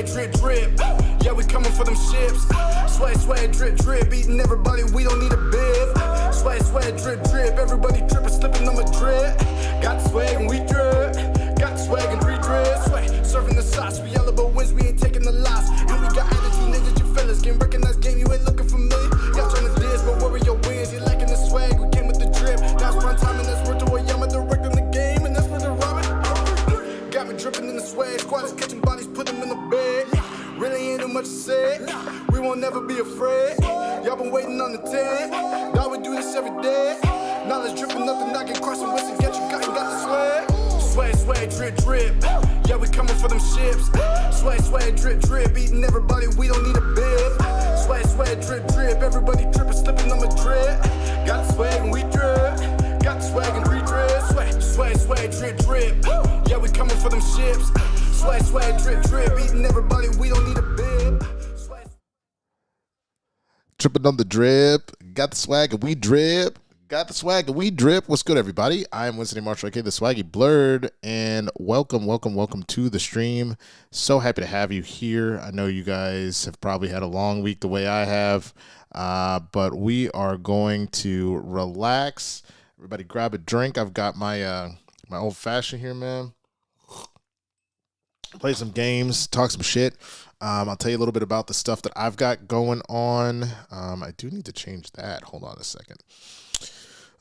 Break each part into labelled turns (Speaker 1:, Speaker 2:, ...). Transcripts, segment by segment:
Speaker 1: swag, drip, drip. Yeah, we coming for them ships. Swag, swag, drip, drip. Eating everybody, we don't need a bib. Swag, swag, drip, drip. Everybody tripping, slipping on my drip. Got the swag and we drip. Got the swag and we drip. Swag, serving the sauce. We yellow but wins, we ain't taking the loss. And we got attitude, niggas, you fellas. Game recognized game, you ain't looking for me. Y'all trying to diss, but where are your wins? You lacking the swag, we came with the drip. Now it's prime time and that's worth to a yama direct in the game. And that's worth to Robin. Got me dripping in the swag. Squad is catching bodies, put them in the bed. Really ain't too much to say. We won't never be afraid. Y'all been waiting on the 10. Now we do this every day. Knowledge dripping, nothing knocking, crossing wits and get you got the swag. Swag, swag, drip, drip. Yeah, we coming for them ships. Swag, swag, drip, drip. Eating everybody, we don't need a bib. Swag, swag, drip, drip. Everybody tripping, slipping on my drip. Got the swag and we drip. Got the swag and we drip. Swag, swag, swag, drip, drip. Yeah, we coming for them ships. Swag, swag, drip, drip. Eating everybody, we don't need a bib.
Speaker 2: Tripping on the drip. Got the swag and we drip. Got the swag and we drip. What's good, everybody? I'm Winston Marshall, aka the Swaggy Blurred, and welcome to the stream. So happy to have you here. I know you guys have probably had a long week the way I have, but we are going to relax. Everybody grab a drink. I've got my my old fashioned here, man. Play some games, talk some shit. I'll tell you a little bit about the stuff that I've got going on. I do need to change that. Hold on a second.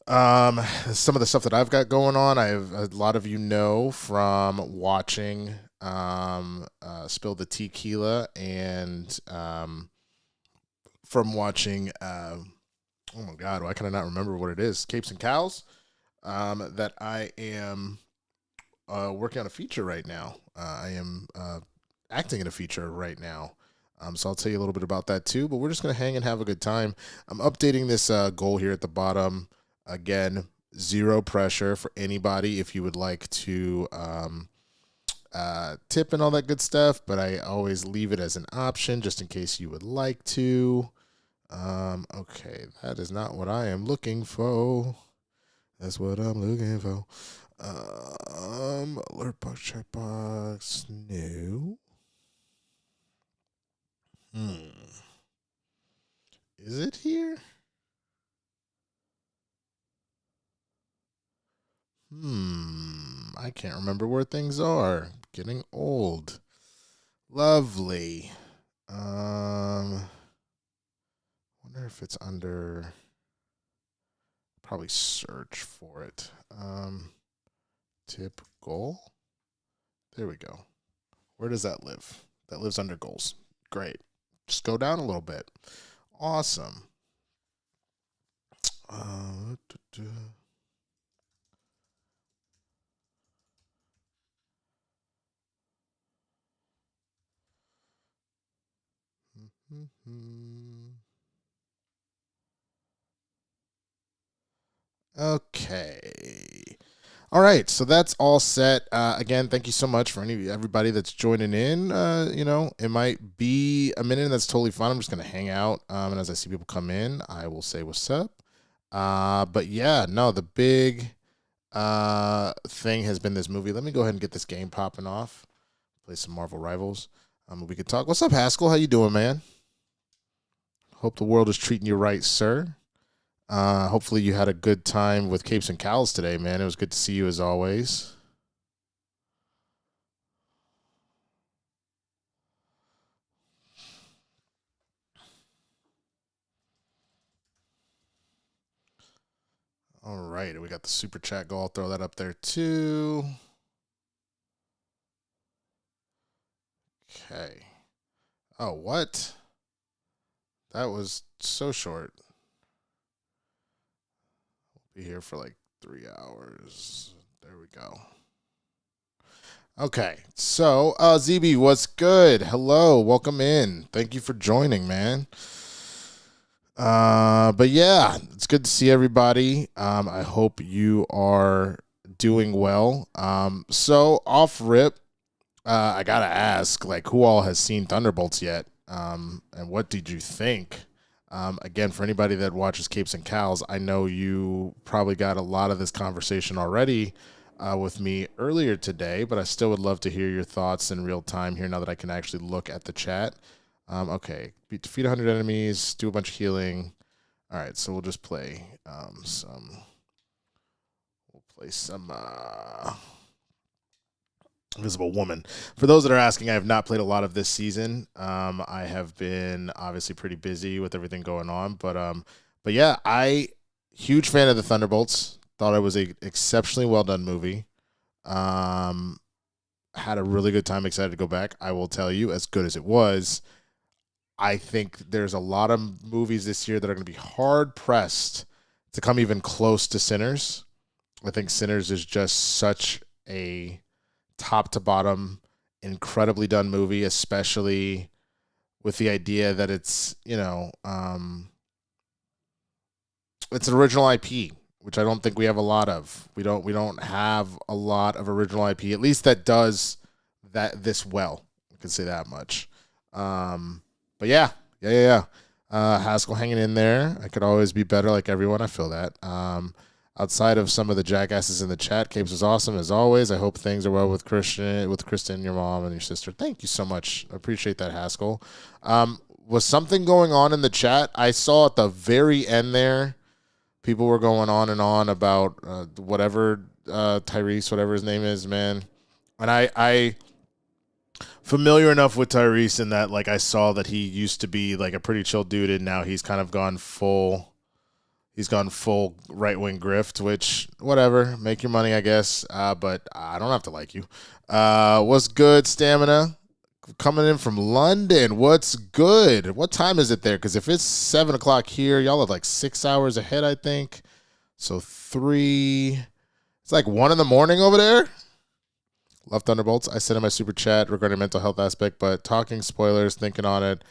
Speaker 2: Some of the stuff that I've got going on, a lot of you know from watching Spill the Tequila and from watching oh my god, why can I not remember what it is? Capes and Cows. That I am working on a feature right now. I am acting in a feature right now. So I'll tell you a little bit about that too, but we're just going to hang and have a good time. I'm updating this goal here at the bottom. Again, zero pressure for anybody if you would like to tip and all that good stuff, but I always leave it as an option just in case you would like to. Okay, that is not what I am looking for. That's what I'm looking for. Alert box, checkbox, no. Is it here? I can't remember where things are. Getting old. Lovely. Wonder if it's under. Probably search for it. Tip goal. There we go. Where does that live? That lives under goals. Great. Just go down a little bit. Awesome. Okay. All right, so that's all set. Again, thank you so much for everybody that's joining in. You know, it might be a minute, and that's totally fine. I'm just going to hang out, and as I see people come in, I will say what's up. But yeah, no, the big thing has been this movie. Let me go ahead and get this game popping off. Play some Marvel Rivals. We could talk. What's up, Haskell? How you doing, man? Hope the world is treating you right, sir. Hopefully you had a good time with Capes and Cows today, man. It was good to see you as always. All right, we got the super chat goal. I'll throw that up there too. Okay. Oh, what? That was so short. We'll be here for like 3 hours. There we go. Okay, so ZB, what's good? Hello, welcome in. Thank you for joining, man. But yeah, it's good to see everybody. I hope you are doing well. So off rip, I gotta ask, like, who all has seen Thunderbolts yet? And what did you think? Again, for anybody that watches Capes and Cows, I know you probably got a lot of this conversation already with me earlier today, but I still would love to hear your thoughts in real time here now that I can actually look at the chat. Okay, defeat 100 enemies, do a bunch of healing. All right, so we'll just play some. We'll play some Invisible Woman. For those that are asking, I have not played a lot of this season. I have been obviously pretty busy with everything going on, but yeah, huge fan of the Thunderbolts. Thought it was a exceptionally well done movie. Had a really good time. Excited to go back. I will tell you, as good as it was, I think there's a lot of movies this year that are going to be hard pressed to come even close to Sinners. I think Sinners is just such a top to bottom, incredibly done movie, especially with the idea that it's, it's an original IP, which I don't think we have a lot of. We don't have a lot of original IP, at least that does this well. I can say that much. But yeah. Haskell hanging in there. I could always be better, like everyone. I feel that. Outside of some of the jackasses in the chat, Capes was awesome as always. I hope things are well with Kristen, your mom, and your sister. Thank you so much. I appreciate that, Haskell. Was something going on in the chat? I saw at the very end there, people were going on and on about whatever Tyrese, whatever his name is, man. And I familiar enough with Tyrese in that, like, I saw that he used to be like a pretty chill dude, and now he's kind of gone full. He's gone full right-wing grift, which, whatever, make your money, I guess. But I don't have to like you. What's good, Stamina? Coming in from London. What's good? What time is it there? Because if it's 7 o'clock here, y'all are like 6 hours ahead, I think. So 3. It's like 1 in the morning over there. Love Thunderbolts. I sent in my super chat regarding mental health aspect, but talking spoilers, thinking on it.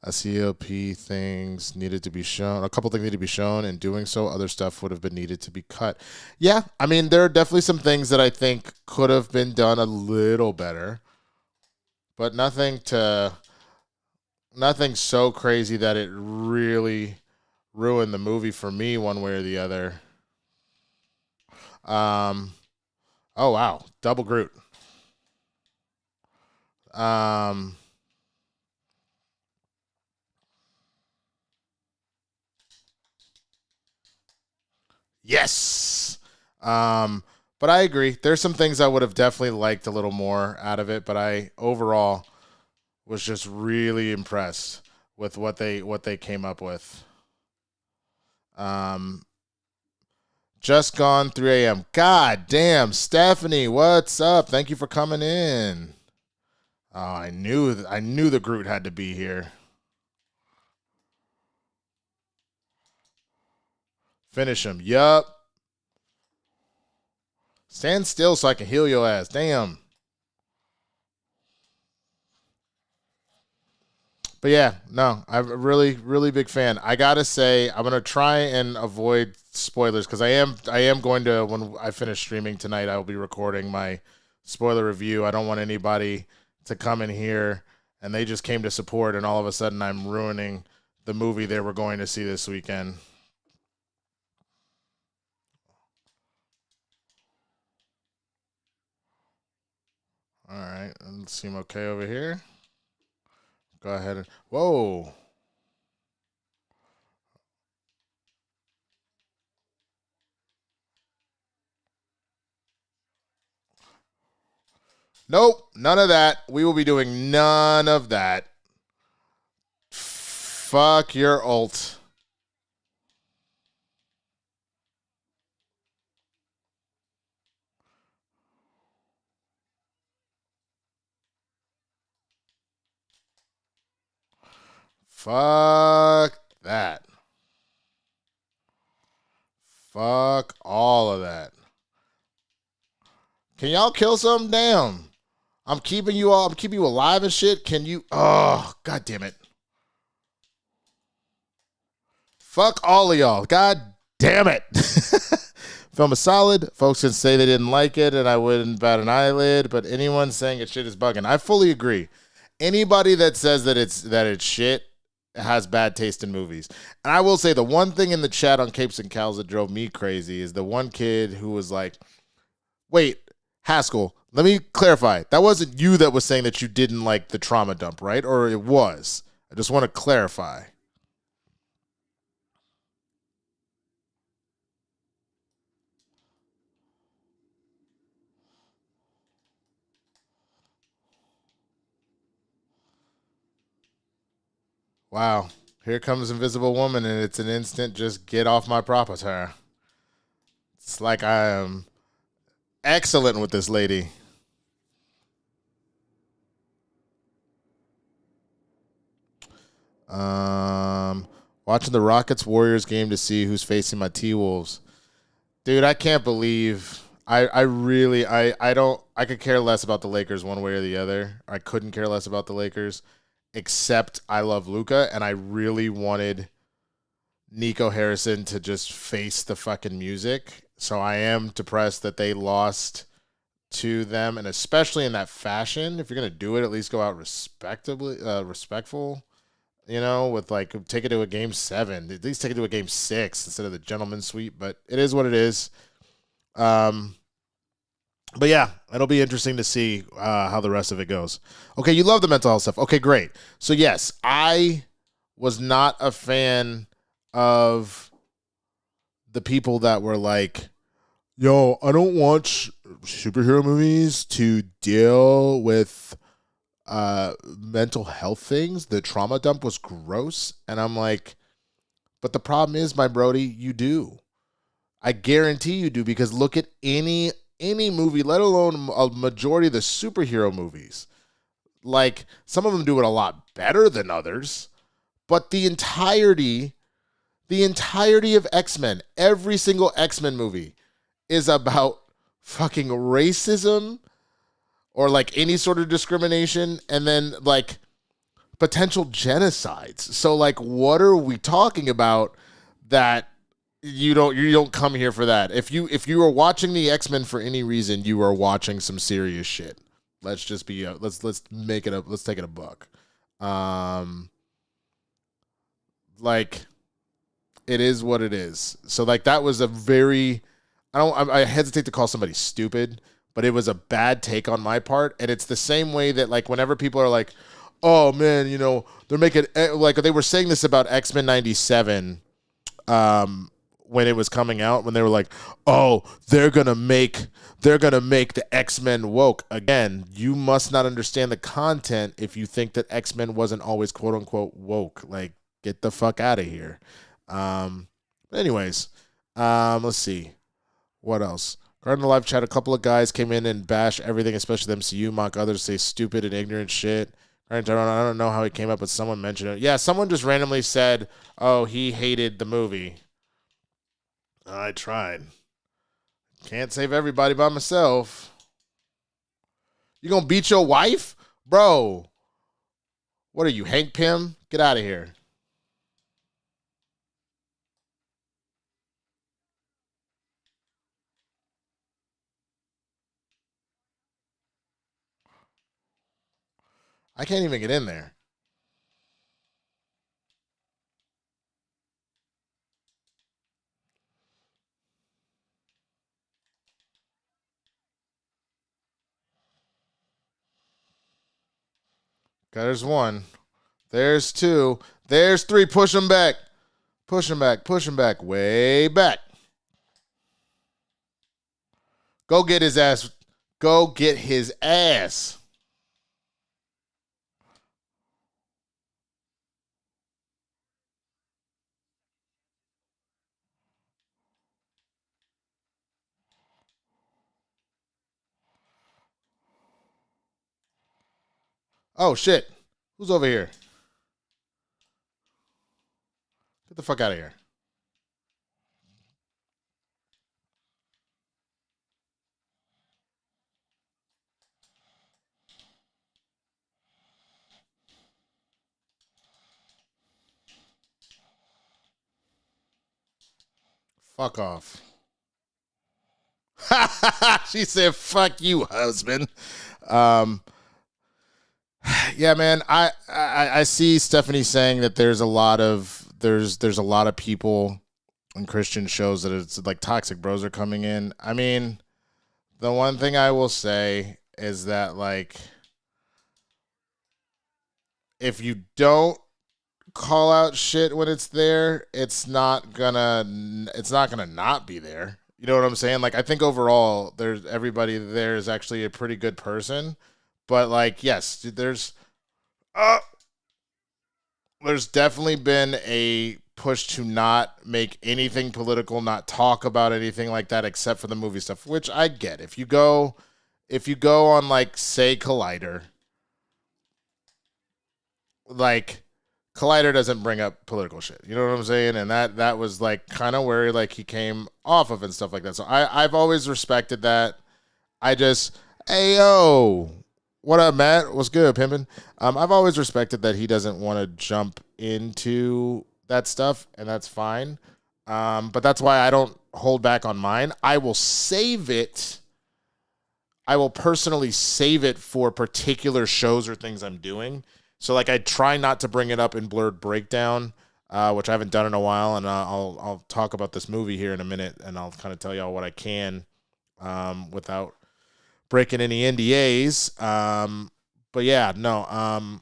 Speaker 2: CLP things needed to be shown. A couple things needed to be shown. In doing so, other stuff would have been needed to be cut. Yeah, I mean, there are definitely some things that I think could have been done a little better, but nothing so crazy that it really ruined the movie for me one way or the other. Oh wow, double Groot. Yes. But I agree. There's some things I would have definitely liked a little more out of it, but I overall was just really impressed with what they came up with. Just gone 3 a.m. God damn, Stephanie, what's up? Thank you for coming in. Oh, I knew the Groot had to be here. Finish him. Yup. Stand still so I can heal your ass. Damn. But yeah, no, I'm a really, really big fan. I gotta say, I'm gonna try and avoid spoilers because I am going to, when I finish streaming tonight, I will be recording my spoiler review. I don't want anybody to come in here and they just came to support and all of a sudden I'm ruining the movie they were going to see this weekend. All right, let's seem okay over here. Go ahead and whoa. Nope, none of that. We will be doing none of that. Fuck your ult. Fuck that. Fuck all of that. Can y'all kill something? Damn. I'm keeping you alive and shit. Can you? Oh, god damn it. Fuck all of y'all. God damn it. Film is solid. Folks can say they didn't like it and I wouldn't bat an eyelid, but anyone saying it shit is bugging. I fully agree. Anybody that says that it's shit has bad taste in movies. And I will say the one thing in the chat on Capes and Cows that drove me crazy is the one kid who was like, Wait, Haskell, let me clarify. That wasn't you that was saying that you didn't like the trauma dump, right? Or it was? I just want to clarify. Wow. Here comes Invisible Woman, and it's an instant just get off my property. It's like I am excellent with this lady. Watching the Rockets Warriors game to see who's facing my T Wolves. Dude, I can't believe I really I don't I could care less about the Lakers one way or the other. I couldn't care less about the Lakers, except I love Luka, and I really wanted Nico Harrison to just face the fucking music. So I am depressed that they lost to them, and especially in that fashion. If you're gonna do it, at least go out respectful. With like take it to a game 7. At least take it to a game 6 instead of the gentleman's sweep. But it is what it is. But yeah, it'll be interesting to see how the rest of it goes. Okay, you love the mental health stuff. Okay, great. So yes, I was not a fan of the people that were like, yo, I don't watch superhero movies to deal with mental health things. The trauma dump was gross. And I'm like, but the problem is, my Brody, you do. I guarantee you do, because look at any movie, let alone a majority of the superhero movies. Like, some of them do it a lot better than others, but the entirety of X-Men, every single X-Men movie is about fucking racism or like any sort of discrimination, and then like potential genocides. So like, what are we talking about that you don't come here for that? If you are watching the X-Men for any reason, you are watching some serious shit. Let's just be let's make it up. Let's take it a buck. Like, it is what it is. So like, that was a very, I hesitate to call somebody stupid, but it was a bad take on my part. And it's the same way that like, whenever people are like, oh man, they're making, like they were saying this about X-Men 97 when it was coming out, when they were like, oh, they're gonna make the X-Men woke. Again, you must not understand the content if you think that X-Men wasn't always quote unquote woke. Like, get the fuck out of here. Anyways, let's see. What else? Garden Live chat, a couple of guys came in and bash everything, especially the MCU, mock others, say stupid and ignorant shit. I don't know how it came up, but someone mentioned it. Yeah, someone just randomly said, oh, he hated the movie. I tried. Can't save everybody by myself. You gonna beat your wife? Bro, what are you, Hank Pym? Get out of here. I can't even get in there. Okay, there's one. There's two. There's three. Push him back. Push him back. Push him back. Way back. Go get his ass. Go get his ass. Oh, shit. Who's over here? Get the fuck out of here. Fuck off. She said, fuck you, husband. Yeah, man. I see Stephanie saying that there's a lot of people on Christian shows that it's like toxic bros are coming in. I mean, The one thing I will say is that, like, if you don't call out shit when it's there, it's not gonna not be there. You know what I'm saying? Like, I think overall, there's everybody there is actually a pretty good person, but like, yes, uh, there's definitely been a push to not make anything political, not talk about anything like that except for the movie stuff, which I get. If you go on, like, say, Collider, like, Collider doesn't bring up political shit. You know what I'm saying? And that was like kind of where, like, he came off of and stuff like that. So I've always respected that. I just, hey yo, what up, Matt? What's good, pimpin'? I've always respected that he doesn't want to jump into that stuff, and that's fine. But that's why I don't hold back on mine. I will save it. I will personally save it for particular shows or things I'm doing. So, like, I try not to bring it up in Blurred Breakdown, which I haven't done in a while, and I'll talk about this movie here in a minute, and I'll kind of tell y'all what I can without breaking any NDAs. But yeah, no,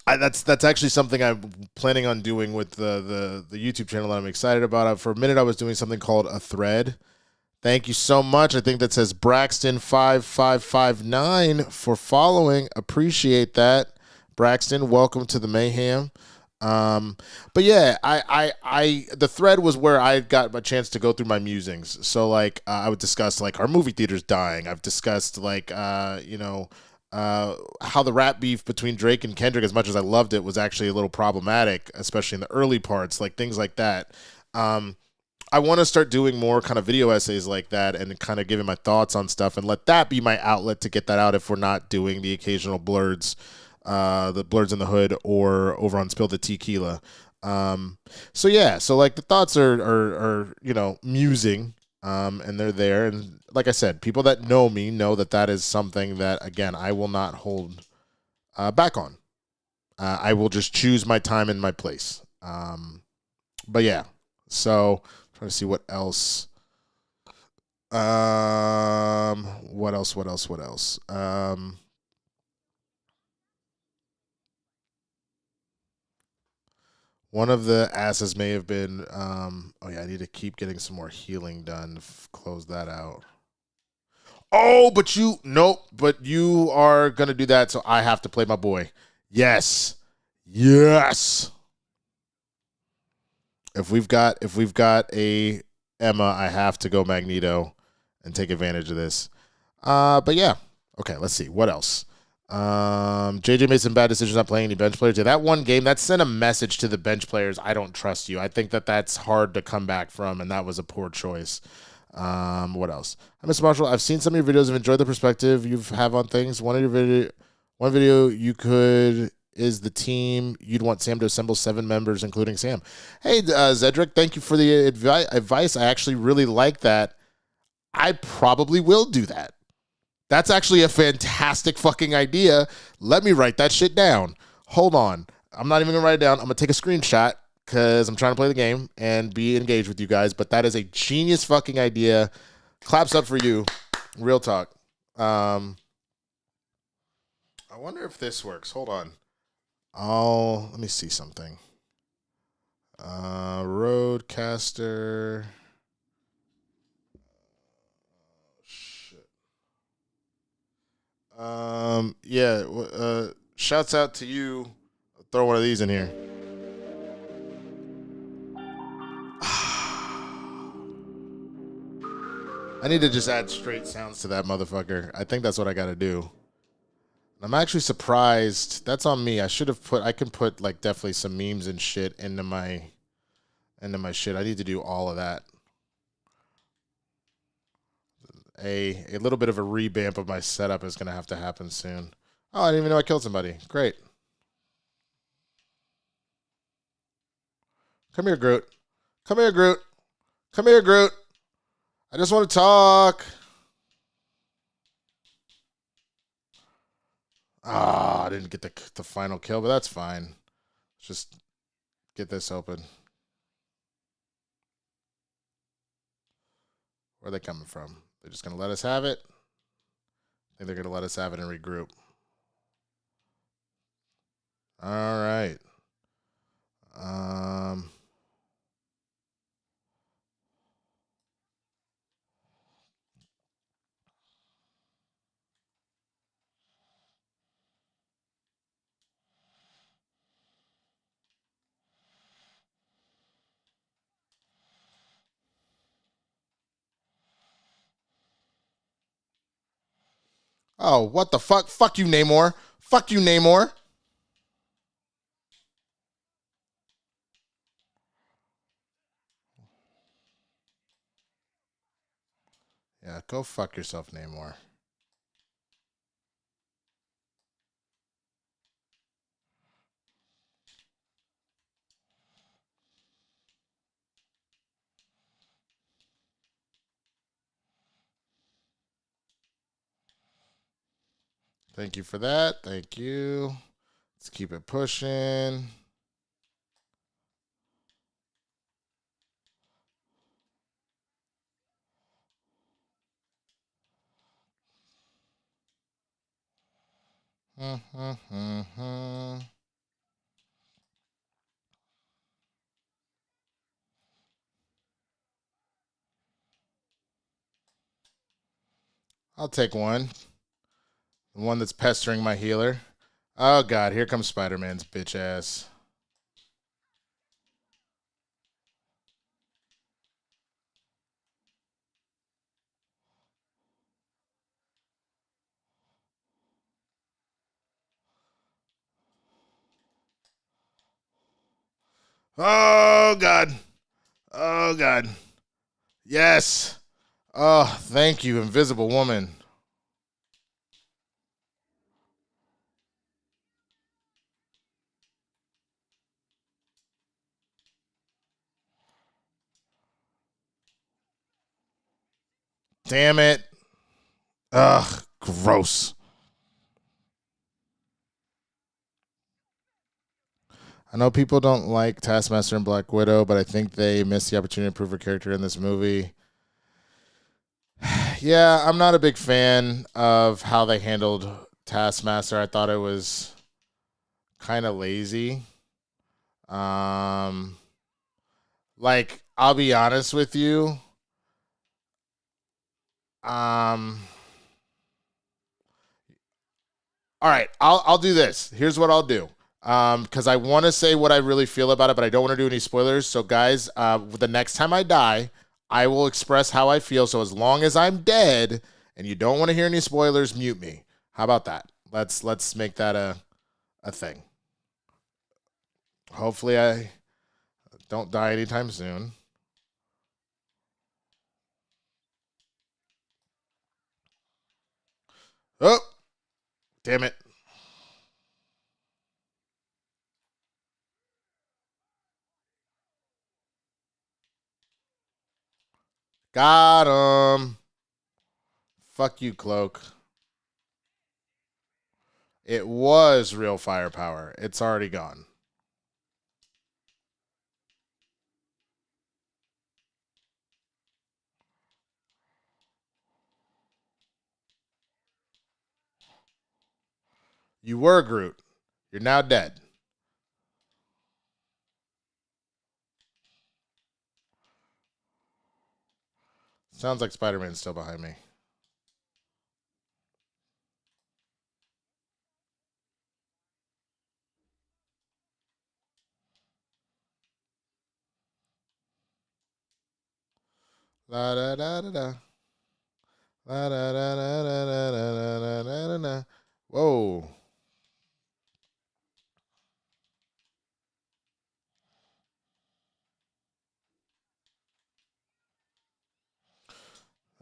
Speaker 2: that's actually something I'm planning on doing with the YouTube channel that I'm excited about. For a minute, I was doing something called a thread. Thank you so much. I think that says Braxton5559 for following. Appreciate that. Braxton, welcome to the mayhem. But yeah, I the thread was where I got a chance to go through my musings. So, like, I would discuss, like, our movie theaters dying. I've discussed, like, how the rap beef between Drake and Kendrick, as much as I loved it, was actually a little problematic, especially in the early parts, like things like that. I want to start doing more kind of video essays like that and kind of giving my thoughts on stuff and let that be my outlet to get that out if we're not doing the occasional blurs. The Blurs in the Hood or over on Spill the Tequila. So yeah, so, like, the thoughts are musing, and they're there. And like I said, people that know me know that is something that, again, I will not hold back on. I will just choose my time and my place. But yeah, so trying to see what else. What else? One of the asses may have been, oh yeah, I need to keep getting some more healing done to close that out. Oh, but you are going to do that, so I have to play my boy. Yes. Yes. If we've got a Emma, I have to go Magneto and take advantage of this. But yeah. Okay, let's see. What else? JJ made some bad decisions not playing any bench players. Yeah, that one game, that sent a message to the bench players. I don't trust you. I think that's hard to come back from, and that was a poor choice. What else? Hi, Mr. Marshall. I've seen some of your videos and enjoyed the perspective you have on things. One video you could is the team. You'd want Sam to assemble 7 members, including Sam. Hey, Zedric, thank you for the advice. I actually really like that. I probably will do that. That's actually a fantastic fucking idea. Let me write that shit down. Hold on. I'm not even going to write it down. I'm going to take a screenshot because I'm trying to play the game and be engaged with you guys. But that is a genius fucking idea. Claps up for you. Real talk. I wonder if this works. Hold on. Let me see something. Roadcaster. Yeah, shouts out to you. I'll throw one of these in here. I need to just add straight sounds to that motherfucker. I think that's what I got to do. I'm actually surprised. That's on me. I can put, like, definitely some memes and shit into my shit. I need to do all of that. A little bit of a revamp of my setup is going to have to happen soon. Oh, I didn't even know I killed somebody. Great. Come here, Groot. Come here, Groot. Come here, Groot. I just want to talk. Ah, I didn't get the final kill, but that's fine. Let's just get this open. Where are they coming from? They're just going to let us have it? I think they're going to let us have it and regroup. All right. Oh, what the fuck? Fuck you, Namor. Fuck you, Namor. Yeah, go fuck yourself, Namor. Thank you for that. Thank you. Let's keep it pushing. I'll take one. The one that's pestering my healer. Oh, God. Here comes Spider-Man's bitch ass. Oh, God. Oh, God. Yes. Oh, thank you, Invisible Woman. Damn it. Ugh, gross. I know people don't like Taskmaster and Black Widow, but I think they missed the opportunity to prove her character in this movie. Yeah, I'm not a big fan of how they handled Taskmaster. I thought it was kind of lazy. Like, I'll be honest with you. All right, I'll do this. Here's what I'll do. Because I want to say what I really feel about it, but I don't want to do any spoilers. So, guys, the next time I die, I will express how I feel. So, as long as I'm dead and you don't want to hear any spoilers, mute me. How about that? Let's make that a thing. Hopefully, I don't die anytime soon. Oh, damn it. Got him. Fuck you, Cloak. It was real firepower. It's already gone. You were Groot. You're now dead. Sounds like Spider-Man's still behind me. La da da da da. La da da da da da da da da da. Whoa.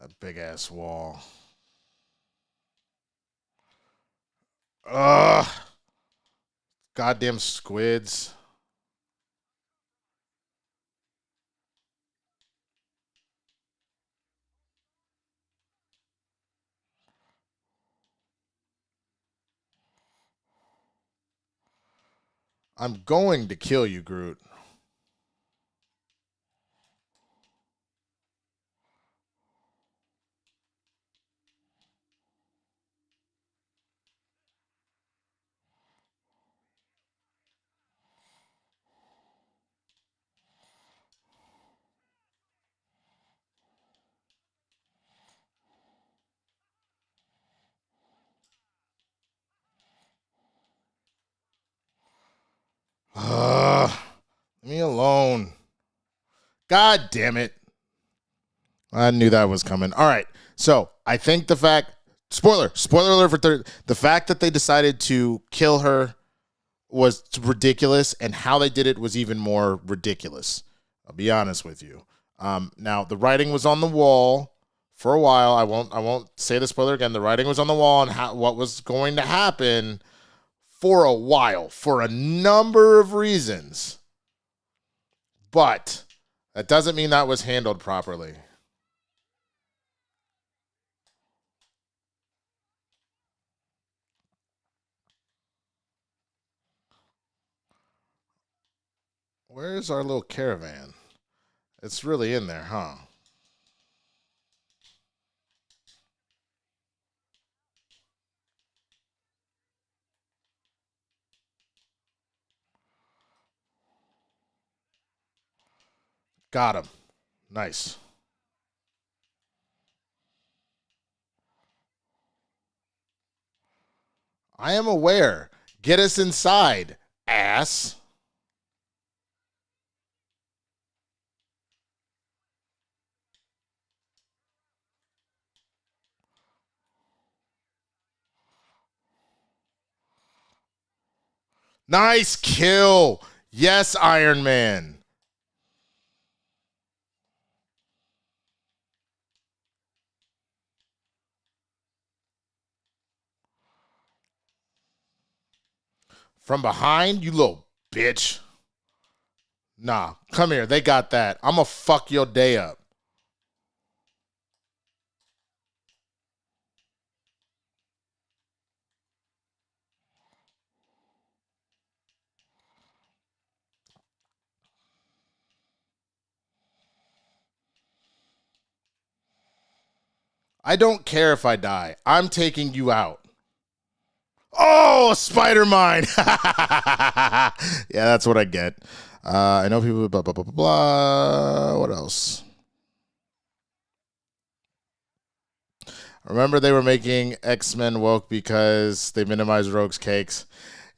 Speaker 2: That big ass wall. Ugh. Goddamn squids. I'm going to kill you, Groot. God damn it. I knew that was coming. All right. So I think the fact, spoiler alert for the fact that they decided to kill her was ridiculous, and how they did it was even more ridiculous. I'll be honest with you. Now the writing was on the wall for a while. I won't say the spoiler again. The writing was on the wall and what was going to happen for a while, for a number of reasons. But that doesn't mean that was handled properly. Where's our little caravan? It's really in there, huh? Got him. Nice. I am aware. Get us inside, ass. Nice kill. Yes, Iron Man. From behind, you little bitch. Nah, come here. They got that. I'm going to fuck your day up. I don't care if I die. I'm taking you out. Oh, spider mine. Yeah, that's what I get. I know people, blah, blah, blah, blah, blah. What else? Remember they were making X-Men woke because they minimized Rogue's cakes.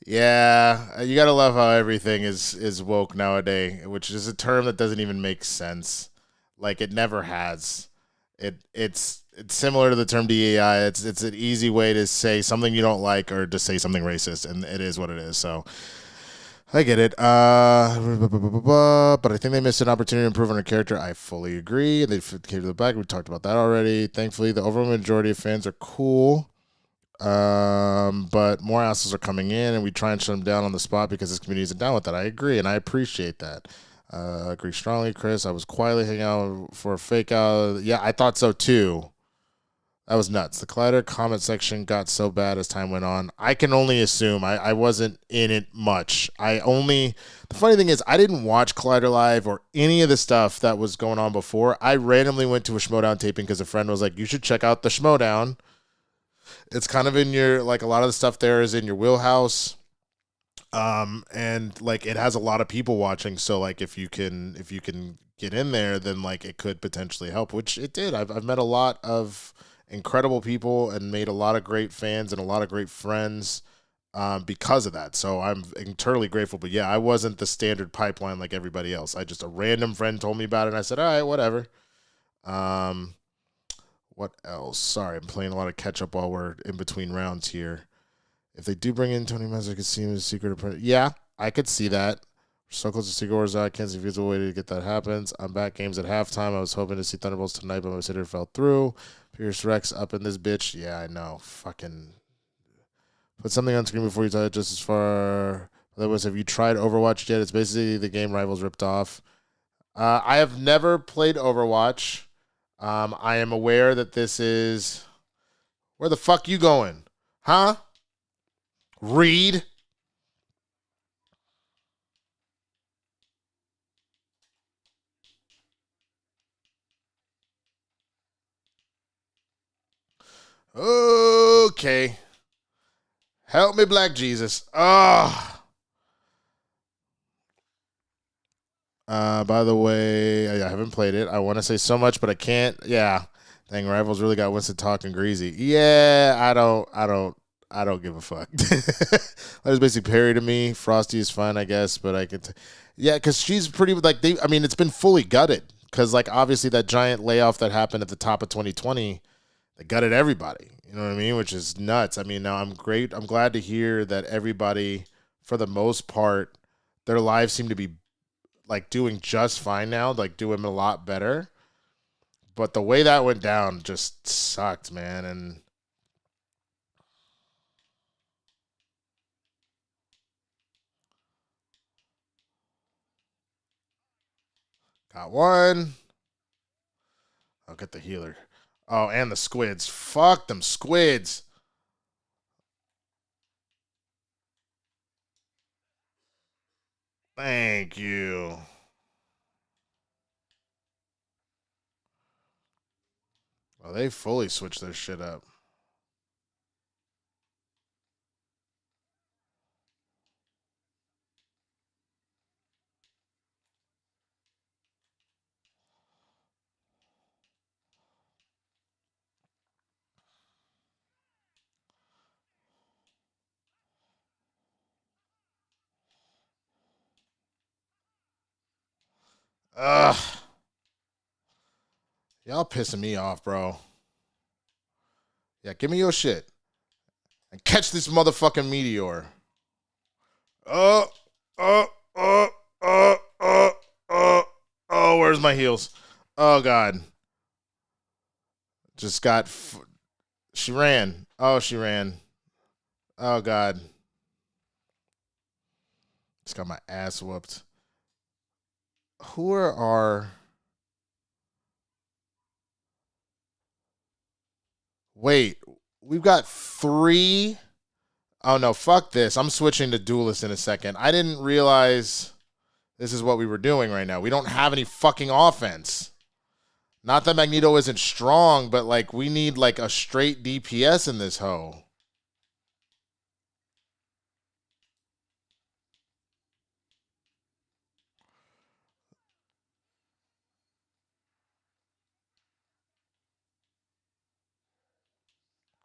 Speaker 2: Yeah, you gotta love how everything is woke nowadays, which is a term that doesn't even make sense. Like it never has. It's similar to the term DEI. It's an easy way to say something you don't like or to say something racist, and it is what it is. So I get it. But I think they missed an opportunity to improve on her character. I fully agree. They came to the back. We talked about that already. Thankfully, the overwhelming majority of fans are cool. But more assholes are coming in, and we try and shut them down on the spot because this community isn't down with that. I agree, and I appreciate that. Agree strongly, Chris. I was quietly hanging out for a fake out. Yeah, I thought so too. That was nuts. The Collider comment section got so bad as time went on. I can only assume. I wasn't in it much. The funny thing is, I didn't watch Collider Live or any of the stuff that was going on before. I randomly went to a Schmodown taping because a friend was like, you should check out the Schmodown. It's kind of in your, like, a lot of the stuff there is in your wheelhouse. And like it has a lot of people watching, so like if you can get in there, then like it could potentially help, which it did. I've met a lot of incredible people and made a lot of great fans and a lot of great friends because of that. So I'm eternally grateful. But yeah, I wasn't the standard pipeline like everybody else. A random friend told me about it and I said, all right, whatever. What else? Sorry, I'm playing a lot of catch up while we're in between rounds here. If they do bring in Tony Mez, I could see him as a secret apprentice. Yeah, I could see that. We're so close to Secret Wars. I can't see if there's a way to get that happens. I'm back games at halftime. I was hoping to see Thunderbolts tonight, but my sitter fell through. Pierce Rex up in this bitch. Yeah, I know. Fucking put something on screen before you tell it. Just as far. Otherwise, have you tried Overwatch yet? It's basically the game Rivals ripped off. I have never played Overwatch. I am aware that this is. Where the fuck you going? Huh? Read. Okay. Help me, Black Jesus. By the way, I haven't played it. I want to say so much, but I can't. Yeah. Dang, Rivals really got Winston talking greasy. Yeah, I don't give a fuck. That was basically Perry to me. Frosty is fine, I guess, but I could. Yeah, because she's pretty like they. I mean, it's been fully gutted because like obviously that giant layoff that happened at the top of 2020, they gutted everybody. You know what I mean? Which is nuts. I mean, now I'm great. I'm glad to hear that everybody, for the most part, their lives seem to be like doing just fine now, like doing a lot better. But the way that went down just sucked, man. And got one. I'll get the healer. Oh, and the squids. Fuck them squids. Thank you. Well, they fully switched their shit up. Ugh. Y'all pissing me off, bro. Yeah, give me your shit. And catch this motherfucking meteor. Oh, oh, oh, oh, oh, oh, oh, where's my heels? Oh, God. Just got. She ran. Oh, she ran. Oh, God. Just got my ass whooped. Who are our. Wait, we've got 3. Oh, no, fuck this. I'm switching to duelist in a second. I didn't realize this is what we were doing right now. We don't have any fucking offense. Not that Magneto isn't strong, but like we need like a straight DPS in this hoe.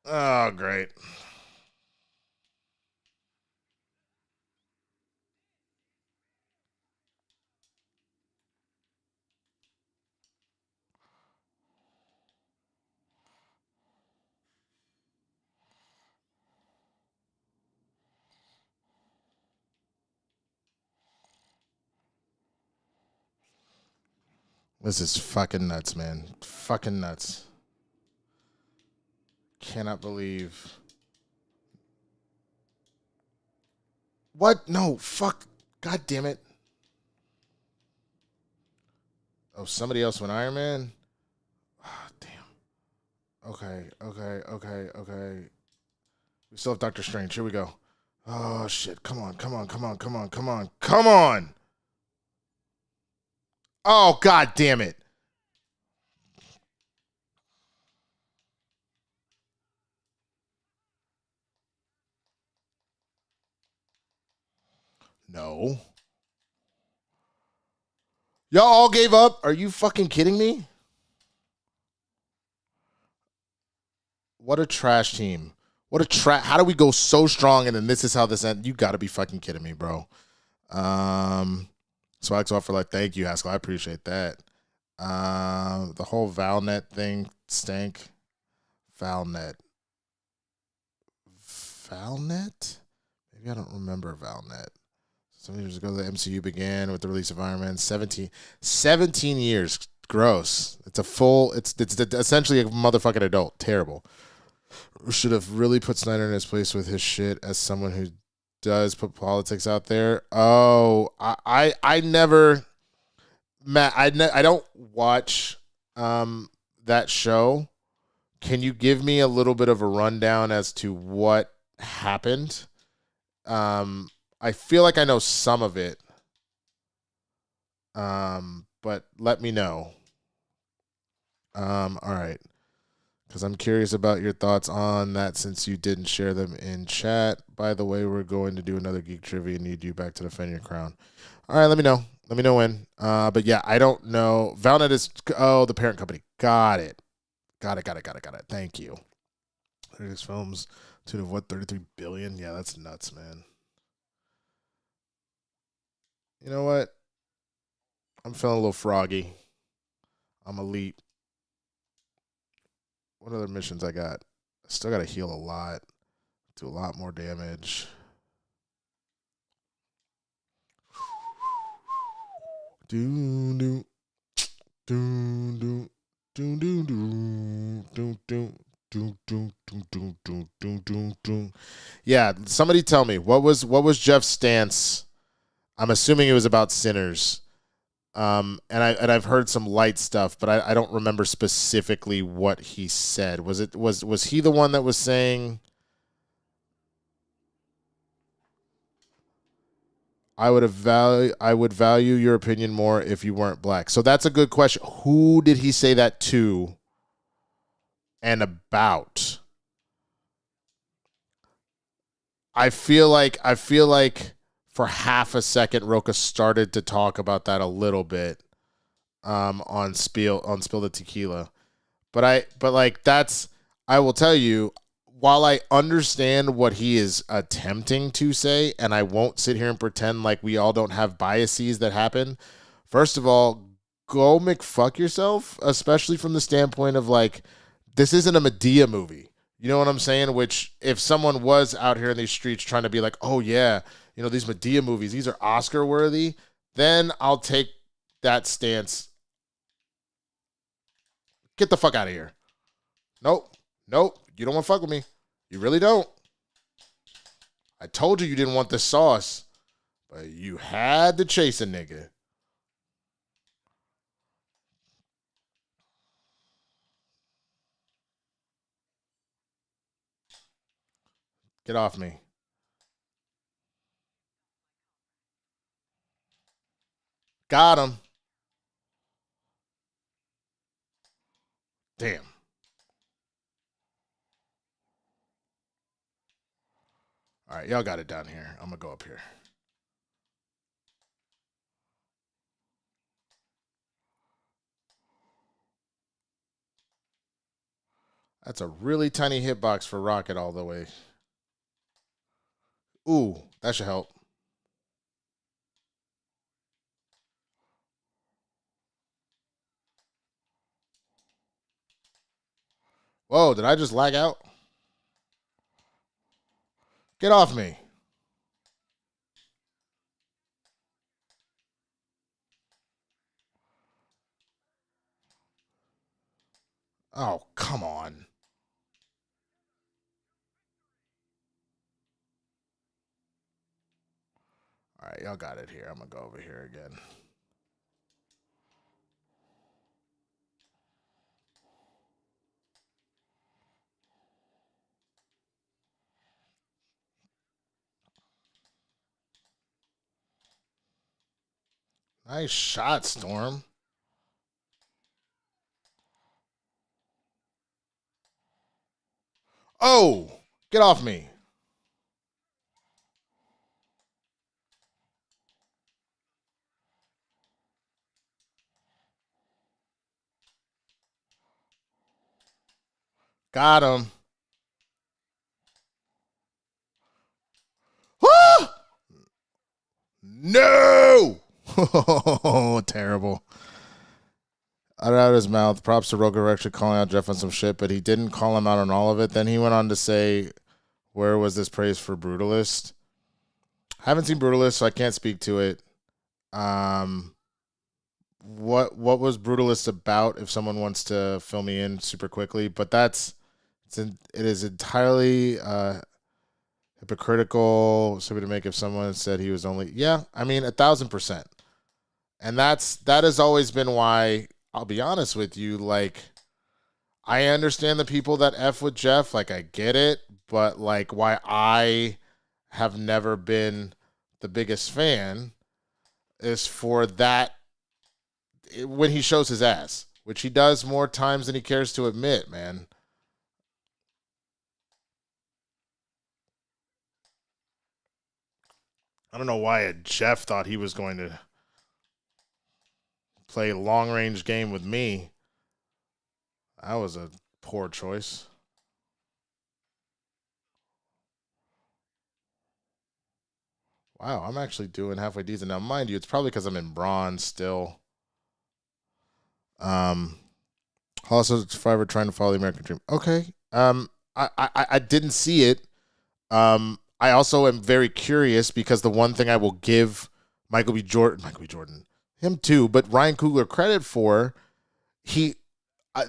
Speaker 2: Oh, great. This is fucking nuts, man. Fucking nuts. Cannot believe. What? No, fuck. God damn it. Oh, somebody else went Iron Man? Oh, damn. Okay, okay, okay, okay. We still have Doctor Strange. Here we go. Oh, shit. Come on, come on, come on, come on, come on, come on. Oh, God damn it. No. Y'all all gave up? Are you fucking kidding me? What a trash team. What a how do we go so strong and then this is how this ends? You gotta be fucking kidding me, bro. Swag's off for like, thank you, Haskell. I appreciate that. The whole Valnet thing stank. Valnet. Valnet? Maybe I don't remember Valnet. 7 years ago, the MCU began with the release of Iron Man. 17 years. Gross. It's essentially a motherfucking adult. Terrible. Should have really put Snyder in his place with his shit as someone who does put politics out there. Oh, I never, Matt. I don't watch that show. Can you give me a little bit of a rundown as to what happened? I feel like I know some of it. But let me know. All right. Because I'm curious about your thoughts on that since you didn't share them in chat. By the way, we're going to do another Geek Trivia and need you back to defend your crown. All right, let me know. Let me know when. But yeah, I don't know. Valnet is, the parent company. Got it. Got it. Thank you. 36 films, tune of what, 33 billion? Yeah, that's nuts, man. You know what? I'm feeling a little froggy. I'm elite. What other missions I got? I still got to heal a lot. Do a lot more damage. Do do do do do do do do do. Yeah, somebody tell me what was Jeff's stance? I'm assuming it was about sinners. I've heard some light stuff, but I don't remember specifically what he said. Was he the one that was saying I would value your opinion more if you weren't black? So that's a good question. Who did he say that to and about? I feel like for half a second Roca started to talk about that a little bit on Spill the Tequila. But like that's I will tell you, while I understand what he is attempting to say, and I won't sit here and pretend like we all don't have biases that happen. First of all, go McFuck yourself, especially from the standpoint of like, this isn't a Medea movie. You know what I'm saying? Which if someone was out here in these streets trying to be like, oh yeah, you know, these Medea movies, these are Oscar worthy, then I'll take that stance. Get the fuck out of here. Nope. Nope. You don't want to fuck with me. You really don't. I told you didn't want the sauce, but you had to chase a nigga. Get off me. Got him. Damn. All right, y'all got it down here. I'm going to go up here. That's a really tiny hitbox for Rocket all the way. Ooh, that should help. Whoa, did I just lag out? Get off me. Oh, come on. All right, y'all got it here. I'm going to go over here again. Nice shot, Storm. Oh, get off me. Got him. Ah! No! Oh, terrible. Out of his mouth. Props to Roger actually calling out Jeff on some shit, but he didn't call him out on all of it. Then he went on to say, where was this praise for Brutalist? Haven't seen Brutalist, so I can't speak to it. What was Brutalist about if someone wants to fill me in super quickly? But it is entirely hypocritical to make if someone said he was only, yeah, I mean 1,000%. And that has always been why, I'll be honest with you, like, I understand the people that F with Jeff, like, I get it, but like why I have never been the biggest fan is for that when he shows his ass, which he does more times than he cares to admit, man. I don't know why a Jeff thought he was going to play a long range game with me. That was a poor choice. Wow, I'm actually doing halfway decent. Now, mind you, it's probably because I'm in bronze still. Um, Holocaust survivor trying to follow the American dream. Okay. I didn't see it. I also am very curious because the one thing I will give Michael B. Jordan, him too, but Ryan Coogler credit for, he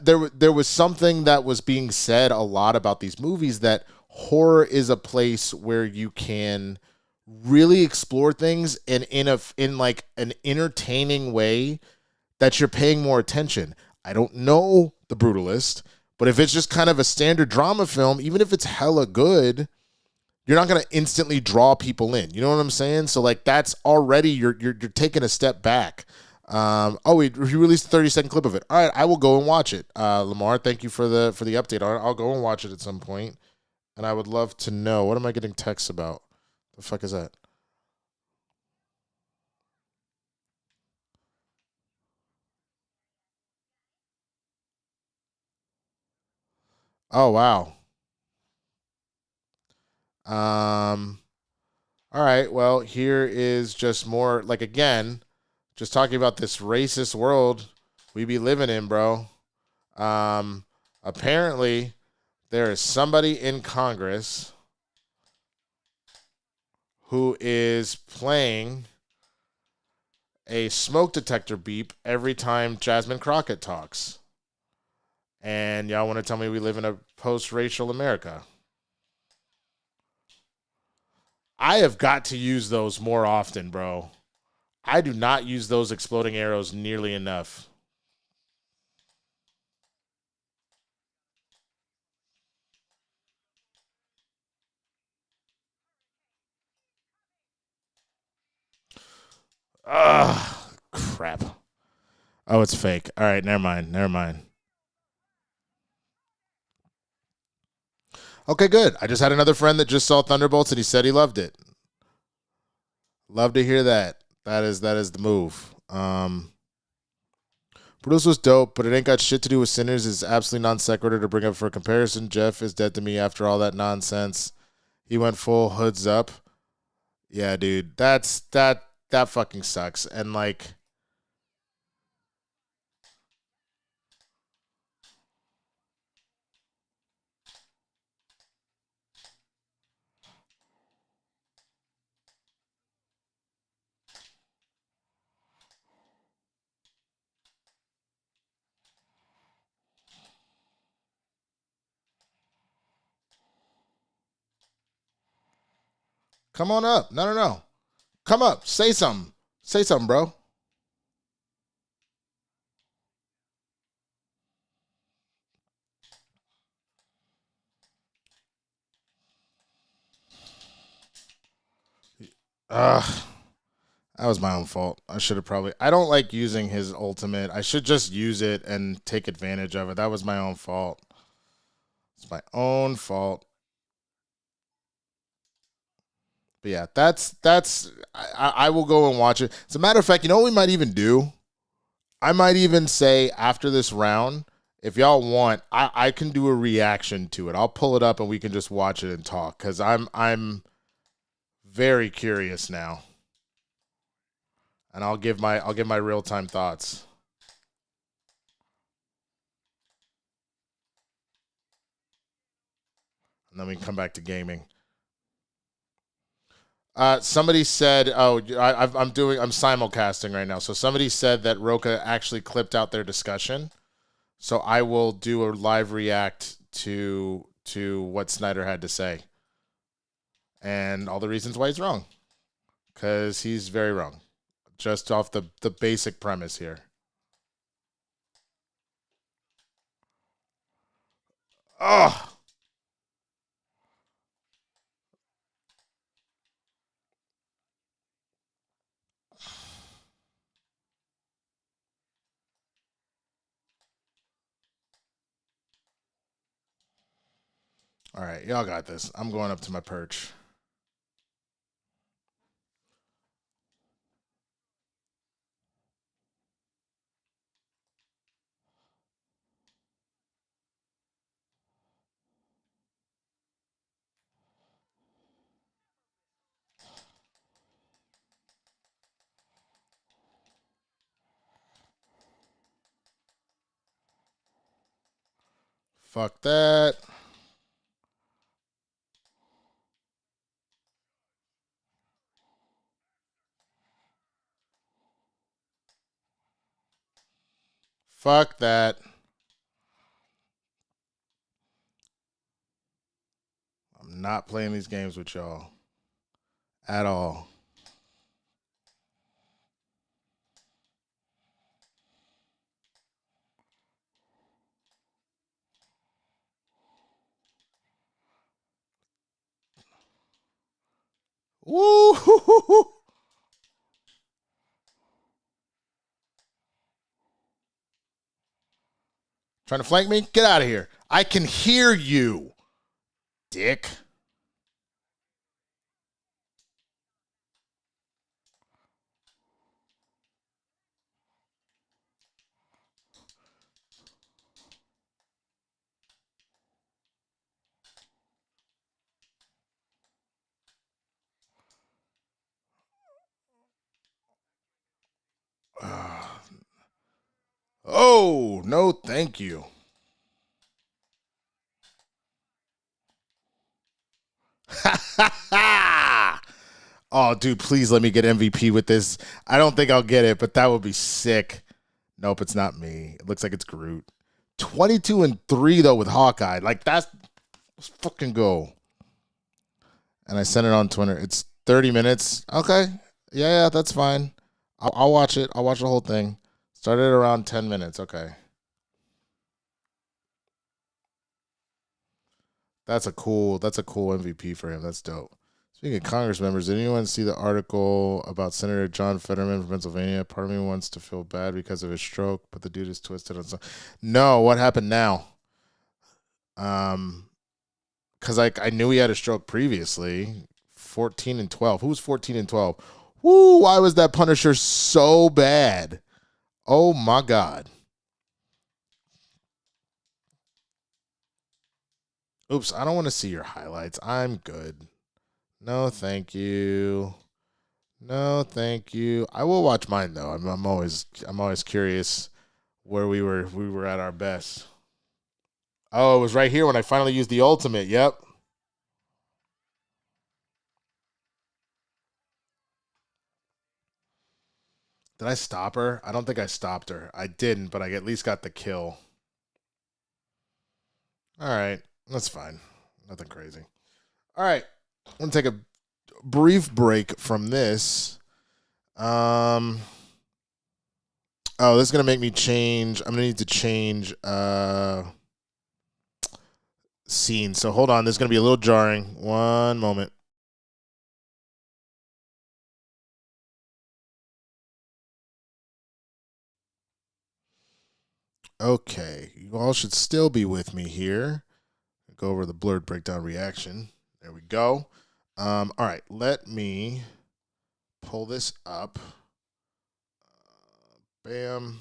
Speaker 2: there was something that was being said a lot about these movies, that horror is a place where you can really explore things in like an entertaining way that you're paying more attention. I don't know The Brutalist, but if it's just kind of a standard drama film, even if it's hella good, you're not going to instantly draw people in. You know what I'm saying? So like that's already you're taking a step back. He released a 30-second clip of it. All right, I will go and watch it. Lamar, thank you for the update. I'll go and watch it at some point. And I would love to know, what am I getting texts about? The fuck is that? Oh wow. Um all right, well, here is just more, like, again, just talking about this racist world we be living in, bro. Apparently there is somebody in Congress who is playing a smoke detector beep every time Jasmine Crockett talks. And y'all want to tell me we live in a post-racial America? I have got to use those more often, bro. I do not use those exploding arrows nearly enough. Ugh, crap. Oh, it's fake. All right, never mind. Never mind. Okay, good. I just had another friend that just saw Thunderbolts and he said he loved it. Love to hear that. That is the move. Bruce was dope, but it ain't got shit to do with Sinners. It's absolutely non sequitur to bring up for a comparison. Jeff is dead to me after all that nonsense. He went full hoods up. Yeah, dude. That fucking sucks. And like, come on up. No, no, no. Come up. Say something. Say something, bro. Ugh. That was my own fault. I should have probably. I don't like using his ultimate. I should just use it and take advantage of it. That was my own fault. It's my own fault. But yeah, that's. I will go and watch it. As a matter of fact, you know what we might even do? I might even say after this round, if y'all want, I can do a reaction to it. I'll pull it up and we can just watch it and talk, because I'm very curious now, and I'll give my real time thoughts, and then we can come back to gaming. Somebody said, "Oh, I'm simulcasting right now." So somebody said that Roka actually clipped out their discussion. So I will do a live react to what Snyder had to say and all the reasons why he's wrong, because he's very wrong, just off the basic premise here. Oh, all right, y'all got this. I'm going up to my perch. Fuck that. Fuck that. I'm not playing these games with y'all at all. Woo! Trying to flank me? Get out of here. I can hear you, dick. Oh, no, thank you. Oh, dude, please let me get MVP with this. I don't think I'll get it, but that would be sick. Nope, it's not me. It looks like it's Groot. 22-3 though with Hawkeye. Like let's fucking go. And I sent it on Twitter. It's 30 minutes. Okay. Yeah, that's fine. I'll watch it. I'll watch the whole thing. Started around 10 minutes. Okay. That's a cool MVP for him. That's dope. Speaking of Congress members, did anyone see the article about Senator John Fetterman from Pennsylvania? Part of me wants to feel bad because of his stroke, but the dude is twisted on some. No, what happened now? Because I knew he had a stroke previously. 14-12. Who was 14-12? Woo! Why was that Punisher so bad? Oh my God. Oops, I don't want to see your highlights. I'm good. No, thank you. No, thank you. I will watch mine though. I'm always curious where we were at our best. Oh, it was right here when I finally used the ultimate. Yep. Did I stop her? I don't think I stopped her. I didn't, but I at least got the kill. All right. That's fine. Nothing crazy. All right. I'm going to take a brief break from this. Oh, this is going to make me change. I'm going to need to change scene. So hold on. This is going to be a little jarring. One moment. Okay. You all should still be with me here. Go over the blurred breakdown reaction. There we go. All right. Let me pull this up. Bam.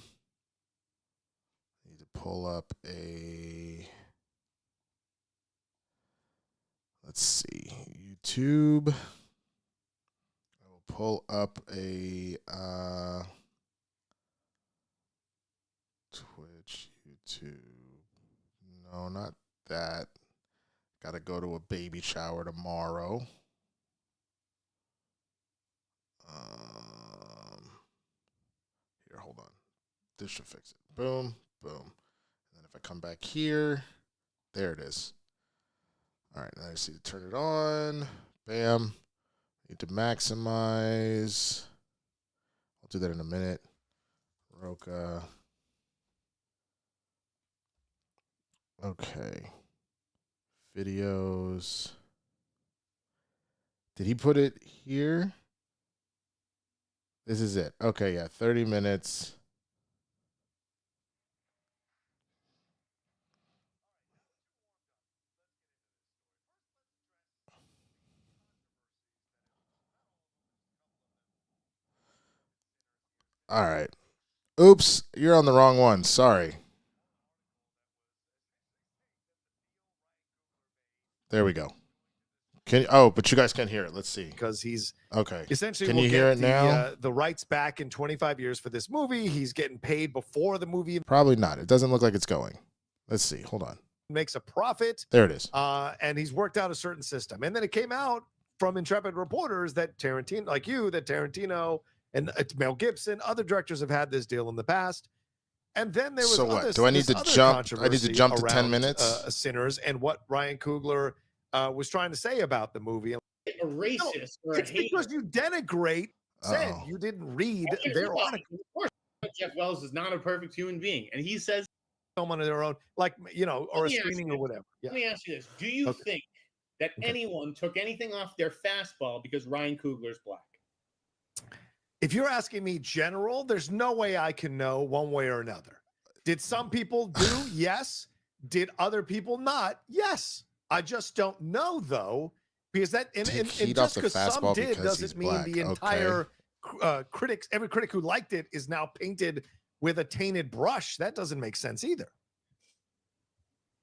Speaker 2: Need to pull up a. Let's see. YouTube. I will pull up a Twitch, YouTube. No, not that. Got to go to a baby shower tomorrow. Here, hold on. This should fix it. Boom, boom. And then if I come back here, there it is. All right, now I just need to turn it on. Bam. Need to maximize. I'll do that in a minute. Roca. Okay. Videos. Did he put it here? This is it. Okay, yeah, 30 minutes. All right. Oops, you're on the wrong one. Sorry. There we go. But you guys can't hear it. Let's see.
Speaker 3: Because he's
Speaker 2: okay.
Speaker 3: Essentially,
Speaker 2: can you hear it now?
Speaker 3: The rights back in 25 years for this movie. He's getting paid before the movie.
Speaker 2: Probably not. It doesn't look like it's going. Let's see. Hold on.
Speaker 3: makes a profit.
Speaker 2: There it is.
Speaker 3: And he's worked out a certain system. And then it came out from intrepid reporters that Tarantino, like you, that Tarantino and Mel Gibson, other directors have had this deal in the past. And then there was
Speaker 2: So what? Do I need to jump? I need to jump to 10 minutes.
Speaker 3: Sinners and what Ryan Coogler was trying to say about the movie.
Speaker 4: A racist or
Speaker 3: It's because you denigrate. Said you didn't read their article.
Speaker 4: Of course, Jeff Wells is not a perfect human being, and he says
Speaker 3: someone of their own, like or a screening or whatever. Yeah.
Speaker 4: Let me ask you this: do you think that anyone took anything off their fastball because Ryan Coogler's black?
Speaker 3: If you're asking me general, there's no way I can know one way or another. Did some people do? Yes. Did other people not? Yes. I just don't know though, because that and just because some did doesn't mean the entire critics, every critic who liked it is now painted with a tainted brush. That doesn't make sense either.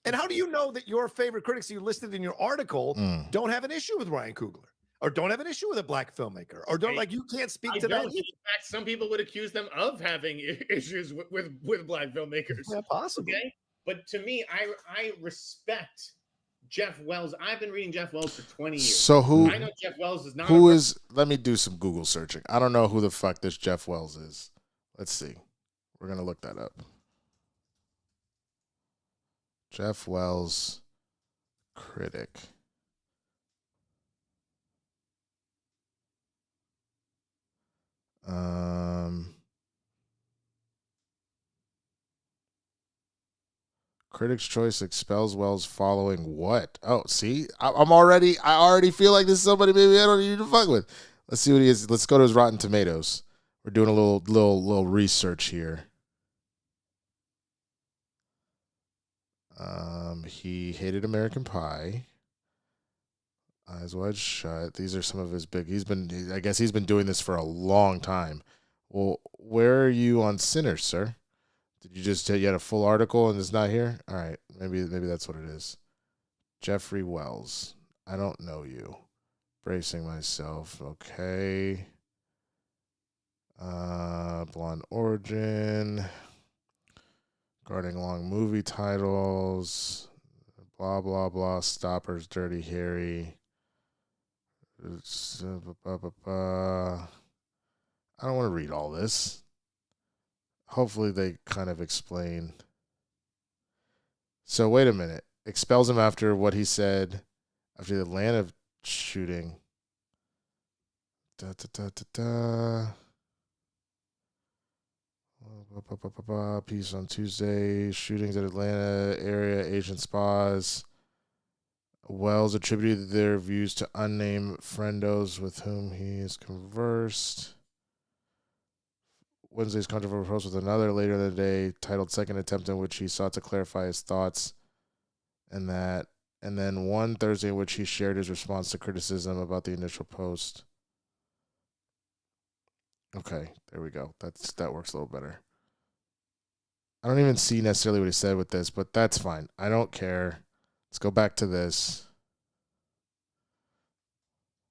Speaker 3: And how do you know that your favorite critics you listed in your article don't have an issue with Ryan Coogler? Or don't have an issue with a black filmmaker, or don't you can't speak to that.
Speaker 4: In fact, some people would accuse them of having issues with black filmmakers.
Speaker 3: Yeah, possibly.
Speaker 4: Okay, but to me, I respect Jeff Wells. I've been reading Jeff Wells for 20 years.
Speaker 2: So
Speaker 4: I know Jeff Wells is not.
Speaker 2: Let me do some Google searching. I don't know who the fuck this Jeff Wells is. Let's see. We're gonna look that up. Jeff Wells, critic. Critics' Choice expels Wells following what? Oh, see, I already feel like this is somebody maybe I don't need to fuck with. Let's see what he is. Let's go to his Rotten Tomatoes. We're doing a little research here. He hated American Pie. Eyes Wide Shut. These are some of his big. I guess he's been doing this for a long time. Well, where are you on Sinners, sir? Did you just you had a full article and it's not here? All right, maybe that's what it is. Jeffrey Wells. I don't know you. Bracing myself. Okay. Blonde Origin. Guarding long movie titles. Blah blah blah. Stoppers. Dirty Harry. I don't want to read all this. Hopefully they kind of explain. So wait a minute. Expels him after what he said after the Atlanta shooting. Peace on Tuesday. Shootings at Atlanta area Asian spas. Wells attributed their views to unnamed friendos with whom he has conversed. Wednesday's controversial post with another later in the day titled Second Attempt, in which he sought to clarify his thoughts and then one Thursday in which he shared his response to criticism about the initial post. Okay, there we go. That works a little better. I don't even see necessarily what he said with this, but that's fine. I don't care. Let's go back to this.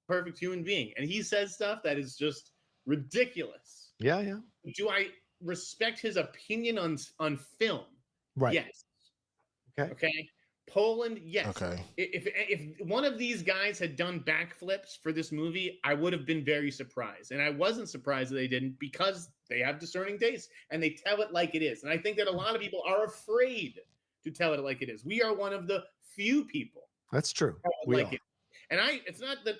Speaker 4: Perfect human being. And he says stuff that is just ridiculous.
Speaker 3: Yeah.
Speaker 4: Do I respect his opinion on film?
Speaker 3: Right.
Speaker 4: Yes.
Speaker 3: Okay.
Speaker 4: Poland, yes.
Speaker 2: Okay.
Speaker 4: If one of these guys had done backflips for this movie, I would have been very surprised. And I wasn't surprised that they didn't, because they have discerning taste and they tell it like it is. And I think that a lot of people are afraid to tell it like it is. We are one of the few people.
Speaker 3: That's true.
Speaker 4: Like it. And it's not that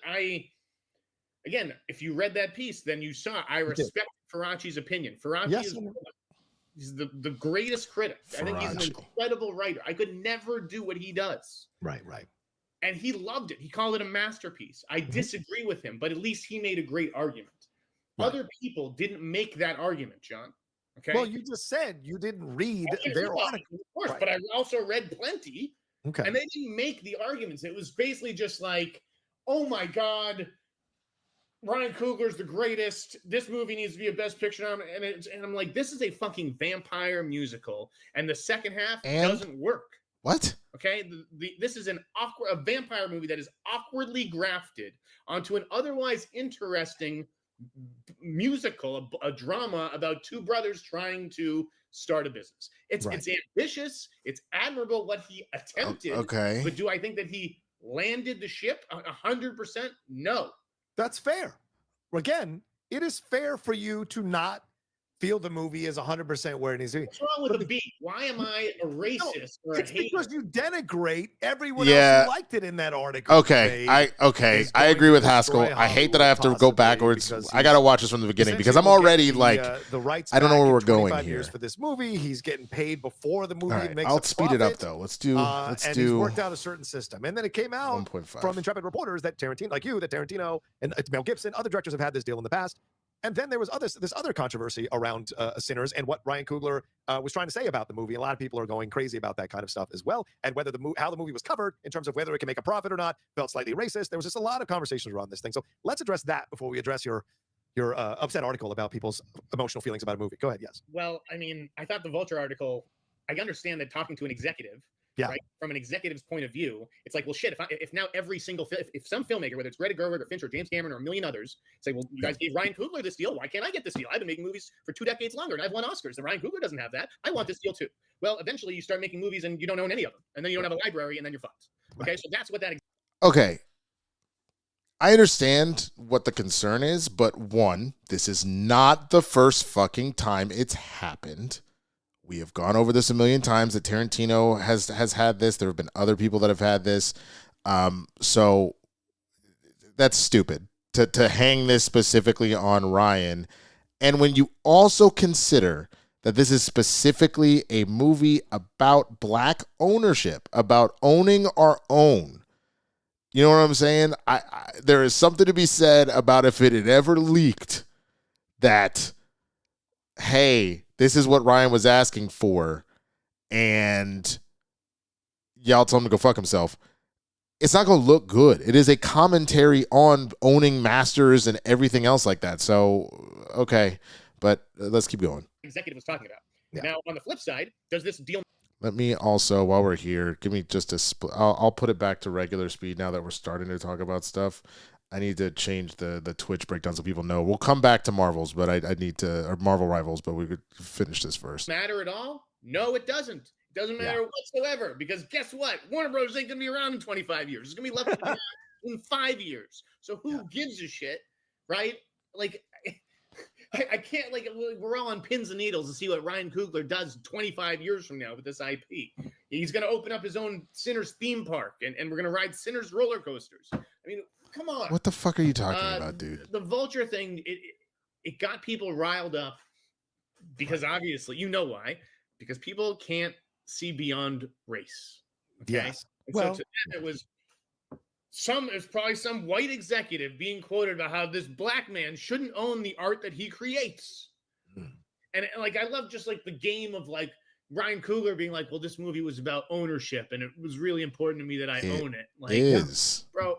Speaker 4: again, if you read that piece, then you saw I respect Faraci's opinion. Faraci is the greatest critic. I think he's an incredible writer. I could never do what he does.
Speaker 3: Right.
Speaker 4: And he loved it. He called it a masterpiece. I disagree with him, but at least he made a great argument. Right. Other people didn't make that argument, John. Okay.
Speaker 3: Well, you just said you didn't read their article.
Speaker 4: Of course, but I also read plenty.
Speaker 3: Okay.
Speaker 4: And they didn't make the arguments. It was basically just like, oh my God, Ryan Coogler's the greatest. This movie needs to be a Best Picture nominee. And I'm like, this is a fucking vampire musical. And the second half doesn't work.
Speaker 2: What?
Speaker 4: Okay. This is a vampire movie that is awkwardly grafted onto an otherwise interesting musical, a drama about two brothers trying to start a business. It's
Speaker 3: Right.
Speaker 4: it's ambitious. It's admirable what he attempted.
Speaker 2: Okay.
Speaker 4: But do I think that he landed the ship 100%? No.
Speaker 3: That's fair. Again, it is fair for you to not feel the movie is 100% where it needs to be.
Speaker 4: What's wrong with a beat? Why am I a racist or a
Speaker 3: It's
Speaker 4: hater?
Speaker 3: because you denigrate everyone
Speaker 2: Yeah.
Speaker 3: else who liked it in that article.
Speaker 2: Okay,
Speaker 3: Today
Speaker 2: I
Speaker 3: is going
Speaker 2: agree
Speaker 3: to
Speaker 2: with
Speaker 3: destroy
Speaker 2: Haskell. I hate that I have to go
Speaker 3: Hollywood
Speaker 2: backwards.
Speaker 3: possibly because
Speaker 2: I gotta watch this from the beginning because I'm
Speaker 3: essentially will
Speaker 2: already
Speaker 3: get
Speaker 2: like
Speaker 3: the rights
Speaker 2: I don't know
Speaker 3: back
Speaker 2: where
Speaker 3: in
Speaker 2: we're going
Speaker 3: 25 years
Speaker 2: here.
Speaker 3: for this movie. He's getting paid before the movie
Speaker 2: All right,
Speaker 3: makes
Speaker 2: I'll
Speaker 3: a
Speaker 2: speed it up
Speaker 3: profit.
Speaker 2: though. Let's do
Speaker 3: And he's worked out a certain system. And then it came out
Speaker 2: 1.5
Speaker 3: from intrepid reporters that Tarantino, like you, that Tarantino and Mel Gibson, other directors have had this deal in the past. And then there was this other controversy around Sinners and what Ryan Coogler was trying to say about the movie. A lot of people are going crazy about that kind of stuff as well. And whether how the movie was covered in terms of whether it can make a profit or not felt slightly racist. There was just a lot of conversations around this thing. So let's address that before we address your upset article about people's emotional feelings about a movie. Go ahead. Yes.
Speaker 4: Well, I mean, I thought the Vulture article, I understand that talking to an executive,
Speaker 3: Yeah.
Speaker 4: right, from an executive's point of view, it's like, well, shit, if now every single if some filmmaker, whether it's Greta Gerwig or Fincher or James Cameron or a million others, say, well, you guys gave Ryan Coogler this deal, why can't I get this deal? I've been making movies for 2 decades longer and I've won Oscars, and Ryan Coogler doesn't have that. I want this deal too. Well, eventually you start making movies and you don't own any of them, and then you don't have a library, and then you're fucked. Okay, so that's what that.
Speaker 2: Okay. I understand what the concern is, but one, this is not the first fucking time it's happened. We have gone over this a million times that Tarantino has had this. There have been other people that have had this. So that's stupid to hang this specifically on Ryan. And when you also consider that this is specifically a movie about black ownership, about owning our own. You know what I'm saying? There is something to be said about if it had ever leaked that, hey, this is what Ryan was asking for, and y'all told him to go fuck himself. It's not going to look good. It is a commentary on owning masters and everything else like that. So, okay, but let's keep going.
Speaker 4: Executive was talking about.
Speaker 3: Yeah.
Speaker 4: Now, on the flip side, does this deal
Speaker 2: Let me also, while we're here, give me just I'll put it back to regular speed now that we're starting to talk about stuff. I need to change the Twitch breakdown so people know. We'll come back to Marvels, but I need to, or Marvel Rivals, but we could finish this first.
Speaker 4: matter at all? No, it doesn't. It doesn't matter whatsoever, because guess what? Warner Bros. Ain't going to be around in 25 years. It's going to be left in 5 years. So who gives a shit, right? Like, I can't, like, we're all on pins and needles to see what Ryan Coogler does 25 years from now with this IP. He's going to open up his own Sinners theme park, and we're going to ride Sinners roller coasters. I mean, come on.
Speaker 2: What the fuck are you talking about, dude?
Speaker 4: The Vulture thing, it got people riled up because obviously, you know why? Because people can't see beyond race. Okay?
Speaker 3: Yes.
Speaker 4: And
Speaker 3: Well,
Speaker 4: so to them, it was there's probably some white executive being quoted about how this black man shouldn't own the art that he creates. And like, I love just like the game of like Ryan Coogler being like, well, this movie was about ownership and it was really important to me that I own it. Like,
Speaker 2: is.
Speaker 4: bro,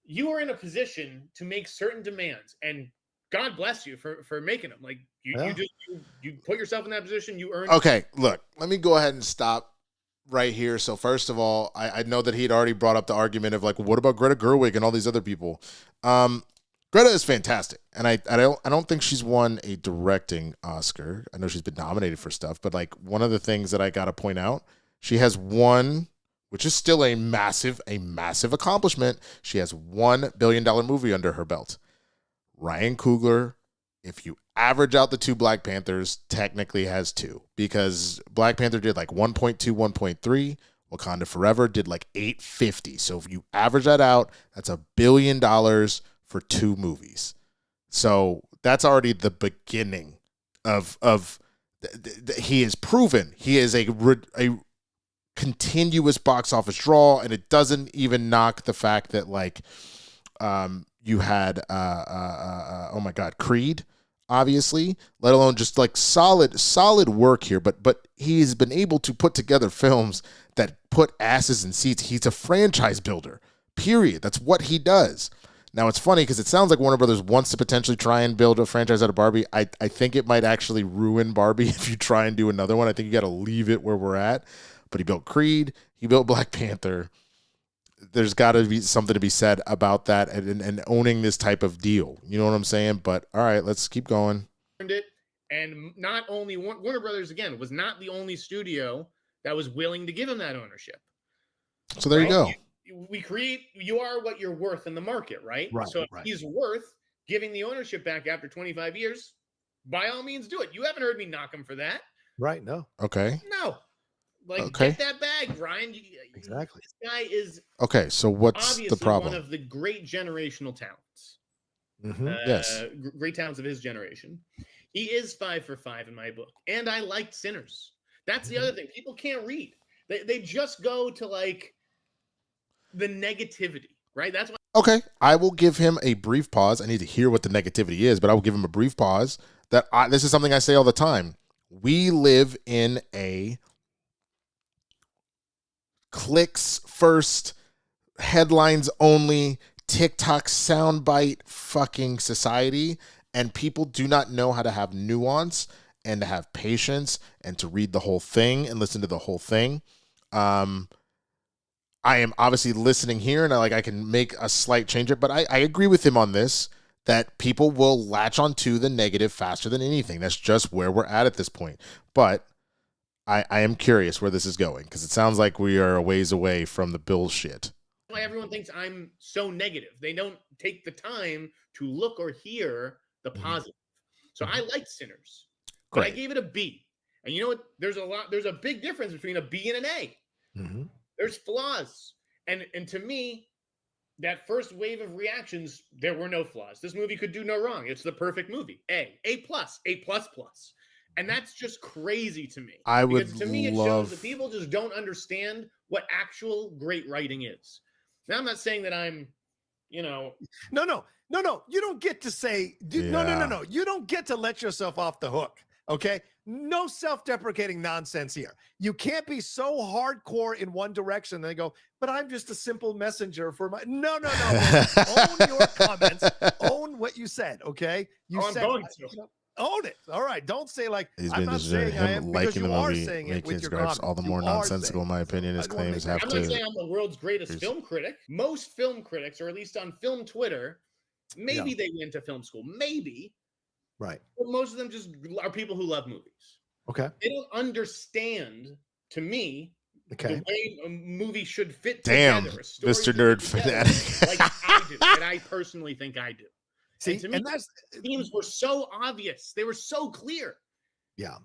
Speaker 4: you are in a position to make certain demands, and God bless you for making them. Like you put yourself in that position, you earned.
Speaker 2: Okay, look, let me go ahead and stop right here. So first of all, I know that he'd already brought up the argument of like, well, what about Greta Gerwig and all these other people? Greta is fantastic, and I don't think she's won a directing Oscar. I know she's been nominated for stuff, but like one of the things that I got to point out, she has won, which is still a massive accomplishment. She has $1 billion movie under her belt. Ryan Coogler, if you average out the two Black Panthers, technically has 2, because Black Panther did like 1.2, 1.3. Wakanda Forever did like 850. So if you average that out, that's $1 billion for 2 movies. So that's already the beginning of he is proven. He is a continuous box office draw, and it doesn't even knock the fact that like you had oh my God, Creed, obviously, let alone just like solid work here, but he's been able to put together films that put asses in seats. He's a franchise builder, period. That's what he does. Now, it's funny because it sounds like Warner Brothers wants to potentially try and build a franchise out of Barbie. I think it might actually ruin Barbie if you try and do another one. I think you got to leave it where we're at. But he built Creed. He built Black Panther. There's got to be something to be said about that and owning this type of deal. You know what I'm saying? But all right, let's keep going.
Speaker 4: It, And not only Warner Brothers, again, was not the only studio that was willing to give him that ownership.
Speaker 2: So there you go.
Speaker 4: You are what you're worth in the market, right? So if he's worth giving the ownership back after 25 years, by all means do it. You haven't heard me knock him for that.
Speaker 3: Right. No.
Speaker 2: Okay.
Speaker 4: No. Get that bag, Ryan.
Speaker 3: Exactly.
Speaker 4: This guy is
Speaker 2: okay. So what's the problem?
Speaker 4: One of the great generational talents.
Speaker 2: Yes.
Speaker 4: Great talents of his generation. He is 5 for 5 in my book. And I liked Sinners. That's the other thing. People can't read. They just go to like the negativity, right? That's why.
Speaker 2: Okay. I will give him a brief pause. I need to hear what the negativity is, but I will give him a brief pause. This is something I say all the time. We live in a clicks first, headlines only, TikTok soundbite fucking society, and people do not know how to have nuance and to have patience and to read the whole thing and listen to the whole thing. I am obviously listening here, and I can make a slight change it, but I agree with him on this, that people will latch onto the negative faster than anything. That's just where we're at this point. But I am curious where this is going, because it sounds like we are a ways away from the bullshit.
Speaker 4: Why everyone thinks I'm so negative. They don't take the time to look or hear the positive. So I liked Sinners, but I gave it a B. And you know what? There's a big difference between a B and an A. There's flaws. And to me, that first wave of reactions, there were no flaws. This movie could do no wrong. It's the perfect movie. A+, A++. And that's just crazy to me. To me, it shows that people just don't understand what actual great writing is. Now, I'm not saying that I'm, No.
Speaker 3: You don't get to say, no. You don't get to let yourself off the hook. Okay. No self-deprecating nonsense here. You can't be so hardcore in one direction. And they go, but I'm just a simple messenger for my, no. Own your comments. Own what you said. Okay.
Speaker 4: I'm going to.
Speaker 3: Own it. All right. Don't say like,
Speaker 2: I'm not saying I am, because you are saying it with your comments. All the more nonsensical, in my opinion, his claims have to.
Speaker 4: I'm not saying I'm the world's greatest film critic. Most film critics, or at least on film Twitter, maybe they went to film school. Maybe.
Speaker 3: Right.
Speaker 4: But most of them just are people who love movies.
Speaker 3: Okay.
Speaker 4: They don't understand, to me, the way a movie should fit
Speaker 2: together. Damn, Mr. Nerd Fanatic.
Speaker 4: Like I do, and I personally think I do.
Speaker 3: See,
Speaker 4: and to me, themes were so obvious. They were so clear.
Speaker 3: Yeah.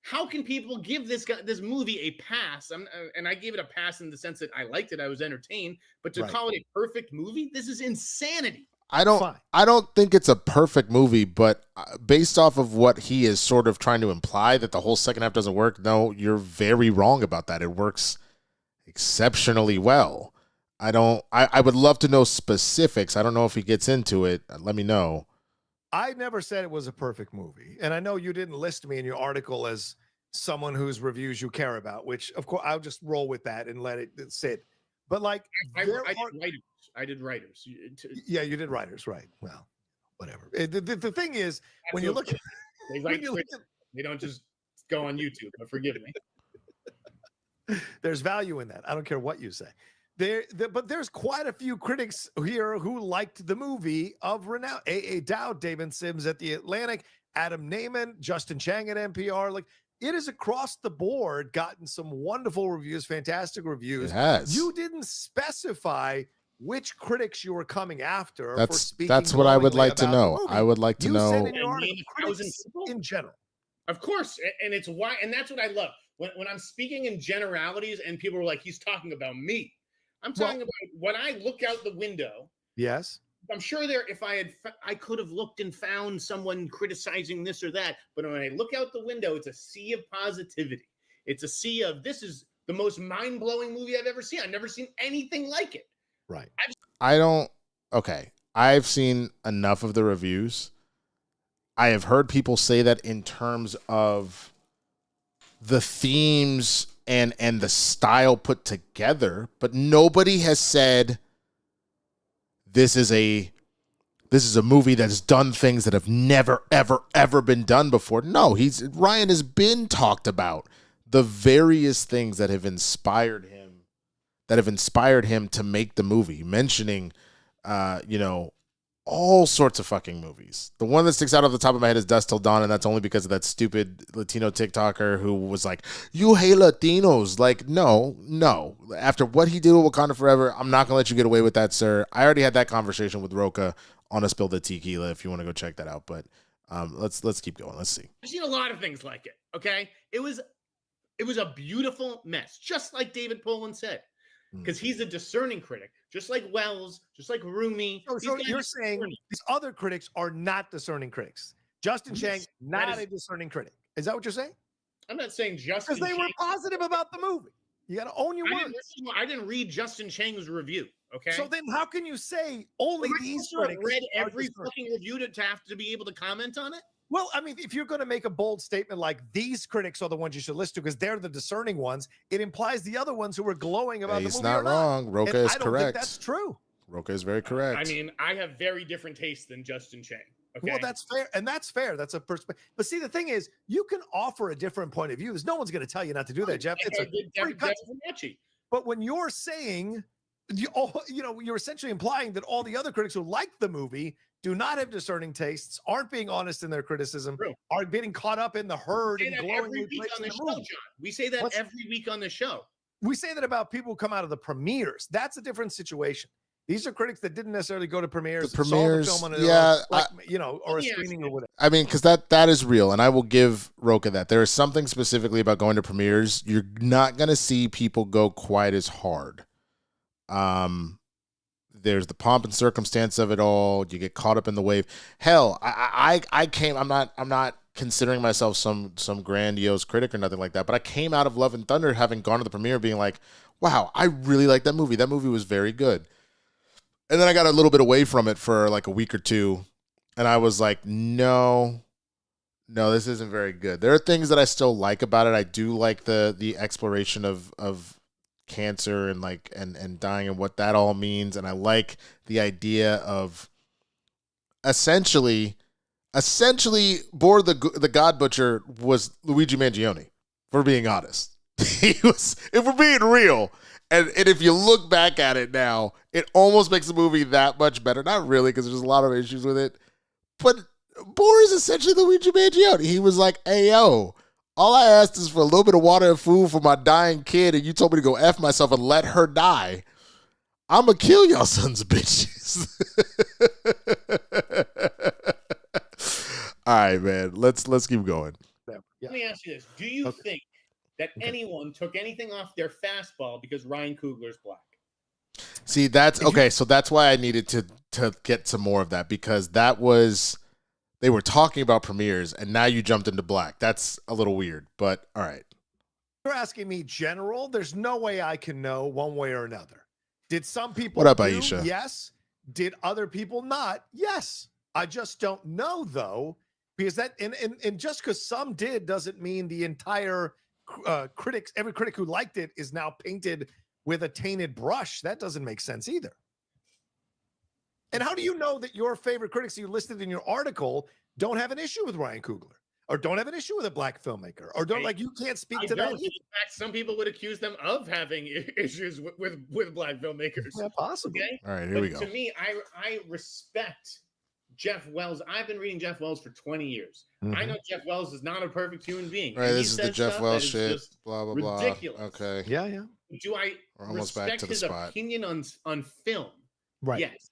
Speaker 4: How can people give this movie a pass? And I gave it a pass in the sense that I liked it. I was entertained. But to call it a perfect movie, this is insanity.
Speaker 2: I don't think it's a perfect movie, but based off of what he is sort of trying to imply, that the whole second half doesn't work, no, you're very wrong about that. It works exceptionally well. I would love to know specifics. I don't know if he gets into it. Let me know.
Speaker 3: I never said it was a perfect movie. And I know you didn't list me in your article as someone whose reviews you care about, which of course I'll just roll with that and let it sit. But like,
Speaker 4: I did writers.
Speaker 3: Yeah, you did writers, right? Well, whatever. The thing is, when you look at,
Speaker 4: they don't just go on YouTube. But forgive me.
Speaker 3: There's value in that. I don't care what you say. But there's quite a few critics here who liked the movie of renown. A. Dowd, David Sims at The Atlantic, Adam Naiman, Justin Chang at NPR. Like, it is across the board gotten some wonderful reviews, fantastic reviews.
Speaker 2: It has.
Speaker 3: You didn't specify which critics you were coming after.
Speaker 2: That's what I would like to know. I would like to know.
Speaker 3: Said in your article, critics in general.
Speaker 4: Of course. And it's why, and that's what I love. When I'm speaking in generalities and people are like, he's talking about me. I'm talking about when I look out the window.
Speaker 3: Yes.
Speaker 4: I'm sure if I could have looked and found someone criticizing this or that, but when I look out the window, it's a sea of positivity. It's a sea of, this is the most mind-blowing movie I've ever seen. I've never seen anything like it.
Speaker 3: Right.
Speaker 2: I've seen enough of the reviews. I have heard people say that in terms of the themes and the style put together, but nobody has said this is a movie that's done things that have never, ever been done before. No, Ryan has been talked about the various things that have inspired him to make the movie, mentioning, all sorts of fucking movies. The one that sticks out off the top of my head is Dusk Till Dawn, and that's only because of that stupid Latino TikToker who was like, "You hate Latinos." Like, no. After what he did with Wakanda Forever, I'm not gonna let you get away with that, sir. I already had that conversation with Roca on a Spill the Tequila. If you want to go check that out, but let's keep going. Let's see.
Speaker 4: I've seen a lot of things like it. Okay, it was a beautiful mess, just like David Poland said, because he's a discerning critic, just like Wells, just like Rumi.
Speaker 3: So you're saying these other critics are not discerning critics. Justin Chang, not a discerning critic. Is that what you're saying?
Speaker 4: I'm not saying Justin
Speaker 3: because they were positive about the movie. You got to own your words.
Speaker 4: I didn't read Justin Chang's review. Okay.
Speaker 3: So then, how can you say only these critics
Speaker 4: read every fucking review to have to be able to comment on it?
Speaker 3: Well, I mean, if you're going to make a bold statement like these critics are the ones you should listen to because they're the discerning ones, it implies the other ones who were glowing about the movie.
Speaker 2: He's not wrong. Roca is
Speaker 3: correct. I don't think that's true.
Speaker 2: Roca is very correct.
Speaker 4: I mean, I have very different tastes than Justin Chang. Okay.
Speaker 3: Well, that's fair, and that's fair. That's a perspective. But see, the thing is, you can offer a different point of view. No one's going to tell you not to do that, Jeff. It's but when you're saying, you're essentially implying that all the other critics who like the movie do not have discerning tastes, aren't being honest in their criticism, are getting caught up in the herd and glowingly praising the movie.
Speaker 4: We say that every week on the show.
Speaker 3: We say that about people who come out of the premieres. That's a different situation. These are critics that didn't necessarily go to premieres.
Speaker 2: The premieres,
Speaker 3: saw the film on or a screening or whatever.
Speaker 2: I mean, because that is real, and I will give Roca that. There is something specifically about going to premieres. You're not going to see people go quite as hard. There's the pomp and circumstance of it all. You get caught up in the wave. Hell, I came. I'm not considering myself some grandiose critic or nothing like that. But I came out of Love and Thunder having gone to the premiere, being like, "Wow, I really like that movie. That movie was very good." And then I got a little bit away from it for like a week or two, and I was like, "No, this isn't very good." There are things that I still like about it. I do like the exploration of cancer and like and dying and what that all means, and I like the idea of essentially Boar the God Butcher was Luigi Mangione, for being honest. He was, if we're being real, and if you look back at it now, it almost makes the movie that much better. Not really, because there's a lot of issues with it, but Boar is essentially Luigi Mangione. He was like, "Hey yo, all I asked is for a little bit of water and food for my dying kid, and you told me to go F myself and let her die. I'm going to kill y'all sons of bitches." All right, man. Let's keep going.
Speaker 3: Yeah.
Speaker 4: Let me ask you this. Do you think that anyone took anything off their fastball because Ryan Coogler's black?
Speaker 2: See, that's okay. So that's why I needed to get some more of that, because that was... They were talking about premieres, and now you jumped into black. That's a little weird, but all right.
Speaker 3: You're asking me general. There's no way I can know one way or another. Did some people
Speaker 2: What up, Aisha?
Speaker 3: Yes. Did other people not? Yes. I just don't know, though, because that and just because some did doesn't mean the entire critics, every critic who liked it is now painted with a tainted brush. That doesn't make sense either. And how do you know that your favorite critics you listed in your article don't have an issue with Ryan Coogler, or don't have an issue with a black filmmaker, or don't you can't speak to that?
Speaker 4: In fact, some people would accuse them of having issues with black filmmakers.
Speaker 3: Yeah, possibly.
Speaker 4: Okay?
Speaker 2: All right, here we go.
Speaker 4: To me, I respect Jeff Wells. I've been reading Jeff Wells for 20 years. I know Jeff Wells is not a perfect human being.
Speaker 2: Right, this is the Jeff Wells shit. Blah blah blah.
Speaker 4: Ridiculous.
Speaker 2: Okay.
Speaker 3: Yeah.
Speaker 4: Do I respect his opinion on film?
Speaker 3: Right.
Speaker 4: Yes.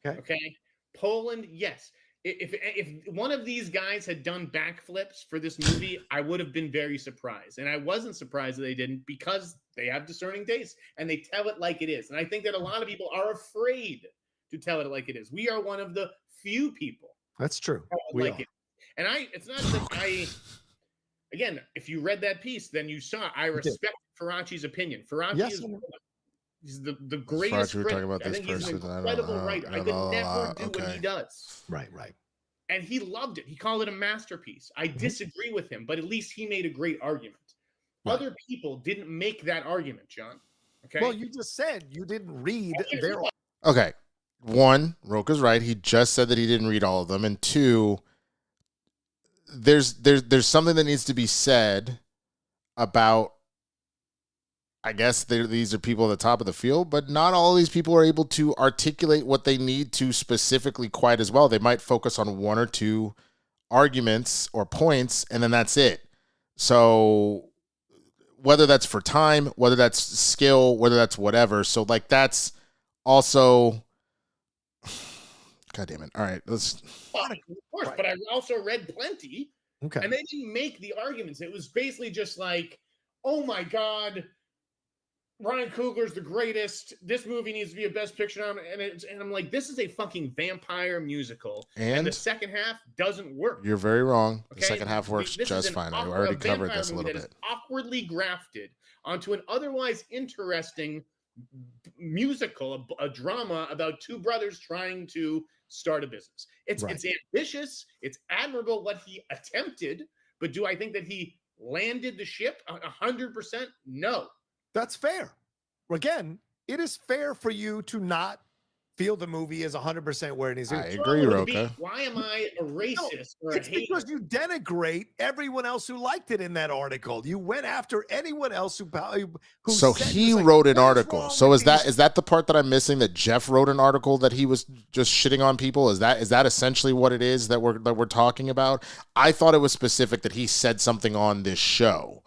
Speaker 4: Okay. Poland, yes. If one of these guys had done backflips for this movie, I would have been very surprised. And I wasn't surprised that they didn't, because they have discerning tastes and they tell it like it is. And I think that a lot of people are afraid to tell it like it is. We are one of the few people.
Speaker 3: That's true.
Speaker 4: And it's not that again, if you read that piece, then you saw I respect Faraci's opinion. Faraci is he's the greatest critic. I think he's an incredible writer. I could never do what he does.
Speaker 3: Right.
Speaker 4: And he loved it. He called it a masterpiece. I disagree with him, but at least he made a great argument. Right. Other people didn't make that argument, John. Okay.
Speaker 3: Well, you just said you didn't read their.
Speaker 2: Okay. One, Roca's right. He just said that he didn't read all of them. And two, there's something that needs to be said about, I guess these are people at the top of the field, but not all of these people are able to articulate what they need to specifically quite as well. They might focus on one or two arguments or points, and then that's it. So whether that's for time, whether that's skill, whether that's whatever. So like that's also, God damn it. All right, let's.
Speaker 4: Of course, but I also read plenty.
Speaker 3: Okay.
Speaker 4: And they didn't make the arguments. It was basically just like, oh my God, Ryan Coogler's the greatest. This movie needs to be a Best Picture nominee. And I'm like, this is a fucking vampire musical. And the second half doesn't work.
Speaker 2: You're very wrong.
Speaker 4: Okay?
Speaker 2: The second half works just fine. I already covered this a little bit.
Speaker 4: Awkwardly grafted onto an otherwise interesting musical, a drama about two brothers trying to start a business. It's ambitious. It's admirable what he attempted, but do I think that he landed the ship 100%? No.
Speaker 3: That's fair. Again, it is fair for you to not feel the movie is 100% where it is.
Speaker 2: I agree, Roka.
Speaker 4: Why am I a racist or a
Speaker 3: it's
Speaker 4: hater?
Speaker 3: because you denigrate everyone else who liked it in that article. You went after anyone else who
Speaker 2: so he wrote an article. So is that the part that I'm missing? That Jeff wrote an article that he was just shitting on people? Is that essentially what it is that we're talking about? I thought it was specific that he said something on this show.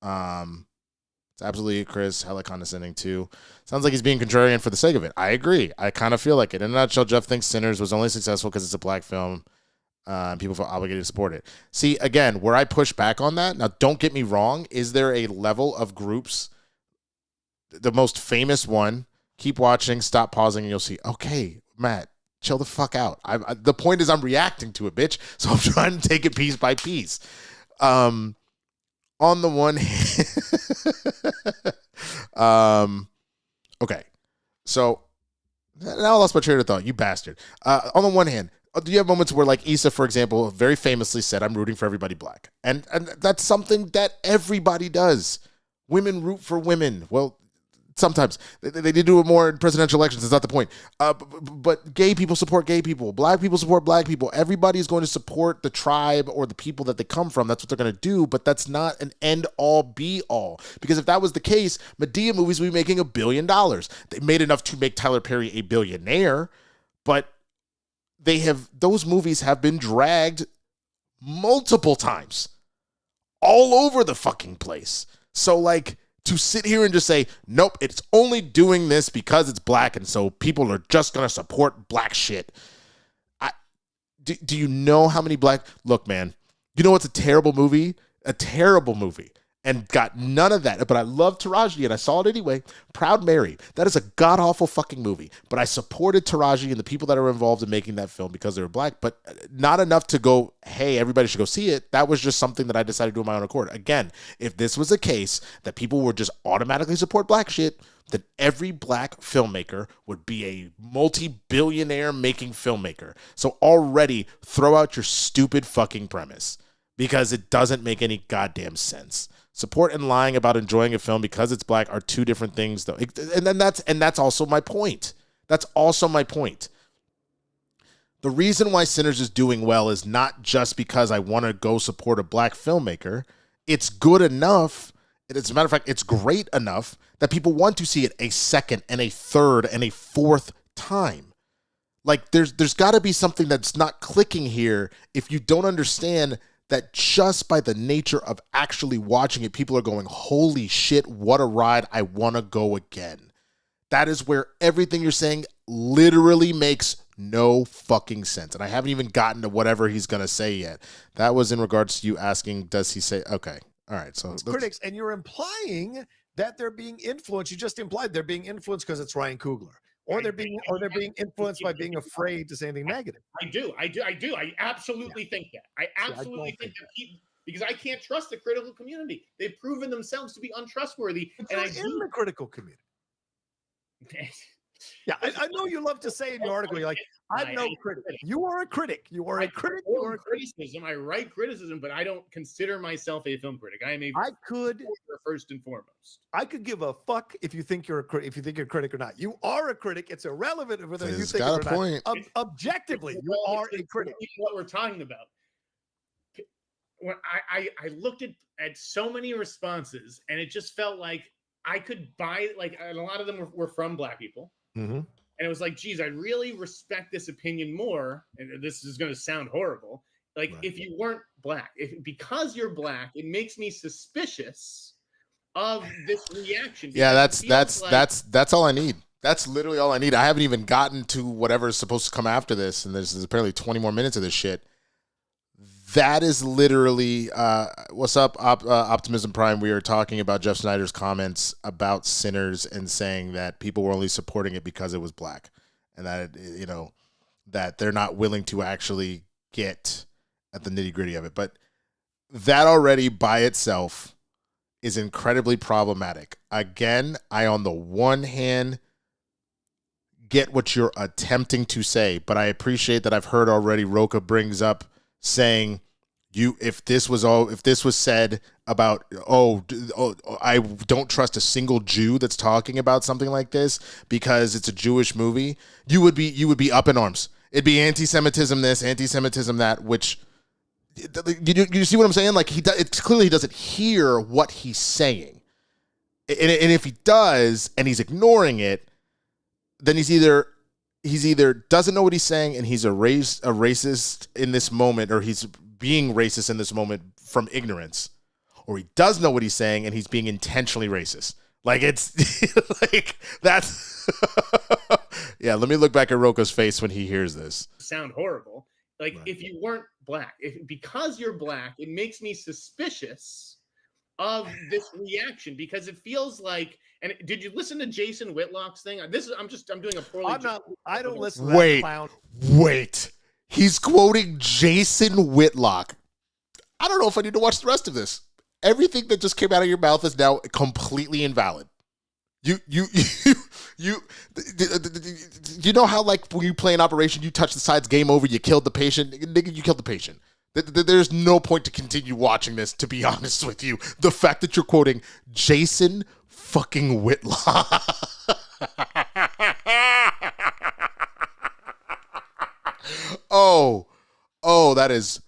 Speaker 2: It's absolutely Chris, hella condescending too. Sounds like he's being contrarian for the sake of it. I agree. I kind of feel like it. In a nutshell, Jeff thinks Sinners was only successful because it's a black film. People feel obligated to support it. See, again, where I push back on that, now don't get me wrong, is there a level of groups, the most famous one, keep watching, stop pausing, and you'll see, okay, Matt, chill the fuck out. The point is I'm reacting to it, bitch, so I'm trying to take it piece by piece. On the one hand, okay, so now I lost my train of thought, you bastard. On the one hand, do you have moments where, like Issa, for example, very famously said, I'm rooting for everybody black. And that's something that everybody does. Women root for women. Well, sometimes they do it more in presidential elections. It's not the point. But gay people support gay people. Black people support black people. Everybody is going to support the tribe or the people that they come from. That's what they're going to do. But that's not an end all be all. Because if that was the case, Madea movies would be making $1 billion. They made enough to make Tyler Perry a billionaire. But those movies have been dragged multiple times all over the fucking place. So like, to sit here and just say, nope, it's only doing this because it's black, and so people are just going to support black shit. Do you know how many black... Look, man, you know what's a terrible movie? A terrible movie. And got none of that. But I love Taraji, and I saw it anyway. Proud Mary. That is a god-awful fucking movie. But I supported Taraji and the people that are involved in making that film because they were black, but not enough to go, hey, everybody should go see it. That was just something that I decided to do on my own accord. Again, if this was a case that people would just automatically support black shit, then every black filmmaker would be a multi-billionaire making filmmaker. So already throw out your stupid fucking premise because it doesn't make any goddamn sense. Support and lying about enjoying a film because it's black are two different things, though. And that's also my point. That's also my point. The reason why Sinners is doing well is not just because I want to go support a black filmmaker. It's good enough. As a matter of fact, it's great enough that people want to see it a second and a third and a fourth time. Like there's got to be something that's not clicking here if you don't understand that just by the nature of actually watching it, people are going, holy shit, what a ride. I want to go again. That is where everything you're saying literally makes no fucking sense. And I haven't even gotten to whatever he's going to say yet. That was in regards to you asking, does he say, okay. All right. So
Speaker 3: critics, and you're implying that they're being influenced. You just implied they're being influenced because it's Ryan Coogler. Or they're being influenced by being afraid to say anything negative.
Speaker 4: I do. I absolutely think that. I absolutely think that because I can't trust the critical community. They've proven themselves to be untrustworthy.
Speaker 3: But you're in the critical community. Yeah, I know you love to say in your article, you're like, I'm no critic. You are a critic. You are a critic. You are a
Speaker 4: criticism. I write criticism, but I don't consider myself a film critic. I am a first and foremost.
Speaker 3: I could give a fuck if you think you're a critic, if you think you're a critic or not. You are a critic. It's irrelevant whether you think it or not. Objectively, you are a critic.
Speaker 4: What we're talking about. When I looked at so many responses, and it just felt like I could buy, like, and a lot of them were from Black people.
Speaker 3: Mm-hmm.
Speaker 4: And it was like, geez, I really respect this opinion more. And this is going to sound horrible. Like,
Speaker 3: Right.
Speaker 4: if you weren't Black, because you're Black, it makes me suspicious of this reaction.
Speaker 2: Yeah,
Speaker 4: because
Speaker 2: that's all I need. That's literally all I need. I haven't even gotten to whatever is supposed to come after this, and there's apparently 20 more minutes of this shit. That is literally what's up, Optimism Prime. We are talking about Jeff Snyder's comments about Sinners and saying that people were only supporting it because it was Black, and that that they're not willing to actually get at the nitty gritty of it. But that already by itself is incredibly problematic. Again, I on the one hand get what you're attempting to say, but I appreciate that I've heard already Roka brings up saying if this was said about I don't trust a single Jew that's talking about something like this because it's a Jewish movie, you would be up in arms. It'd be anti-Semitism this, anti-Semitism that, which you see what I'm saying? Like it's clearly he doesn't hear what he's saying, and if he does and he's ignoring it, then he's either doesn't know what he's saying and he's a racist in this moment, or he's being racist in this moment from ignorance, or he does know what he's saying and he's being intentionally racist. Like it's like that's yeah. Let me look back at Roko's face when he hears this.
Speaker 4: Sound horrible. Like
Speaker 3: Right.
Speaker 4: if you weren't Black, because you're Black, it makes me suspicious of this reaction because it feels like. And did you listen to Jason Whitlock's thing? I'm doing a poorly.
Speaker 3: I don't listen to that clown.
Speaker 2: Wait. He's quoting Jason Whitlock. I don't know if I need to watch the rest of this. Everything that just came out of your mouth is now completely invalid. You know how, like, when you play an operation, you touch the sides, game over, you killed the patient. Nigga, you killed the patient. There's no point to continue watching this, to be honest with you. The fact that you're quoting Jason fucking Whitlock. Oh, that is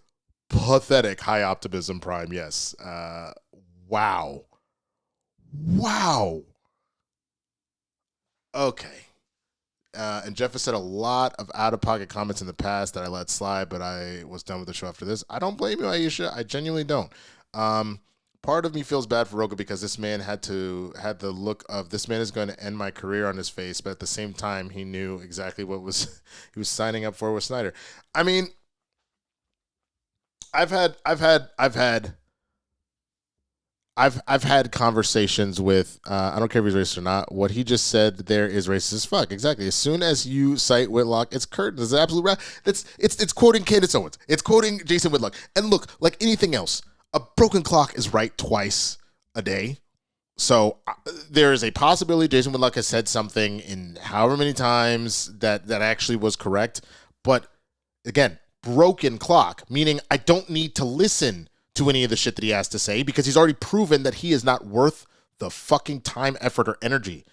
Speaker 2: pathetic. High Optimism Prime, yes. Wow. Okay. And Jeff has said a lot of out-of-pocket comments in the past that I let slide, but I was done with the show after this. I don't blame you, Aisha. I genuinely don't. Part of me feels bad for Roka because this man had the look of this man is going to end my career on his face, but at the same time, he knew exactly what he was signing up for with Snyder. I mean, I've had conversations with I don't care if he's racist or not. What he just said there is racist as fuck. Exactly. As soon as you cite Whitlock, it's curtains. It's absolute right. It's quoting Candace Owens. It's quoting Jason Whitlock. And look, like anything else, a broken clock is right twice a day. So there is a possibility Jason Whitlock has said something in however many times that actually was correct. But again, broken clock, meaning I don't need to listen to any of the shit that he has to say because he's already proven that he is not worth the fucking time, effort, or energy.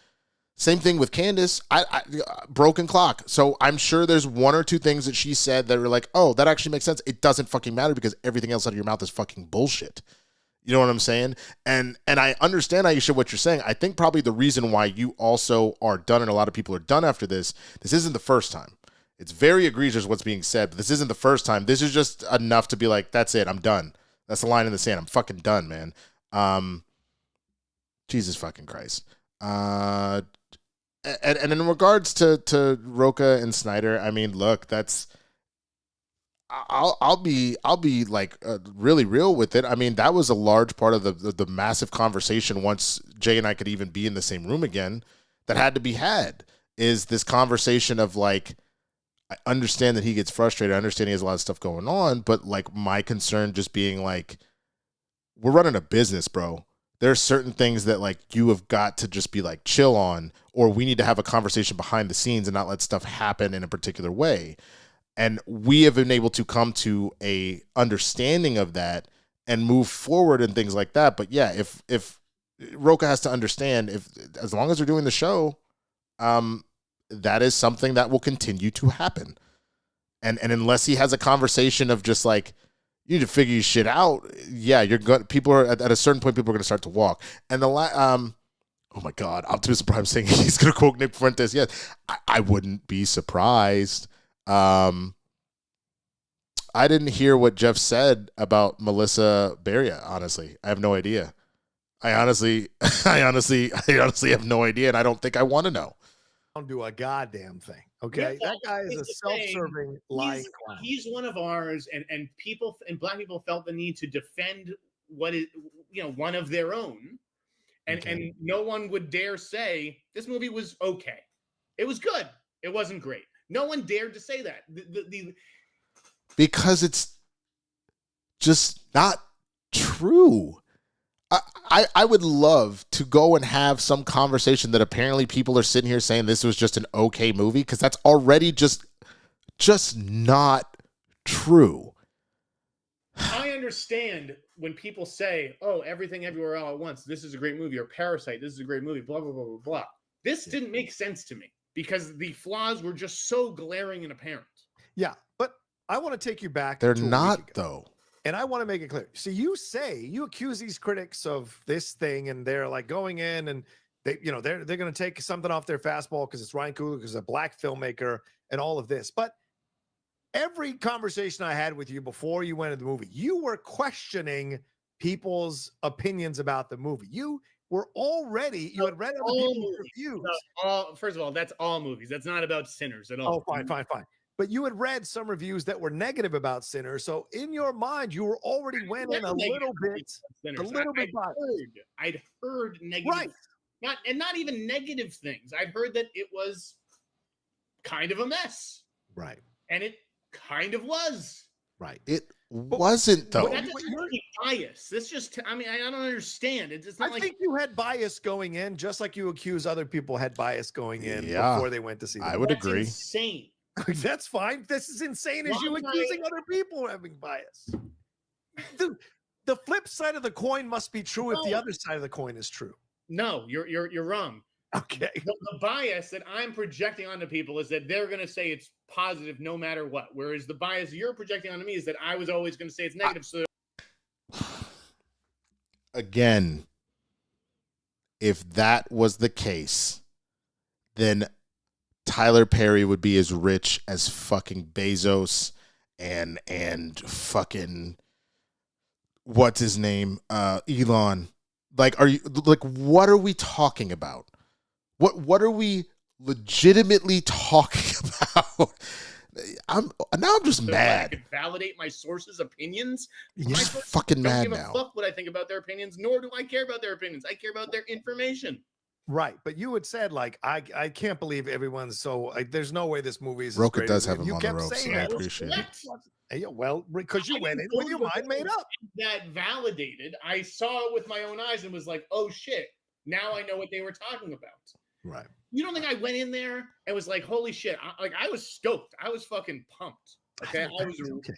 Speaker 2: Same thing with Candace. I broken clock. So I'm sure there's one or two things that she said that were like, oh, that actually makes sense. It doesn't fucking matter because everything else out of your mouth is fucking bullshit. You know what I'm saying? And I understand, Aisha, what you're saying. I think probably the reason why you also are done and a lot of people are done after this isn't the first time. It's very egregious what's being said, but this isn't the first time. This is just enough to be like, that's it. I'm done. That's the line in the sand. I'm fucking done, man. Jesus fucking Christ. And in regards to Roka and Snyder, I mean, look, I'll be like really real with it. I mean, that was a large part of the massive conversation once Jay and I could even be in the same room again that had to be had, is this conversation of like, I understand that he gets frustrated. I understand he has a lot of stuff going on, but like my concern just being like, we're running a business, bro. There are certain things that like you have got to just be like chill on, or we need to have a conversation behind the scenes and not let stuff happen in a particular way. And we have been able to come to a understanding of that and move forward and things like that. But yeah, if Roka has to understand, as long as they're doing the show, that is something that will continue to happen. And unless he has a conversation of just like, you need to figure your shit out. Yeah, you're good. People are at a certain point, people are going to start to walk. And Oh my God, Optimus Prime saying he's going to quote Nick Fuentes. Yes, I wouldn't be surprised. I didn't hear what Jeff said about Melissa Beria. Honestly, I have no idea. I honestly have no idea, and I don't think I want to know.
Speaker 3: Don't do a goddamn thing. Okay, that guy is a self-serving lying clown.
Speaker 4: He's one of ours, and people and black people felt the need to defend what is, one of their own, and no one would dare say this movie was okay. It was good. It wasn't great. No one dared to say that.
Speaker 2: Because it's just not true. I would love to go and have some conversation that apparently people are sitting here saying this was just an okay movie, because that's already just not true.
Speaker 4: I understand when people say, "Oh, Everything Everywhere All at Once, this is a great movie," or Parasite, this is a great movie, blah, blah, blah, blah, blah. This didn't make sense to me because the flaws were just so glaring and apparent.
Speaker 3: Yeah, but I want to take you back.
Speaker 2: They're not, though.
Speaker 3: And I want to make it clear. So you accuse these critics of this thing, and they're like going in and they're going to take something off their fastball because it's Ryan Coogler, because he's a black filmmaker and all of this. But every conversation I had with you before you went to the movie, you were questioning people's opinions about the movie. You had read other people's reviews.
Speaker 4: First of all, that's all movies. That's not about Sinners at all.
Speaker 3: Oh, fine. But you had read some reviews that were negative about Sinners. So in your mind, you were already went in a little bit biased.
Speaker 4: I'd heard negative, right? Not even negative things. I'd heard that it was kind of a mess.
Speaker 3: Right.
Speaker 4: And it kind of was.
Speaker 2: Right. It wasn't, though.
Speaker 4: That doesn't really bias. This just, I don't understand. It's not
Speaker 3: I think you had bias going in, just like you accuse other people had bias going in before they went to see the movie.
Speaker 2: I would agree.
Speaker 4: Insane.
Speaker 3: That's fine. That's as insane as you accusing other people having bias. The flip side of the coin must be true if the other side of the coin is true.
Speaker 4: No, you're wrong.
Speaker 3: Okay.
Speaker 4: The bias that I'm projecting onto people is that they're going to say it's positive no matter what, whereas the bias you're projecting onto me is that I was always going to say it's negative. So
Speaker 2: again, if that was the case, then Tyler Perry would be as rich as fucking Bezos and fucking what's his name? Elon. What are we talking about? What are we legitimately talking about? I'm just mad.
Speaker 4: I could validate my sources' opinions.
Speaker 2: You're just fucking mad now.
Speaker 4: I don't give a fuck what I think about their opinions, nor do I care about their opinions. I care about their information.
Speaker 3: Right, but you had said I can't believe everyone's so there's no way this movie is.
Speaker 2: Roka
Speaker 3: as great
Speaker 2: does
Speaker 3: as
Speaker 2: have him
Speaker 3: you
Speaker 2: on
Speaker 3: kept
Speaker 2: the ropes,
Speaker 3: saying
Speaker 2: so I
Speaker 3: that.
Speaker 2: appreciate it.
Speaker 3: Well, because you went in with your mind made up.
Speaker 4: That validated. I saw it with my own eyes and was like, "Oh shit! Now I know what they were talking about."
Speaker 3: Right.
Speaker 4: You don't think I went in there and was like, "Holy shit!" I was stoked. I was fucking pumped. Okay, I was okay.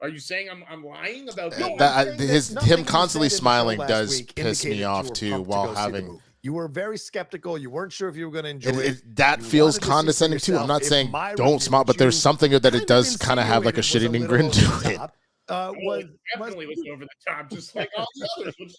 Speaker 4: Are you saying I'm lying about
Speaker 2: him constantly smiling does piss me off too while having.
Speaker 3: You were very skeptical. You weren't sure if you were going to enjoy it.
Speaker 2: That feels condescending too. I'm not saying don't smile, but there's something that it does kind of have like a shit-eating grin to it.
Speaker 4: Definitely was over the top, just like all the others. Which,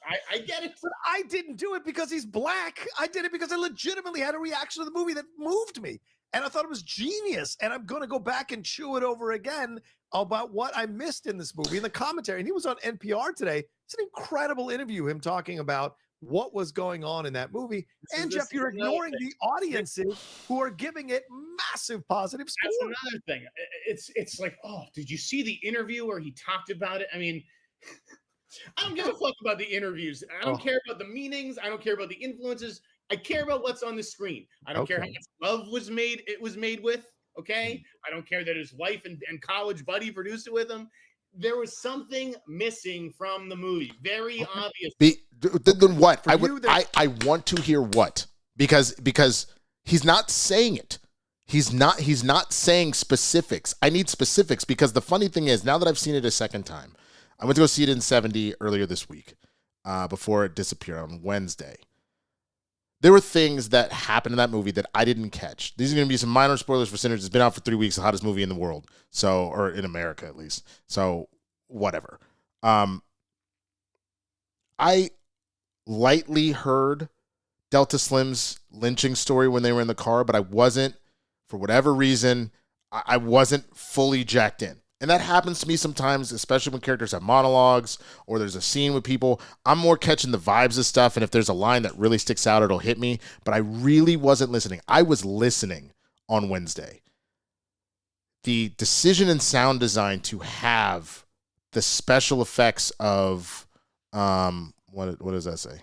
Speaker 4: I get it.
Speaker 3: But I didn't do it because he's black. I did it because I legitimately had a reaction to the movie that moved me, and I thought it was genius. And I'm going to go back and chew it over again about what I missed in this movie and the commentary. And he was on NPR today. It's an incredible interview. Him talking about what was going on in that movie. And Jeff, you're ignoring the audiences who are giving it massive positive scores.
Speaker 4: That's another thing. It's like, oh, did you see the interview where he talked about it? I mean, I don't give a fuck about the interviews. I don't care about the meanings. I don't care about the influences. I care about what's on the screen. I don't care how much love it was made with. Okay. I don't care that his wife and college buddy produced it with him. There was something missing from the movie. Very obvious.
Speaker 2: Then what? I want to hear what, because he's not saying it. He's not saying specifics. I need specifics, because the funny thing is, now that I've seen it a second time, I went to go see it in 70 earlier this week, before it disappeared on Wednesday. There were things that happened in that movie that I didn't catch. These are going to be some minor spoilers for Sinners. It's been out for 3 weeks, the hottest movie in the world. So, or in America at least. So, whatever. I lightly heard Delta Slim's lynching story when they were in the car, but I wasn't, for whatever reason, I wasn't fully jacked in. And that happens to me sometimes, especially when characters have monologues or there's a scene with people. I'm more catching the vibes of stuff, and if there's a line that really sticks out, it'll hit me. But I really wasn't listening. I was listening on Wednesday. The decision in sound design to have the special effects of what does that say?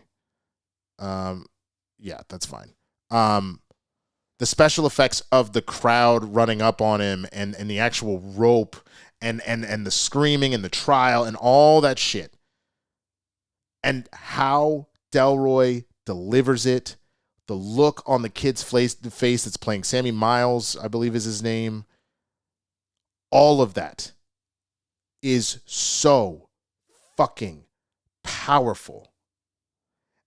Speaker 2: Yeah, that's fine. The special effects of the crowd running up on him and the actual rope and the screaming and the trial and all that shit. And how Delroy delivers it, the look on the kid's face that's playing Sammy Miles, I believe is his name. All of that is so fucking powerful.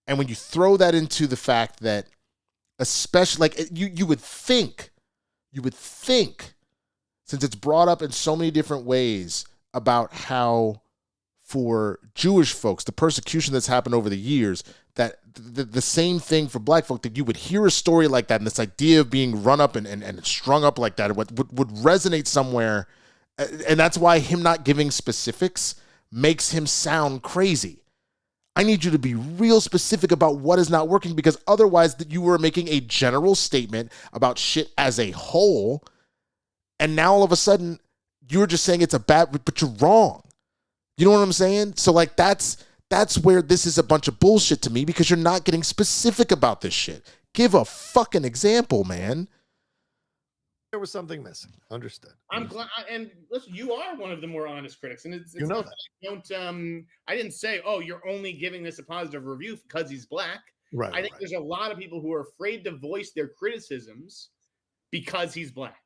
Speaker 2: And when you throw that into the fact that, especially, like, you would think, since it's brought up in so many different ways about how for Jewish folks, the persecution that's happened over the years, that the same thing for black folk, that you would hear a story like that and this idea of being run up and strung up like that would resonate somewhere. And that's why him not giving specifics makes him sound crazy. I need you to be real specific about what is not working, because otherwise you were making a general statement about shit as a whole. And now all of a sudden you're just saying it's a bad, but you're wrong. You know what I'm saying? So like, that's where this is a bunch of bullshit to me, because you're not getting specific about this shit. Give a fucking example, man.
Speaker 3: There was something missing. Understood.
Speaker 4: I'm glad, and listen, you are one of the more honest critics, and it's
Speaker 3: You know
Speaker 4: not that I didn't say, oh, you're only giving this a positive review because he's black.
Speaker 3: Right.
Speaker 4: I think there's a lot of people who are afraid to voice their criticisms because he's black,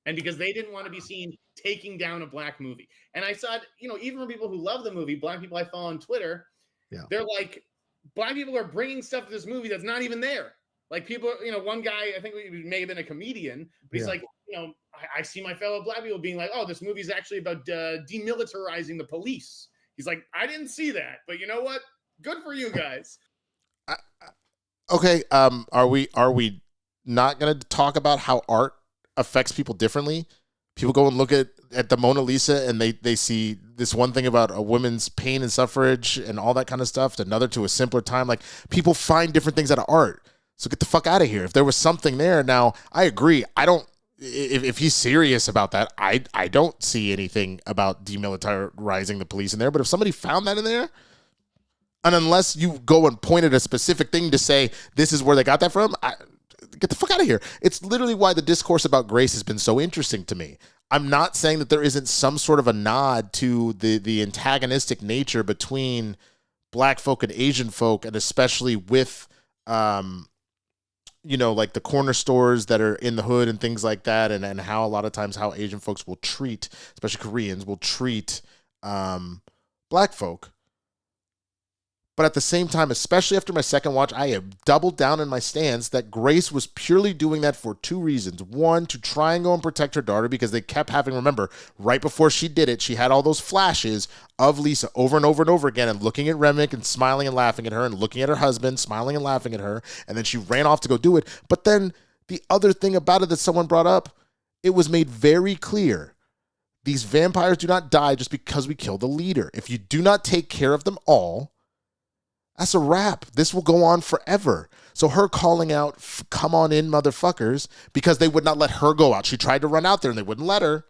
Speaker 4: and because they didn't want to be seen taking down a black movie. And I saw, even from people who love the movie, black people I follow on Twitter, they're like, black people are bringing stuff to this movie that's not even there. Like, people, one guy, I think he may have been a comedian, but he's like, I see my fellow black people being like, oh, this movie's actually about demilitarizing the police. He's like, I didn't see that, but you know what? Good for you guys.
Speaker 2: Okay. Are we not going to talk about how art affects people differently? People go and look at the Mona Lisa and they see this one thing about a woman's pain and suffrage and all that kind of stuff, another to a simpler time. Like, people find different things out of art. So get the fuck out of here. If there was something there, now I agree. If he's serious about that, I don't see anything about demilitarizing the police in there. But if somebody found that in there, and unless you go and point at a specific thing to say this is where they got that from, get the fuck out of here. It's literally why the discourse about grace has been so interesting to me. I'm not saying that there isn't some sort of a nod to the antagonistic nature between black folk and Asian folk, and especially with like the corner stores that are in the hood and things like that, and how a lot of times how Asian folks will treat, especially Koreans, will treat black folk. But at the same time, especially after my second watch, I have doubled down in my stance that Grace was purely doing that for two reasons. One, to try and go and protect her daughter, because they kept having, remember, right before she did it, she had all those flashes of Lisa over and over and over again, and looking at Remick and smiling and laughing at her, and looking at her husband, smiling and laughing at her, and then she ran off to go do it. But then the other thing about it that someone brought up, it was made very clear. These vampires do not die just because we kill the leader. If you do not take care of them all, that's a wrap. This will go on forever. So her calling out, come on in, motherfuckers, because they would not let her go out. She tried to run out there and they wouldn't let her.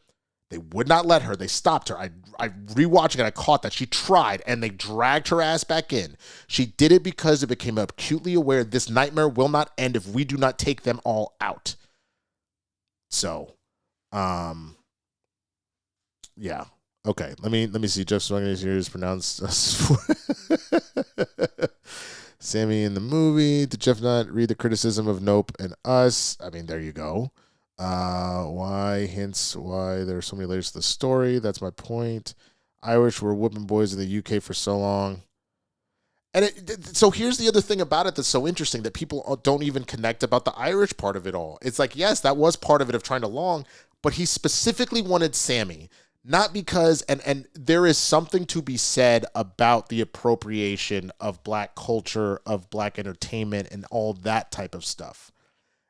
Speaker 2: They would not let her. They stopped her. I rewatching it, I caught that. She tried and they dragged her ass back in. She did it because it became acutely aware this nightmare will not end if we do not take them all out. So, yeah. Okay, let me see. Jeff Swaggy here is pronounced Sammy in the movie. Did Jeff not read the criticism of Nope and Us? I mean, there you go. Why there's so many layers to the story. That's my point. Irish were whooping boys in the UK for so long. And so here's the other thing about it that's so interesting that people don't even connect about the Irish part of it all. It's like, yes, that was part of it of trying to long, but he specifically wanted Sammy not because, and there is something to be said about the appropriation of black culture, of black entertainment, and all that type of stuff.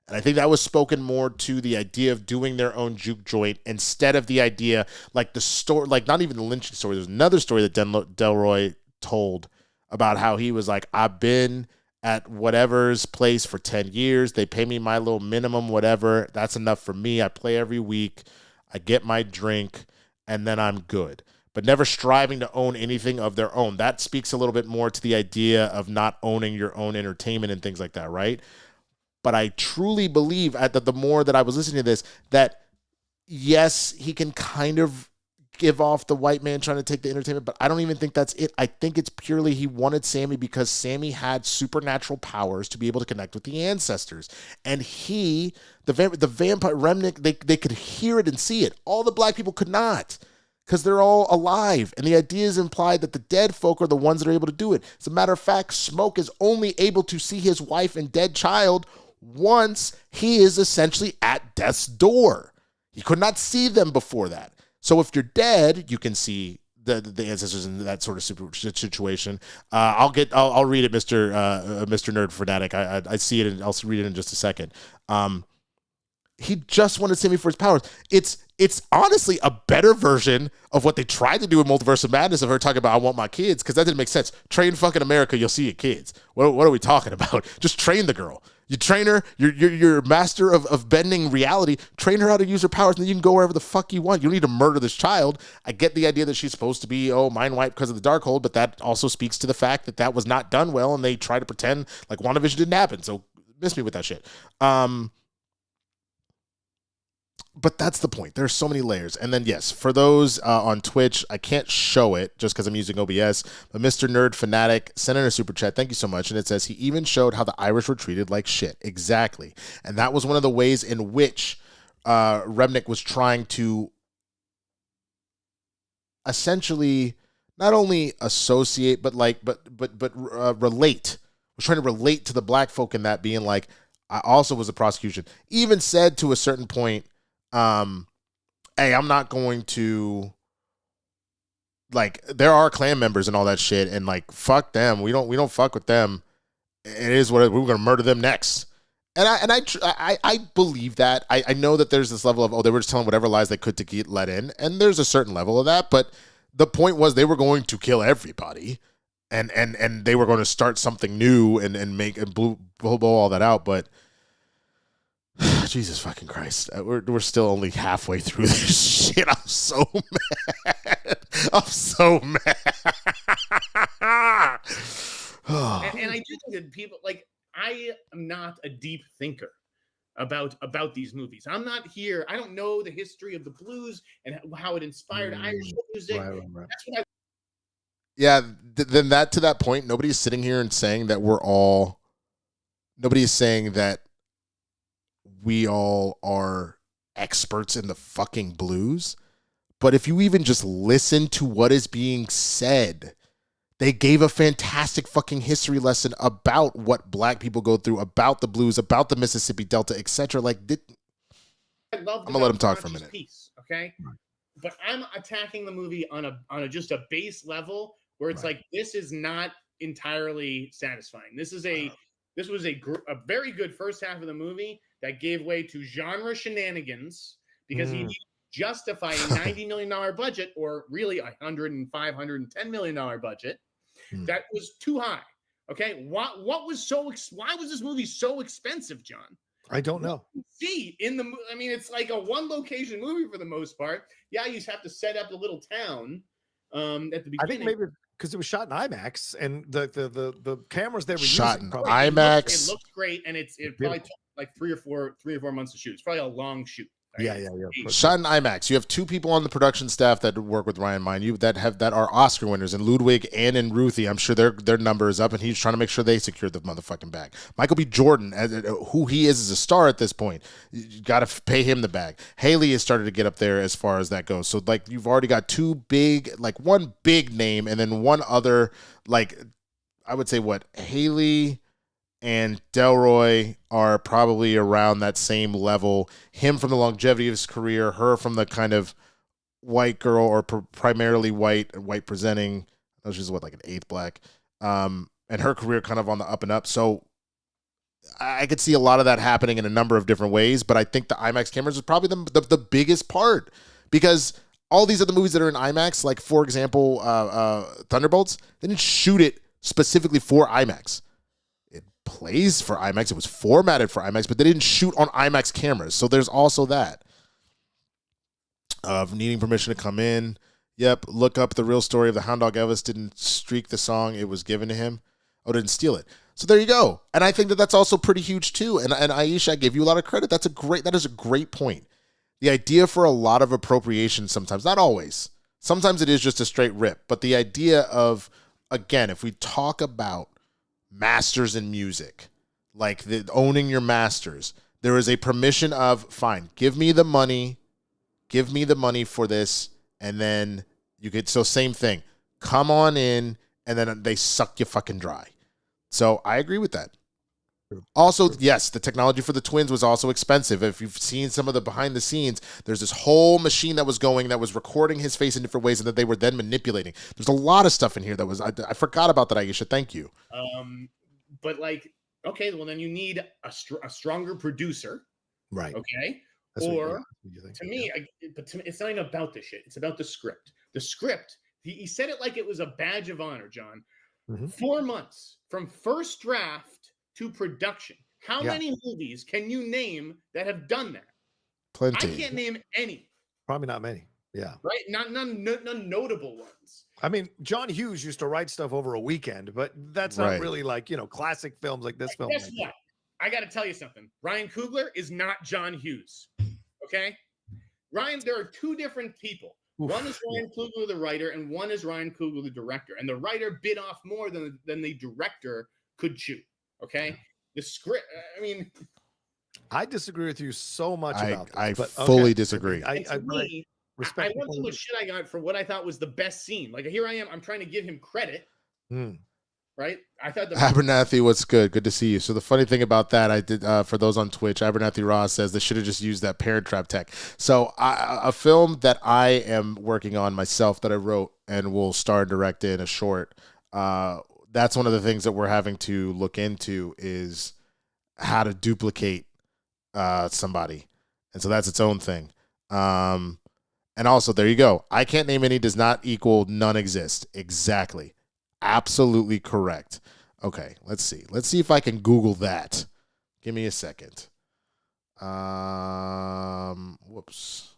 Speaker 2: And I think that was spoken more to the idea of doing their own juke joint instead of the idea, like the story, like not even the lynching story. There's another story that Delroy told about how he was like, I've been at whatever's place for 10 years. They pay me my little minimum, whatever. That's enough for me. I play every week. I get my drink, and then I'm good. But never striving to own anything of their own. That speaks a little bit more to the idea of not owning your own entertainment and things like that, right? But I truly believe that the more that I was listening to this, that yes, he can kind of give off the white man trying to take the entertainment, but I don't even think that's it. I think it's purely he wanted Sammy because Sammy had supernatural powers to be able to connect with the ancestors. And he, the vampire remnant, they could hear it and see it. All the black people could not, because they're all alive. And the idea is implied that the dead folk are the ones that are able to do it. As a matter of fact, Smoke is only able to see his wife and dead child once he is essentially at death's door. He could not see them before that. So if you're dead, you can see the ancestors in that sort of situation. I'll read it, Mr. Nerd Fanatic. I see it, and I'll read it in just a second. He just wanted Sammy for his powers. It's honestly a better version of what they tried to do in Multiverse of Madness of her talking about, I want my kids, because that didn't make sense. Train fucking America, you'll see your kids. What are we talking about? Just train the girl. You train her, you're a master of bending reality. Train her how to use her powers, and then you can go wherever the fuck you want. You don't need to murder this child. I get the idea that she's supposed to be, mind wiped because of the Darkhold, but that also speaks to the fact that was not done well, and they try to pretend like WandaVision didn't happen. So miss me with that shit. But that's the point. There's so many layers. And then, yes, for those on Twitch, I can't show it just because I'm using OBS, but Mr. Nerd Fanatic sent in a super chat. Thank you so much. And it says he even showed how the Irish were treated like shit. Exactly. And that was one of the ways in which Remnick was trying to essentially not only associate, but relate. Was trying to relate to the black folk in that, being like, I also was a prosecution. Even said to a certain point, hey, I'm not going to, like, there are Klan members and all that shit, and like, fuck them. We don't fuck with them. It is what we're going to murder them next. And I believe that. I know that there's this level of, they were just telling whatever lies they could to get let in, and there's a certain level of that. But the point was they were going to kill everybody, and they were going to start something new and make and blow all that out. But Jesus fucking Christ. We're still only halfway through this shit. I'm so mad. I'm so mad.
Speaker 4: and I do think that people, like, I am not a deep thinker about these movies. I'm not here. I don't know the history of the blues and how it inspired Irish music. Right. That's what
Speaker 2: yeah, then that to that point, nobody's sitting here and saying that nobody's saying that we all are experts in the fucking blues. But if you even just listen to what is being said, they gave a fantastic fucking history lesson about what black people go through, about the blues, about the Mississippi Delta, etc. Like, I'm gonna let him talk for a minute.
Speaker 4: Piece, okay, but I'm attacking the movie on a just a base level where it's like, this is not entirely satisfying. This was a very good first half of the movie that gave way to genre shenanigans because he needed to justify a $90 million budget, or really $110 million budget. That was too high. Okay, why was this movie so expensive, John?
Speaker 3: I don't know.
Speaker 4: See, I mean, it's like a one location movie for the most part. Yeah, you just have to set up a little town at the beginning.
Speaker 3: I think maybe because it was shot in IMAX and the cameras they were
Speaker 2: shot
Speaker 3: using.
Speaker 2: in IMAX.
Speaker 4: It looked great, and it probably took like three or four months to shoot. It's probably a long shoot. Right?
Speaker 3: Yeah.
Speaker 2: Shot in IMAX. You have two people on the production staff that work with Ryan, mind you, that are Oscar winners, and Ludwig and in Ruthie. I'm sure their number is up, and he's trying to make sure they secure the motherfucking bag. Michael B. Jordan, who he is as a star at this point, you got to pay him the bag. Haley has started to get up there as far as that goes. So like, you've already got two big, like one big name, and then one other, like, I would say Haley and Delroy are probably around that same level. Him from the longevity of his career, her from the kind of white girl or primarily white presenting. Oh, she's what, like an eighth black, and her career kind of on the up and up. So I could see a lot of that happening in a number of different ways, but I think the IMAX cameras is probably the biggest part, because all these other movies that are in IMAX, like for example, Thunderbolts, they didn't shoot it specifically for IMAX. It plays for IMAX. It was formatted for IMAX, but they didn't shoot on IMAX cameras. So there's also that. Of needing permission to come in. Yep, look up the real story of the Hound Dog. Elvis didn't streak the song. It was given to him. Oh, didn't steal it. So there you go. And I think that that's also pretty huge too. And Aisha, I give you a lot of credit. That is a great point. The idea for a lot of appropriation sometimes, not always. Sometimes it is just a straight rip. But the idea of, again, if we talk about masters in music, like owning your masters, there is a permission of, fine, give me the money for this, and then you could, so same thing, come on in, and then they suck you fucking dry. So I agree with that. Also, yes, the technology for the twins was also expensive. If you've seen some of the behind the scenes, there's this whole machine that was going, that was recording his face in different ways, and that they were then manipulating. There's a lot of stuff in here that was, I forgot about that, Aisha. Thank you.
Speaker 4: But like, okay, well then you need a stronger producer.
Speaker 3: Right.
Speaker 4: Okay.
Speaker 3: That's
Speaker 4: or
Speaker 3: what you think.
Speaker 4: to me, it's not even about this shit. It's about the script. The script, he said it like it was a badge of honor, John. 4 months from first draft to production. How many movies can you name that have done that?
Speaker 2: Plenty.
Speaker 4: I can't name any.
Speaker 3: Probably not many. Yeah.
Speaker 4: Right? None notable ones.
Speaker 3: I mean, John Hughes used to write stuff over a weekend, but that's not really like, classic films like this film.
Speaker 4: Guess what? I got to tell you something. Ryan Coogler is not John Hughes. Okay? Ryan, there are two different people. One is Ryan Coogler, the writer, and one is Ryan Coogler, the director. And the writer bit off more than the director could chew. Okay? The script, I mean,
Speaker 3: I disagree with you so much about this.
Speaker 2: I fully disagree.
Speaker 3: I respect.
Speaker 4: I want so much shit I got for what I thought was the best scene. Like, here I am. I'm trying to give him credit. Right? I thought
Speaker 2: Abernathy, what's good? Good to see you. So the funny thing about that, I did for those on Twitch, Abernathy Ross says they should have just used that Parent Trap tech. So a film that I am working on myself that I wrote and will star and direct in a short. That's one of the things that we're having to look into is how to duplicate somebody, and so that's its own thing. And also, there you go. I can't name any does not equal none exist. Exactly. Absolutely correct. Okay, let's see. Let's see if I can Google that. Give me a second. Whoops.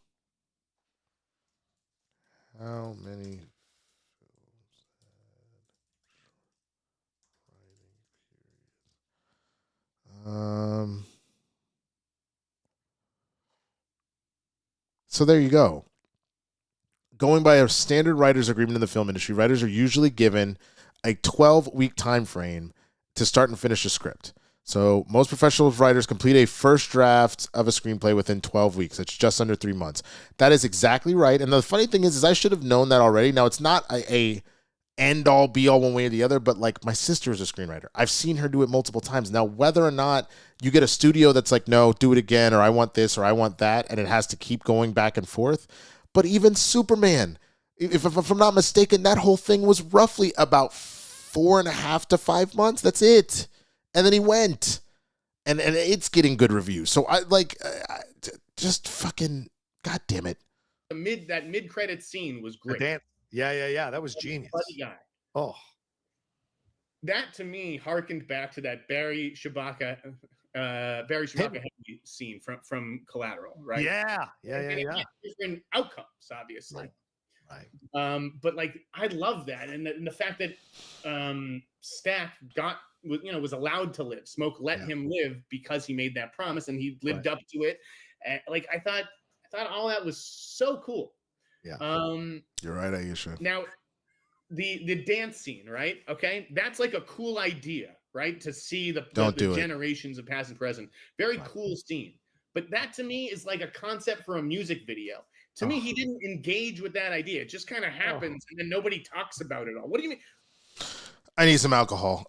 Speaker 2: How many so there you go. Going by a standard writer's agreement in the film industry, writers are usually given a 12-week time frame to start and finish a script. So most professional writers complete a first draft of a screenplay within 12 weeks. It's just under 3 months. That is exactly right. And the funny thing is I should have known that already. Now, it's not a end-all, be-all one way or the other, but like my sister is a screenwriter. I've seen her do it multiple times. Now, whether or not you get a studio that's like, no, do it again, or I want this, or I want that, and it has to keep going back and forth. But even Superman, if I'm not mistaken, that whole thing was roughly about 4.5 to 5 months. That's it. And then he went. And it's getting good reviews. So I just fucking, God damn it.
Speaker 4: That mid-credit scene was great.
Speaker 3: Yeah. That was genius.
Speaker 4: Guy.
Speaker 3: Oh.
Speaker 4: That to me harkened back to that Barry Shabaka scene from Collateral, right?
Speaker 3: Yeah.
Speaker 4: Different outcomes, obviously.
Speaker 3: Right.
Speaker 4: But like, I love that, and the fact that Stack was allowed to live. Smoke let him live because he made that promise, and he lived up to it. And like, I thought all that was so cool.
Speaker 3: Yeah.
Speaker 2: You're right, Aisha.
Speaker 4: Now, the dance scene, right? Okay, that's like a cool idea, right? To see the generations of past and present. Very cool scene. But that to me is like a concept for a music video. To me, he didn't engage with that idea. It just kind of happens, and then nobody talks about it all. What do you mean?
Speaker 2: I need some alcohol.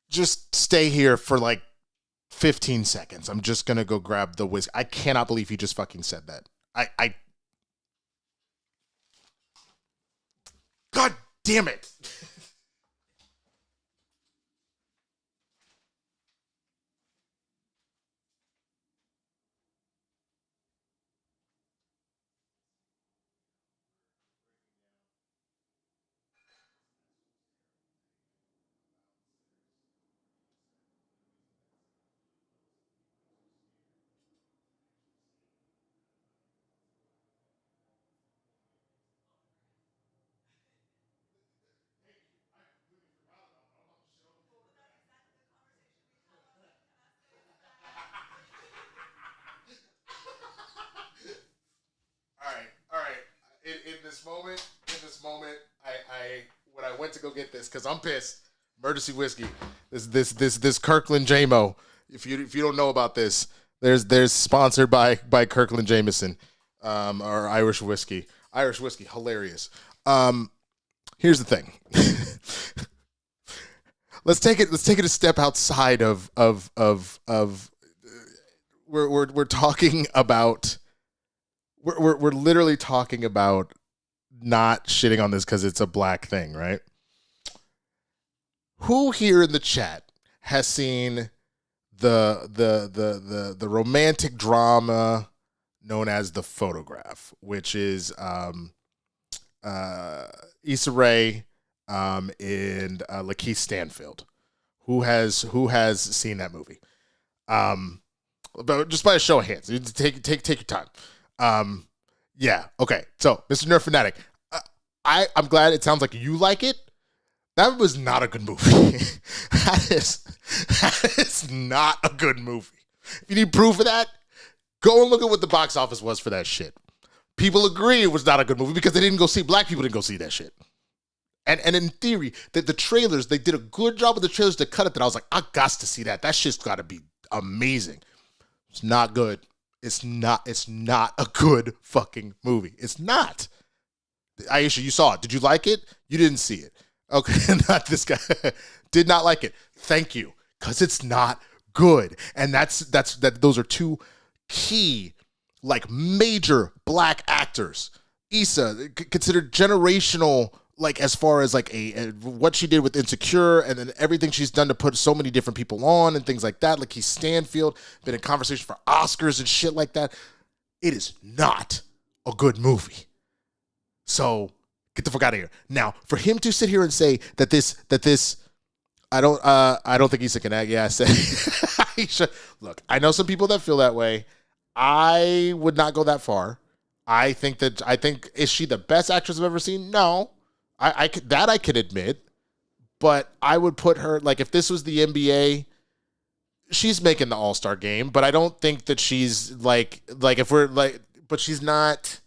Speaker 2: Just stay here for like 15 seconds. I'm just gonna go grab the whiskey. I cannot believe he just fucking said that. God damn it. All right. In this moment, I when I went to go get this, because I'm pissed. Emergency whiskey. This Kirkland JMO. If you don't know about this, there's sponsored by Kirkland Jameson, or Irish whiskey. Irish whiskey, hilarious. Here's the thing. Let's take it a step outside of we're talking about. We're literally talking about not shitting on this because it's a black thing, right? Who here in the chat has seen the romantic drama known as The Photograph, which is Issa Rae and Lakeith Stanfield? Who has seen that movie? But just by a show of hands, take your time. Yeah, okay. So, Mr. Nerf Fanatic, I'm glad it sounds like you like it. That was not a good movie. That is not a good movie. If you need proof of that, go and look at what the box office was for that shit. People agree it was not a good movie because black people didn't go see that shit. And in theory, that the trailers, they did a good job with the trailers to cut it that I was like, I got to see that. That shit's got to be amazing. It's not good. It's not a good fucking movie. It's not. Aisha, you saw it. Did you like it? You didn't see it. Okay, not this guy. Did not like it. Thank you. Because it's not good. And those are two key, like, major black actors. Issa, considered generational, like, as far as like what she did with Insecure and then everything she's done to put so many different people on and things like that. Like, he's Stanfield, been in conversation for Oscars and shit like that. It is not a good movie. So get the fuck out of here. Now, for him to sit here and say that this I don't think Issa can act. Yeah, I said look, I know some people that feel that way. I would not go that far. I think is she the best actress I've ever seen? No. I could admit, but I would put her, like, if this was the NBA, she's making the All-Star game, but I don't think that she's like if we're like, but she's not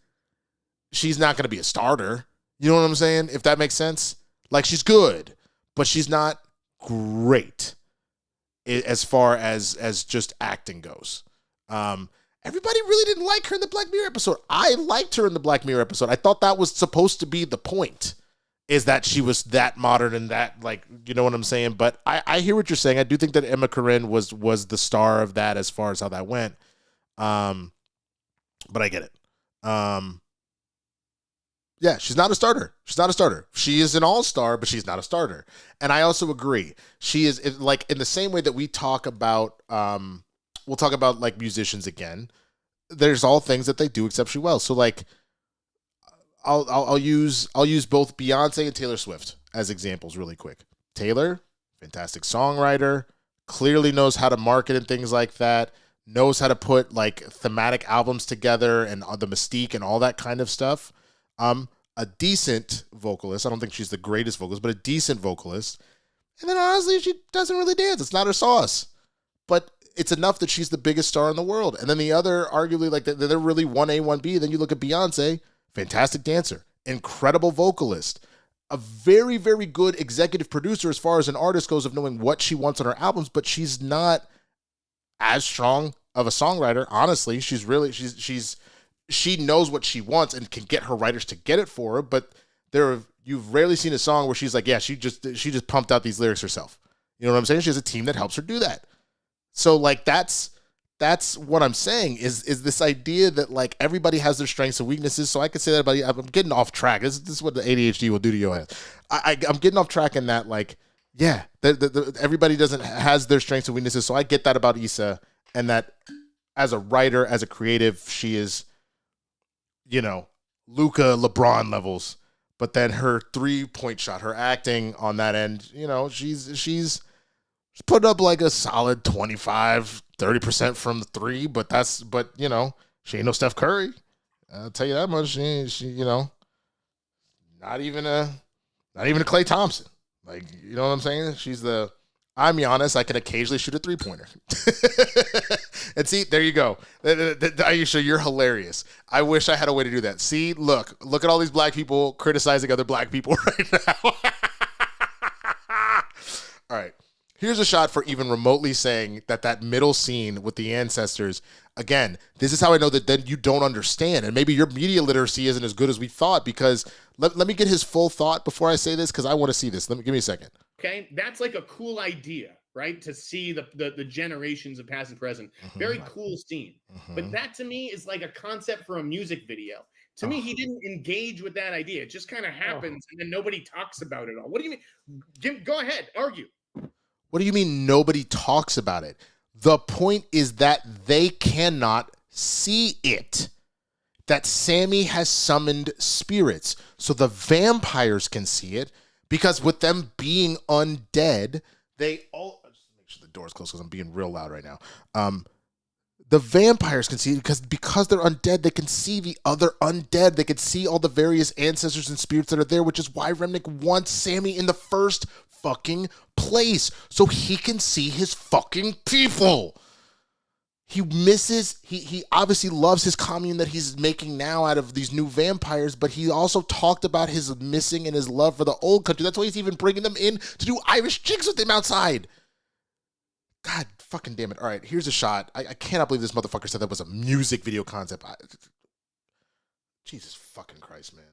Speaker 2: going to be a starter. You know what I'm saying? If that makes sense. Like, she's good, but she's not great as far as just acting goes. Everybody really didn't like her in the Black Mirror episode. I liked her in the Black Mirror episode. I thought that was supposed to be the point, is that she was that modern and that, like, you know what I'm saying? But I hear what you're saying. I do think that Emma Corrin was the star of that as far as how that went. But I get it. Yeah, she's not a starter. She's not a starter. She is an all-star, but she's not a starter. And I also agree. She is, like, in the same way that we talk about, we'll talk about, like, musicians again. There's all things that they do exceptionally well. So, like, I'll use both Beyonce and Taylor Swift as examples really quick. Taylor, fantastic songwriter, clearly knows how to market and things like that, knows how to put, like, thematic albums together and the mystique and all that kind of stuff. A decent vocalist. I don't think she's the greatest vocalist, but a decent vocalist. And then honestly, she doesn't really dance. It's not her sauce. But it's enough that she's the biggest star in the world. And then the other, arguably, like, they're really 1A, 1B. Then you look at Beyonce, fantastic dancer, incredible vocalist, a very, very good executive producer as far as an artist goes of knowing what she wants on her albums, but she's not as strong of a songwriter. Honestly, she knows what she wants and can get her writers to get it for her, but you've rarely seen a song where she's like, yeah, she just pumped out these lyrics herself. You know what I'm saying? She has a team that helps her do that. So, like, that's that's what I'm saying is this idea that like everybody has their strengths and weaknesses. So I could say that about you. I'm getting off track. This is what the ADHD will do to your head. I'm getting off track in that like, yeah, everybody has their strengths and weaknesses. So I get that about Issa, and that as a writer, as a creative, she is, Luka LeBron levels. But then her 3-point shot, her acting on that end, she's put up like a solid 25-30% from the three. But she ain't no Steph Curry. I'll tell you that much. She not even a Klay Thompson. Like, you know what I'm saying? I'm Giannis. I can occasionally shoot a 3-pointer. And see, there you go. Aisha, you're hilarious. I wish I had a way to do that. See, look at all these black people criticizing other black people right now. All right. Here's a shot for even remotely saying that middle scene with the ancestors. Again, this is how I know that then you don't understand. And maybe your media literacy isn't as good as we thought, because let me get his full thought before I say this, because I want to see this. Give me a second.
Speaker 4: Okay, that's like a cool idea, right? To see the generations of past and present. Very cool scene. But that to me is like a concept for a music video. To me, he didn't engage with that idea. It just kind of happens, and then nobody talks about it all. What do you mean? Go ahead, argue.
Speaker 2: What do you mean nobody talks about it? The point is that they cannot see it. That Sammy has summoned spirits. So the vampires can see it, because with them being undead, they all... Just make sure the door's closed because I'm being real loud right now. The vampires can see it because they're undead. They can see the other undead. They can see all the various ancestors and spirits that are there, which is why Remnick wants Sammy in the first fucking place, so he can see his fucking people. He obviously loves his commune that he's making now out of these new vampires, but he also talked about his missing and his love for the old country. That's why he's even bringing them in to do Irish jigs with him outside. God fucking damn it. All right, here's a shot. I cannot believe this motherfucker said that was a music video concept. Jesus fucking Christ, man.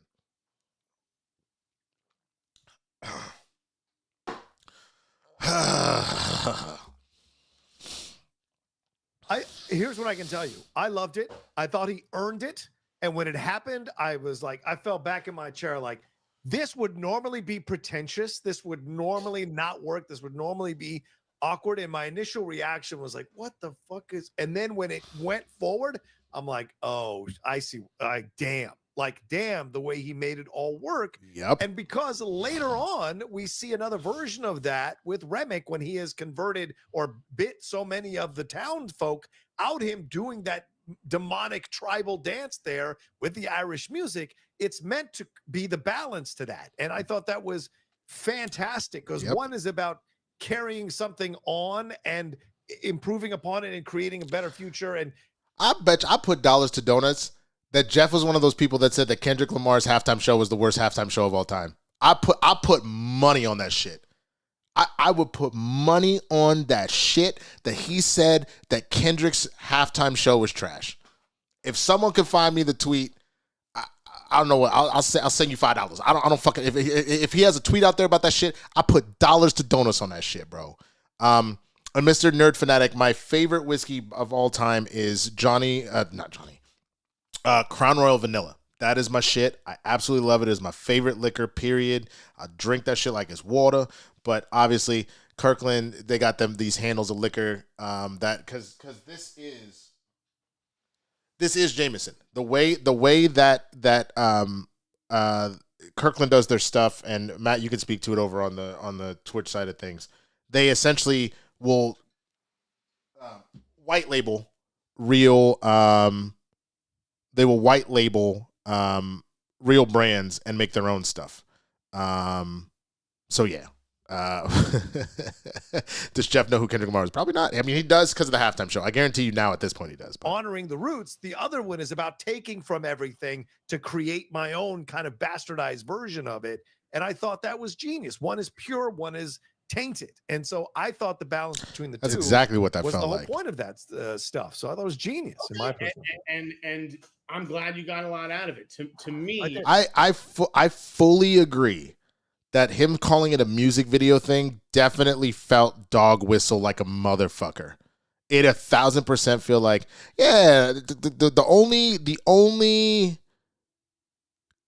Speaker 3: Here's what I can tell you. I loved it. I thought he earned it. And when it happened, I was like, I fell back in my chair like, this would normally be pretentious. This would normally not work. This would normally be awkward. And my initial reaction was like, what the fuck is... And then when it went forward, I'm like, oh, I see. Damn. Like, damn, the way he made it all work.
Speaker 2: Yep.
Speaker 3: And because later on, we see another version of that with Remick when he has converted or bit so many of the townsfolk out him doing that demonic tribal dance there with the Irish music. It's meant to be the balance to that. And I thought that was fantastic, because one is about carrying something on and improving upon it and creating a better future. And
Speaker 2: I bet you I put dollars to donuts that Jeff was one of those people that said that Kendrick Lamar's halftime show was the worst halftime show of all time. I put money on that shit. I would put money on that shit that he said that Kendrick's halftime show was trash. If someone can find me the tweet, I don't know what I'll send you $5. I don't fucking if he has a tweet out there about that shit, I put dollars to donuts on that shit, bro. And Mr. Nerd Fanatic, my favorite whiskey of all time is Crown Royal Vanilla. That is my shit. I absolutely love it. It is my favorite liquor, period. I drink that shit like it's water. But obviously, Kirkland, they got these handles of liquor that because this is Jameson. The way that Kirkland does their stuff, and Matt, you can speak to it over on the Twitch side of things. They essentially will white label real. They will white label real brands and make their own stuff. So yeah. Does Jeff know who Kendrick Lamar is? Probably not. I mean, he does because of the halftime show. I guarantee you now at this point he does. But.
Speaker 3: Honoring the roots. The other one is about taking from everything to create my own kind of bastardized version of it. And I thought that was genius. One is pure, one is tainted. And so I thought the balance between the
Speaker 2: That's
Speaker 3: two
Speaker 2: exactly what that
Speaker 3: was
Speaker 2: felt
Speaker 3: the whole
Speaker 2: like.
Speaker 3: point of that stuff. So I thought it was genius in my personal
Speaker 4: and I'm glad you got a lot out of it. To me,
Speaker 2: I fully agree that him calling it a music video thing definitely felt dog whistle like a motherfucker. it 1,000% feel like, yeah, the only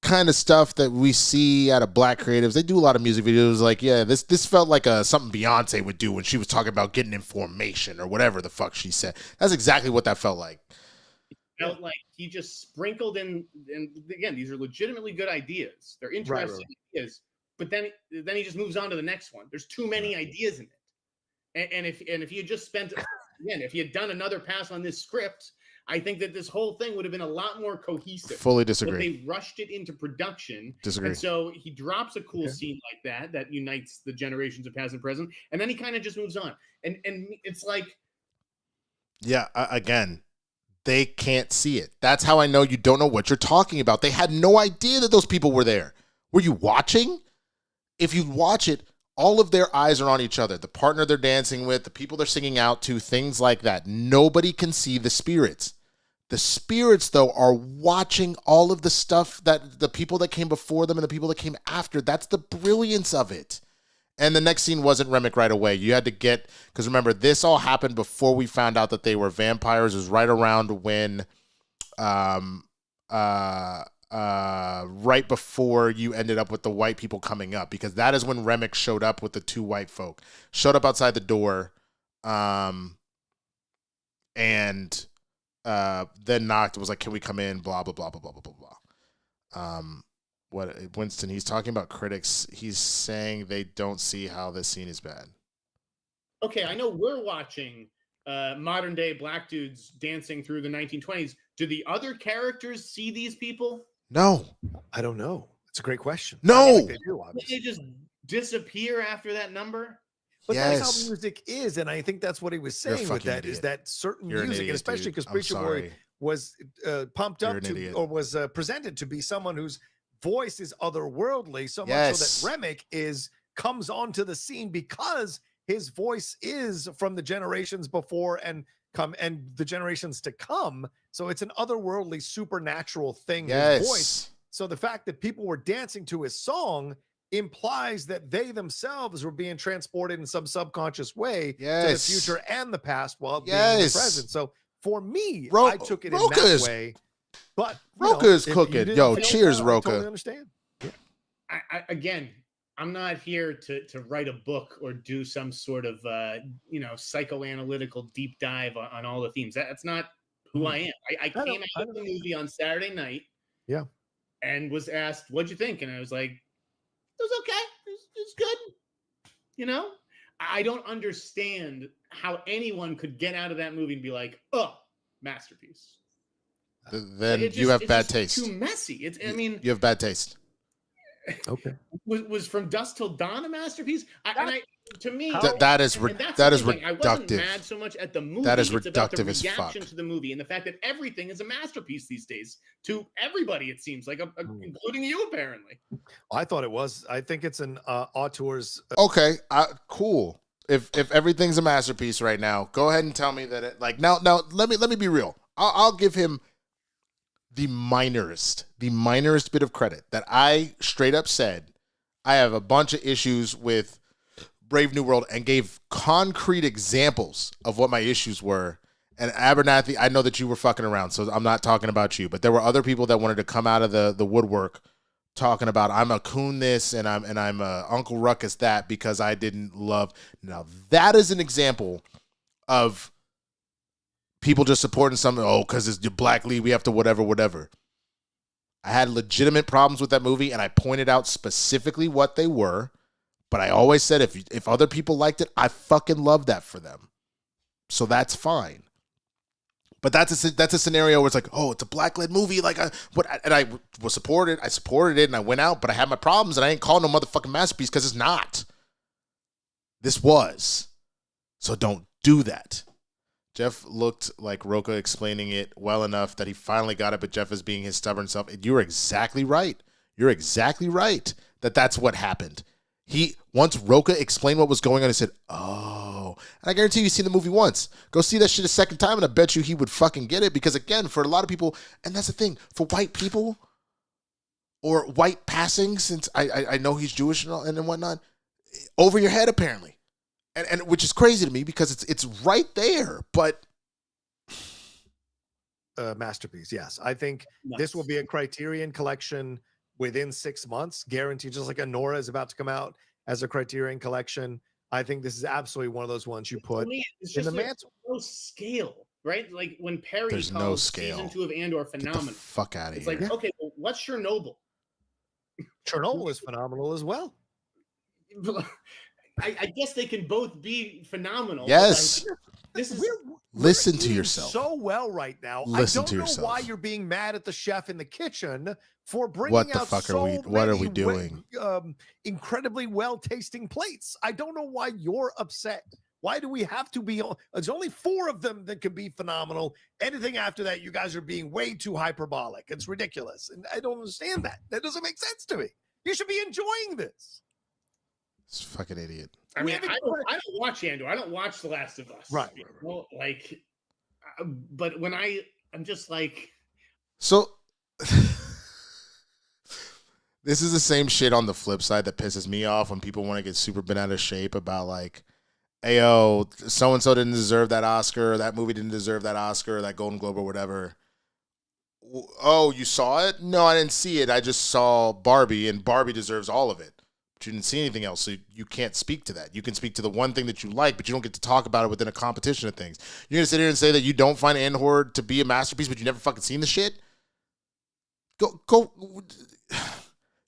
Speaker 2: kind of stuff that we see out of black creatives, they do a lot of music videos like, yeah, this felt like something Beyonce would do when she was talking about getting information or whatever the fuck she said. That's exactly what that felt like.
Speaker 4: Felt like he just sprinkled in, and again, these are legitimately good ideas. They're interesting ideas, but then he just moves on to the next one. There's too many ideas in it, and if he had just spent, again, if he had done another pass on this script, I think that this whole thing would have been a lot more cohesive.
Speaker 2: Fully disagree.
Speaker 4: But they rushed it into production.
Speaker 2: Disagree.
Speaker 4: And so he drops a cool scene like that unites the generations of past and present, and then he kind of just moves on. And it's like,
Speaker 2: yeah, again, they can't see it. That's how I know you don't know what you're talking about. They had no idea that those people were there. Were you watching? If you watch it, all of their eyes are on each other. The partner they're dancing with, the people they're singing out to, things like that. Nobody can see the spirits. The spirits, though, are watching all of the stuff that the people that came before them and the people that came after. That's the brilliance of it. And the next scene wasn't Remick right away. You had to get, because remember, this all happened before we found out that they were vampires. It was right around when, right before you ended up with the white people coming up, because that is when Remick showed up with the two white folk. Showed up outside the door, and then knocked. Was like, "Can we come in?" Blah blah blah blah blah blah blah blah. What Winston? He's talking about critics. He's saying they don't see how this scene is bad.
Speaker 4: Okay, I know we're watching modern day black dudes dancing through the 1920s. Do the other characters see these people?
Speaker 2: No,
Speaker 3: I don't know. It's a great question.
Speaker 2: No,
Speaker 3: they do.
Speaker 4: They just disappear after that number.
Speaker 3: But that's how music is, and I think that's what he was saying with that
Speaker 2: idiot.
Speaker 3: Is that certain
Speaker 2: You're
Speaker 3: music, and especially because Preacher Boy was pumped up to, or was presented to be someone whose voice is otherworldly, so much so that Remick comes onto the scene because his voice is from the generations before and the generations to come. So it's an otherworldly, supernatural thing. His voice. So the fact that people were dancing to his song implies that they themselves were being transported in some subconscious way to the future and the past while being in the present. So for me, I took it in that way. But
Speaker 2: Roca is cooking. Yo, cheers, Roca.
Speaker 3: I totally understand. Yeah.
Speaker 4: Again, I'm not here to write a book or do some sort of psychoanalytical deep dive on all the themes. That's not who I am. I came out of the movie on Saturday night.
Speaker 3: Yeah.
Speaker 4: And was asked, "What'd you think?" And I was like, "It was okay. It's good." I don't understand how anyone could get out of that movie and be like, "Oh, masterpiece."
Speaker 2: Then you have bad taste.
Speaker 4: Too messy.
Speaker 2: You have bad taste.
Speaker 3: Okay.
Speaker 4: Was From Dusk Till Dawn a masterpiece? To me,
Speaker 2: that is reductive.
Speaker 4: I wasn't mad so much at the movie.
Speaker 2: That is reductive
Speaker 4: about the
Speaker 2: as fuck.
Speaker 4: reaction to the movie and the fact that everything is a masterpiece these days to everybody. It seems like, including you, apparently.
Speaker 3: I thought it was. I think it's an auteur's.
Speaker 2: Okay, cool. If everything's a masterpiece right now, go ahead and tell me that it. Like now, let me be real. I'll give him the minorest bit of credit that I straight up said I have a bunch of issues with Brave New World and gave concrete examples of what my issues were. And Abernathy, I know that you were fucking around, so I'm not talking about you, but there were other people that wanted to come out of the woodwork talking about I'm a coon this and I'm a Uncle Ruckus that because I didn't love. Now that is an example of people just supporting something, because it's the black lead, we have to whatever. I had legitimate problems with that movie, and I pointed out specifically what they were, but I always said if other people liked it, I fucking love that for them. So that's fine. But that's a scenario where it's like, it's a black-led movie, and I was supported. I supported it, and I went out, but I had my problems, and I ain't calling no motherfucking masterpiece because it's not. This was. So don't do that. Jeff looked like Roca explaining it well enough that he finally got it, but Jeff is being his stubborn self. You're exactly right. You're exactly right that's what happened. Once Roca explained what was going on, he said, oh. And I guarantee you've seen the movie once. Go see that shit a second time, and I bet you he would fucking get it. Because, again, for a lot of people, and that's the thing, for white people or white passing, since I know he's Jewish and whatnot, over your head, apparently. and which is crazy to me because it's right there. But
Speaker 3: Masterpiece, yes. I think
Speaker 4: Nuts.
Speaker 3: this will be a Criterion collection within 6 months, guaranteed. Just like Anora is about to come out as a Criterion collection. I think this is absolutely one of those ones you put
Speaker 4: me, it's
Speaker 3: in
Speaker 4: just
Speaker 3: the mantle.
Speaker 4: no scale, right? Like when Perry
Speaker 2: There's no
Speaker 4: calls
Speaker 2: scale.
Speaker 4: season 2 of Andor
Speaker 2: get the
Speaker 4: phenomenal.
Speaker 2: fuck out of
Speaker 4: It's
Speaker 2: here.
Speaker 4: like, okay, well, what's Chernobyl?
Speaker 3: Chernobyl is phenomenal as well.
Speaker 4: I guess they can both be phenomenal.
Speaker 2: Yes.
Speaker 4: Like, this is
Speaker 2: Listen
Speaker 3: We're
Speaker 2: to
Speaker 3: eating
Speaker 2: yourself.
Speaker 3: so well right now.
Speaker 2: Listen
Speaker 3: I
Speaker 2: to
Speaker 3: don't know why
Speaker 2: yourself.
Speaker 3: you're being mad at the chef in the kitchen for bringing
Speaker 2: What the
Speaker 3: out
Speaker 2: fuck are
Speaker 3: so
Speaker 2: we- what are we
Speaker 3: many
Speaker 2: doing?
Speaker 3: incredibly well tasting plates. I don't know why you're upset. Why do we have to be? There's only 4 of them that can be phenomenal. Anything after that, you guys are being way too hyperbolic. It's ridiculous, and I don't understand that. That doesn't make sense to me. You should be enjoying this.
Speaker 2: It's a fucking idiot.
Speaker 4: I mean, I don't watch Andor. I don't watch The Last of Us.
Speaker 3: Right.
Speaker 4: Well, like, but when I'm just like,
Speaker 2: So this is the same shit on the flip side that pisses me off when people want to get super bent out of shape about like, ayo, so and so didn't deserve that Oscar, that movie didn't deserve that Oscar, that Golden Globe or whatever. Oh, you saw it? No, I didn't see it. I just saw Barbie, and Barbie deserves all of it. But you didn't see anything else, so you can't speak to that. You can speak to the one thing that you like, but you don't get to talk about it within a competition of things. You're going to sit here and say that you don't find Andor to be a masterpiece, but you never fucking seen the shit? Go.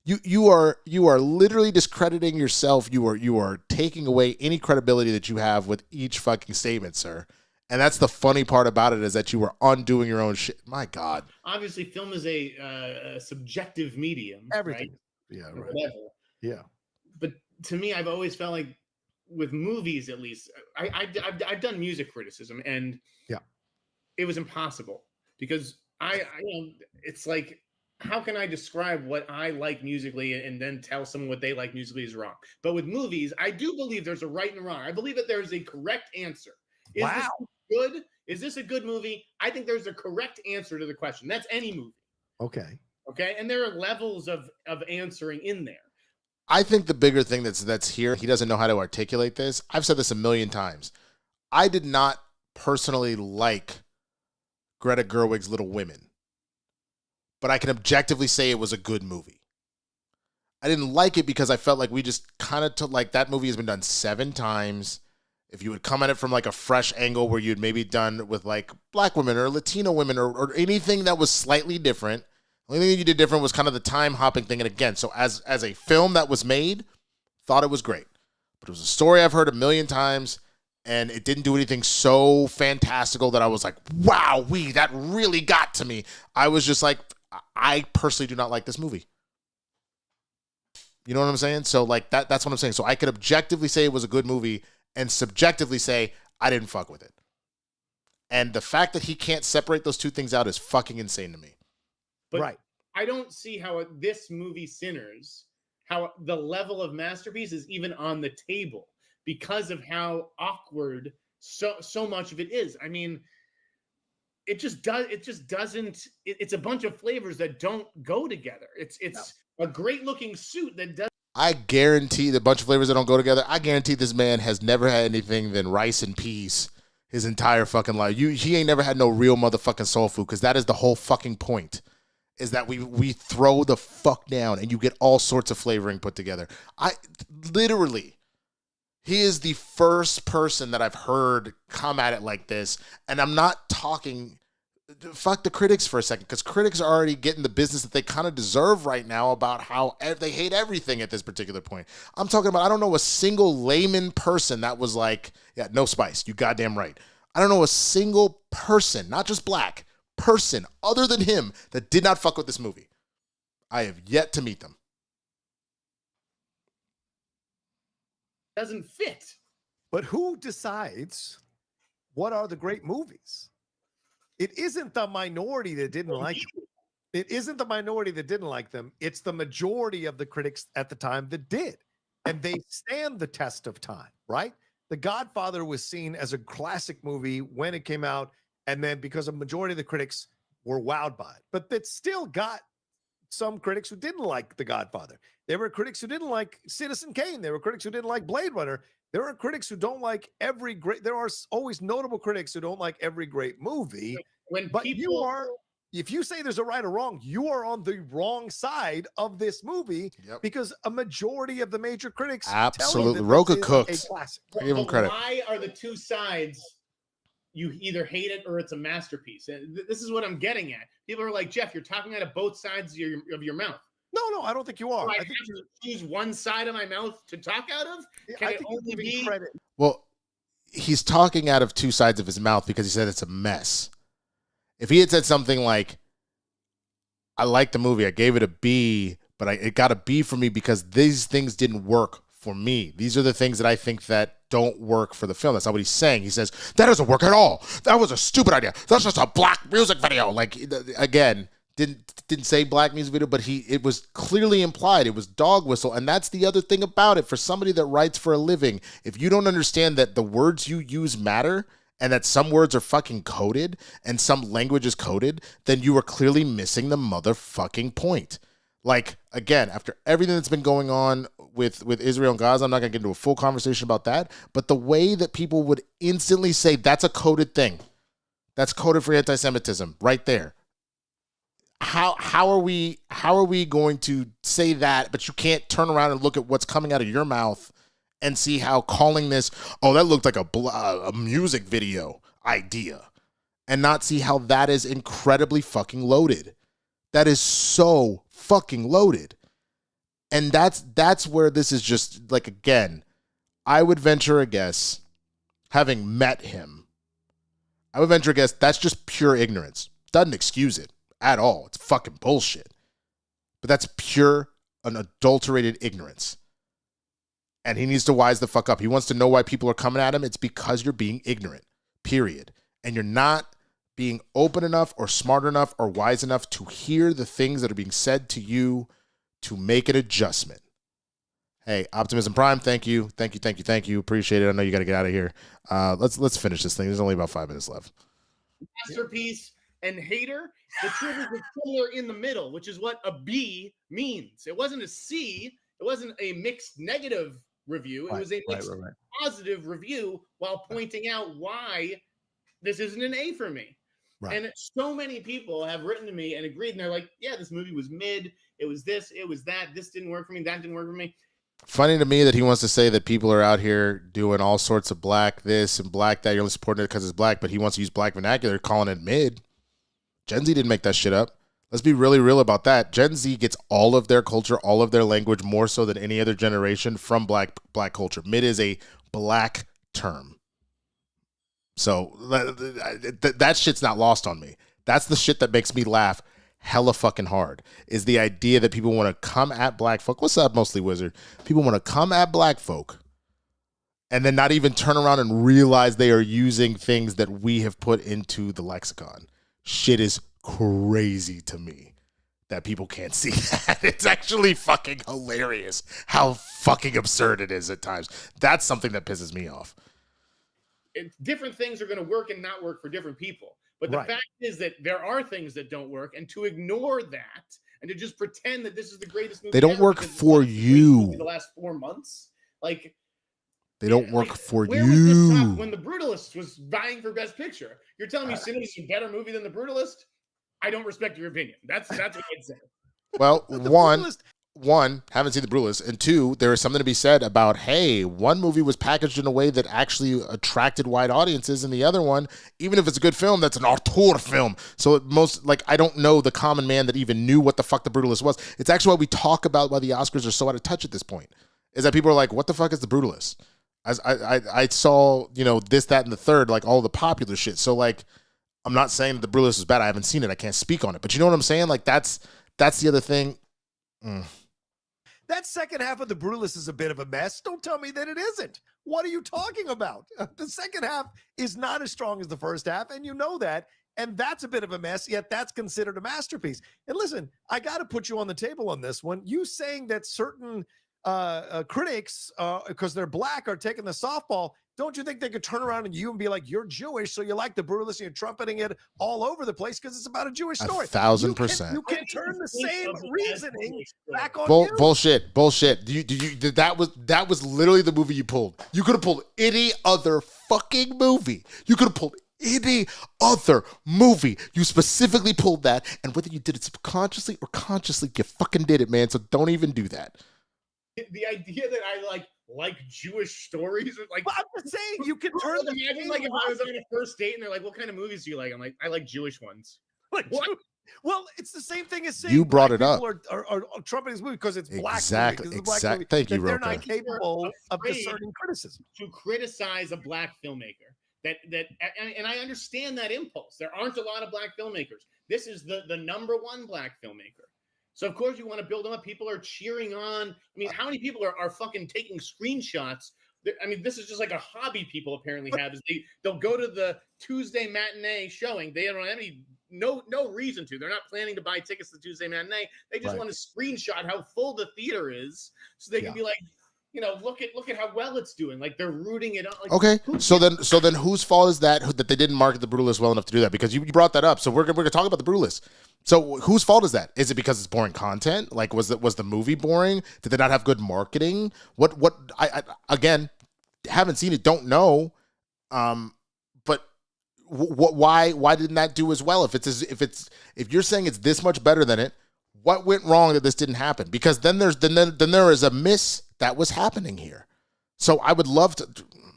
Speaker 2: You are literally discrediting yourself. You are taking away any credibility that you have with each fucking statement, sir. And that's the funny part about it, is that you were undoing your own shit. My God.
Speaker 4: obviously, film is a subjective medium.
Speaker 3: Everything.
Speaker 4: Right?
Speaker 3: Yeah,
Speaker 4: Or
Speaker 3: right.
Speaker 4: whatever.
Speaker 3: Yeah.
Speaker 4: But to me, I've always felt like, with movies at least, I've done music criticism, and
Speaker 3: Yeah.
Speaker 4: it was impossible because I it's like, how can I describe what I like musically and then tell someone what they like musically is wrong? But with movies, I do believe there's a right and wrong. I believe that there's a correct answer. Is this good? Is this a good movie? I think there's a correct answer to the question. That's any movie.
Speaker 3: Okay.
Speaker 4: Okay. And there are levels of answering in there.
Speaker 2: I think the bigger thing that's here, he doesn't know how to articulate this. I've said this a million times. I did not personally like Greta Gerwig's Little Women, but I can objectively say it was a good movie. I didn't like it because I felt like we just kind of took, like, that movie has been done 7 times. If you would come at it from like a fresh angle where you'd maybe done with like black women or Latino women or anything that was slightly different, the only thing you did different was kind of the time hopping thing. And again, so as a film that was made, thought it was great, but it was a story I've heard a million times, and it didn't do anything so fantastical that I was like, wow, that really got to me. I was just like, I personally do not like this movie. You know what I'm saying? So like that's what I'm saying. So I could objectively say it was a good movie and subjectively say I didn't fuck with it. And the fact that he can't separate those two things out is fucking insane to me.
Speaker 4: But
Speaker 3: Right.
Speaker 4: I don't see how this movie Sinners, how the level of masterpiece is even on the table because of how awkward so much of it is. I mean, it just doesn't. It's a bunch of flavors that don't go together. It's a great looking suit that does.
Speaker 2: I guarantee the bunch of flavors that don't go together. I guarantee this man has never had anything than rice and peas his entire fucking life. He ain't never had no real motherfucking soul food, because that is the whole fucking point. Is that we throw the fuck down and you get all sorts of flavoring put together. He is the first person that I've heard come at it like this. And I'm not talking, fuck the critics for a second, because critics are already getting the business that they kind of deserve right now about how they hate everything at this particular point. I'm talking about, I don't know a single layman person that was like, yeah, no spice, you goddamn right. I don't know a single person, not just black, person other than him that did not fuck with this movie. I have yet to meet them.
Speaker 4: Doesn't fit.
Speaker 3: But who decides what are the great movies? It isn't the minority that didn't like them. It isn't the minority that didn't like them. It's the majority of the critics at the time that did. And they stand the test of time, right? The Godfather was seen as a classic movie when it came out. And then because a majority of the critics were wowed by it. But it still got some critics who didn't like The Godfather. There were critics who didn't like Citizen Kane. There were critics who didn't like Blade Runner. There are critics who don't like every great. There are always notable critics who don't like every great movie. But you are, if you say there's a right or wrong, you are on the wrong side of this movie because a majority of the major critics
Speaker 2: absolutely
Speaker 3: tell you
Speaker 2: Roca
Speaker 3: that
Speaker 2: cooked.
Speaker 3: a classic.
Speaker 2: I give him credit.
Speaker 4: Why are the two sides? You either hate it or it's a masterpiece. And this is what I'm getting at. People are like, Jeff, you're talking out of both sides of your mouth.
Speaker 3: No, I don't think you are.
Speaker 4: Do I
Speaker 3: think
Speaker 4: have to choose one side of my mouth to talk out of? Can
Speaker 3: I
Speaker 4: it
Speaker 3: think
Speaker 4: only be
Speaker 3: credit.
Speaker 2: Well, he's talking out of two sides of his mouth because he said it's a mess. If he had said something like, I liked the movie, I gave it a B, but it got a B for me because these things didn't work for me. These are the things that I think that don't work for the film. That's not what he's saying. He says, that doesn't work at all. That was a stupid idea. That's just a black music video. Like, again, didn't say black music video, but it was clearly implied. It was dog whistle. And that's the other thing about it. For somebody that writes for a living, if you don't understand that the words you use matter and that some words are fucking coded and some language is coded, then you are clearly missing the motherfucking point. Like, again, after everything that's been going on with Israel and Gaza, I'm not going to get into a full conversation about that, but the way that people would instantly say that's a coded thing, that's coded for anti-Semitism right there. How are we going to say that, but you can't turn around and look at what's coming out of your mouth and see how calling this, oh, that looked like a music video idea, and not see how that is incredibly fucking loaded. That is so fucking loaded. And that's where this is just like, again, I would venture a guess, having met him, I would venture a guess that's just pure ignorance. Doesn't excuse it at all. It's fucking bullshit. But that's pure, unadulterated ignorance. And he needs to wise the fuck up. He wants to know why people are coming at him. It's because you're being ignorant, period. And you're not being open enough or smart enough or wise enough to hear the things that are being said to you to make an adjustment. Hey, Optimism Prime, thank you. Appreciate it. I know you got to get out of here. Let's finish this thing. There's only about 5 minutes left.
Speaker 4: Masterpiece and hater, the truth is somewhere in the middle, which is what a B means. It wasn't a C. It wasn't a mixed negative review. It was a mixed positive review while pointing out why this isn't an A for me. Right. And so many people have written to me and agreed, and they're like, yeah, this movie was mid. It was this. It was that. This didn't work for me. That didn't work for me.
Speaker 2: Funny to me that he wants to say that people are out here doing all sorts of black this and black that. You're only supporting it because it's black, but he wants to use black vernacular, calling it mid. Gen Z didn't make that shit up. Let's be really real about that. Gen Z gets all of their culture, all of their language, more so than any other generation from black culture. Mid is a black term. So that shit's not lost on me. That's the shit that makes me laugh hella fucking hard, is the idea that people want to come at black folk. What's up, Mostly Wizard? People want to come at black folk and then not even turn around and realize they are using things that we have put into the lexicon. Shit is crazy to me that people can't see that. It's actually fucking hilarious how fucking absurd it is at times. That's something that pisses me off.
Speaker 4: Different things are going to work and not work for different people. But the fact is that there are things that don't work, and to ignore that and to just pretend that this is the greatest movie,
Speaker 2: they don't work for you.
Speaker 4: The last 4 months, like
Speaker 2: they don't work for
Speaker 4: where
Speaker 2: you.
Speaker 4: Was this talk when The Brutalist was vying for Best Picture? You're telling me Cinema's a better movie than The Brutalist? I don't respect your opinion. That's what I'd say.
Speaker 2: Well, one, haven't seen The Brutalist, and two, there is something to be said about, hey, one movie was packaged in a way that actually attracted wide audiences, and the other one, even if it's a good film, that's an auteur film. So I don't know the common man that even knew what the fuck The Brutalist was. It's actually why we talk about why the Oscars are so out of touch at this point, is that people are like, what the fuck is The Brutalist? I saw, this, that, and the third, like all the popular shit. So like, I'm not saying that The Brutalist is bad. I haven't seen it. I can't speak on it. But you know what I'm saying? Like that's the other thing.
Speaker 3: That second half of The Brutalist is a bit of a mess. Don't tell me that it isn't. What are you talking about? The second half is not as strong as the first half, and you know that. And that's a bit of a mess, yet that's considered a masterpiece. And listen, I got to put you on the table on this one. You saying that certain critics, because they're black, are taking the softball, don't you think they could turn around and you and be like, you're Jewish, so you like the brutalist and you're trumpeting it all over the place because it's about a Jewish story?
Speaker 2: 1,000%.
Speaker 3: You can turn the same reasoning back on you.
Speaker 2: Bullshit. That was literally the movie you pulled. You could have pulled any other fucking movie. You could have pulled any other movie. You specifically pulled that, and whether you did it subconsciously or consciously, you fucking did it, man. So don't even do that.
Speaker 4: The idea that I like Jewish stories, or like,
Speaker 3: well, I'm just saying you can turn.
Speaker 4: Imagine like if I was on a first date and they're like, "What kind of movies do you like?" I'm like, "I like Jewish ones."
Speaker 3: Like, what? Well, it's the same thing as saying
Speaker 2: you brought it up.
Speaker 3: Are trumpeting this movie because it's black.
Speaker 2: Exactly. Thank you,
Speaker 3: they're
Speaker 2: Roka.
Speaker 3: not capable of discerning criticism.
Speaker 4: To criticize a black filmmaker, and I understand that impulse. There aren't a lot of black filmmakers. This is the number one black filmmaker. So of course you want to build them up. People are cheering on. I mean, how many people are fucking taking screenshots? I mean, this is just like a hobby people apparently have. Is they'll go to the Tuesday matinee showing. They don't have no reason to. They're not planning to buy tickets to the Tuesday matinee. They just want to screenshot how full the theater is, so they can be like, look at how well it's doing. Like they're rooting it on. Like,
Speaker 2: okay, so then whose fault is that they didn't market the Brutalist well enough to do that? Because you brought that up, so we're gonna talk about the Brutalist. So whose fault is that? Is it because it's boring content? Like was the movie boring? Did they not have good marketing? What I again haven't seen it, don't know. But why didn't that do as well? If you're saying it's this much better than it, what went wrong that this didn't happen? Because then there is a miss that was happening here. So I would love to,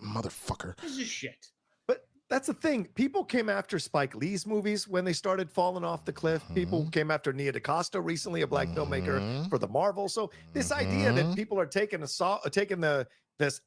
Speaker 2: motherfucker.
Speaker 4: This is shit.
Speaker 3: But that's the thing. People came after Spike Lee's movies when they started falling off the cliff. People came after Nia DaCosta recently, a black filmmaker for the Marvel. So this idea that people are taking this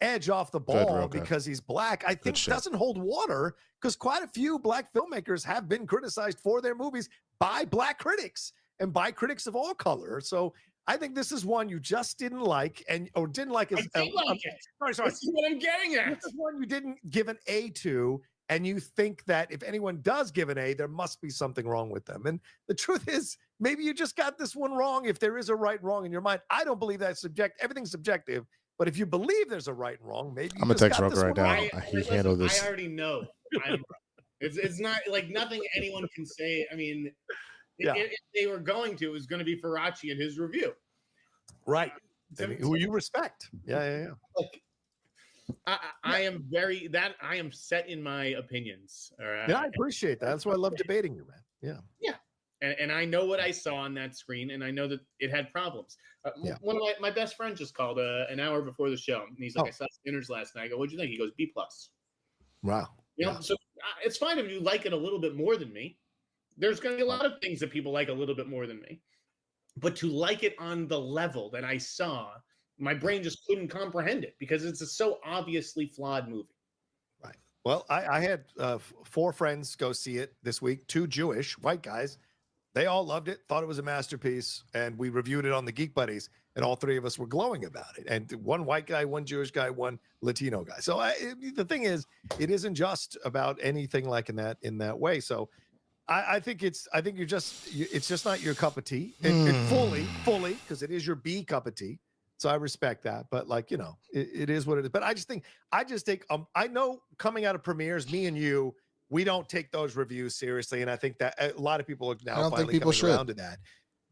Speaker 3: edge off the ball because he's black, I think doesn't hold water, because quite a few black filmmakers have been criticized for their movies by black critics and by critics of all color. So I think this is one you just didn't like, or didn't like.
Speaker 4: I did like it. Sorry. This is what I'm getting at.
Speaker 3: This is one you didn't give an A to, and you think that if anyone does give an A, there must be something wrong with them. And the truth is, maybe you just got this one wrong. If there is a right and wrong in your mind, I don't believe that's everything's subjective. But if you believe there's a right and wrong, maybe
Speaker 2: I'm gonna text Roka right now. He handled this.
Speaker 4: I already know. It's not like nothing anyone can say. I mean, if they were going to, it was going to be Faraci and his review.
Speaker 3: Right. Who you respect. Yeah.
Speaker 4: Look, I am set in my opinions. All right.
Speaker 3: Yeah, I appreciate that. That's why I love debating you, man. Yeah.
Speaker 4: And I know what I saw on that screen, and I know that it had problems. One of my best friends just called an hour before the show, and he's like, I saw Sinners last night. I go, what'd you think? He goes, B+.
Speaker 3: Wow.
Speaker 4: So it's fine if you like it a little bit more than me. There's going to be a lot of things that people like a little bit more than me. But to like it on the level that I saw, my brain just couldn't comprehend it because it's a so obviously flawed movie.
Speaker 3: Right. Well, I had 4 friends go see it this week, 2 Jewish white guys. They all loved it, thought it was a masterpiece, and we reviewed it on the Geek Buddies, and all 3 of us were glowing about it. And 1 white guy, 1 Jewish guy, 1 Latino guy. So the thing is, it isn't just about anything like in that way. So I think it's just not your cup of tea, and fully, because it is your B cup of tea. So I respect that, but it is what it is. But I just think I know coming out of premieres, me and you, we don't take those reviews seriously, and I think that a lot of people are now finally coming around to that.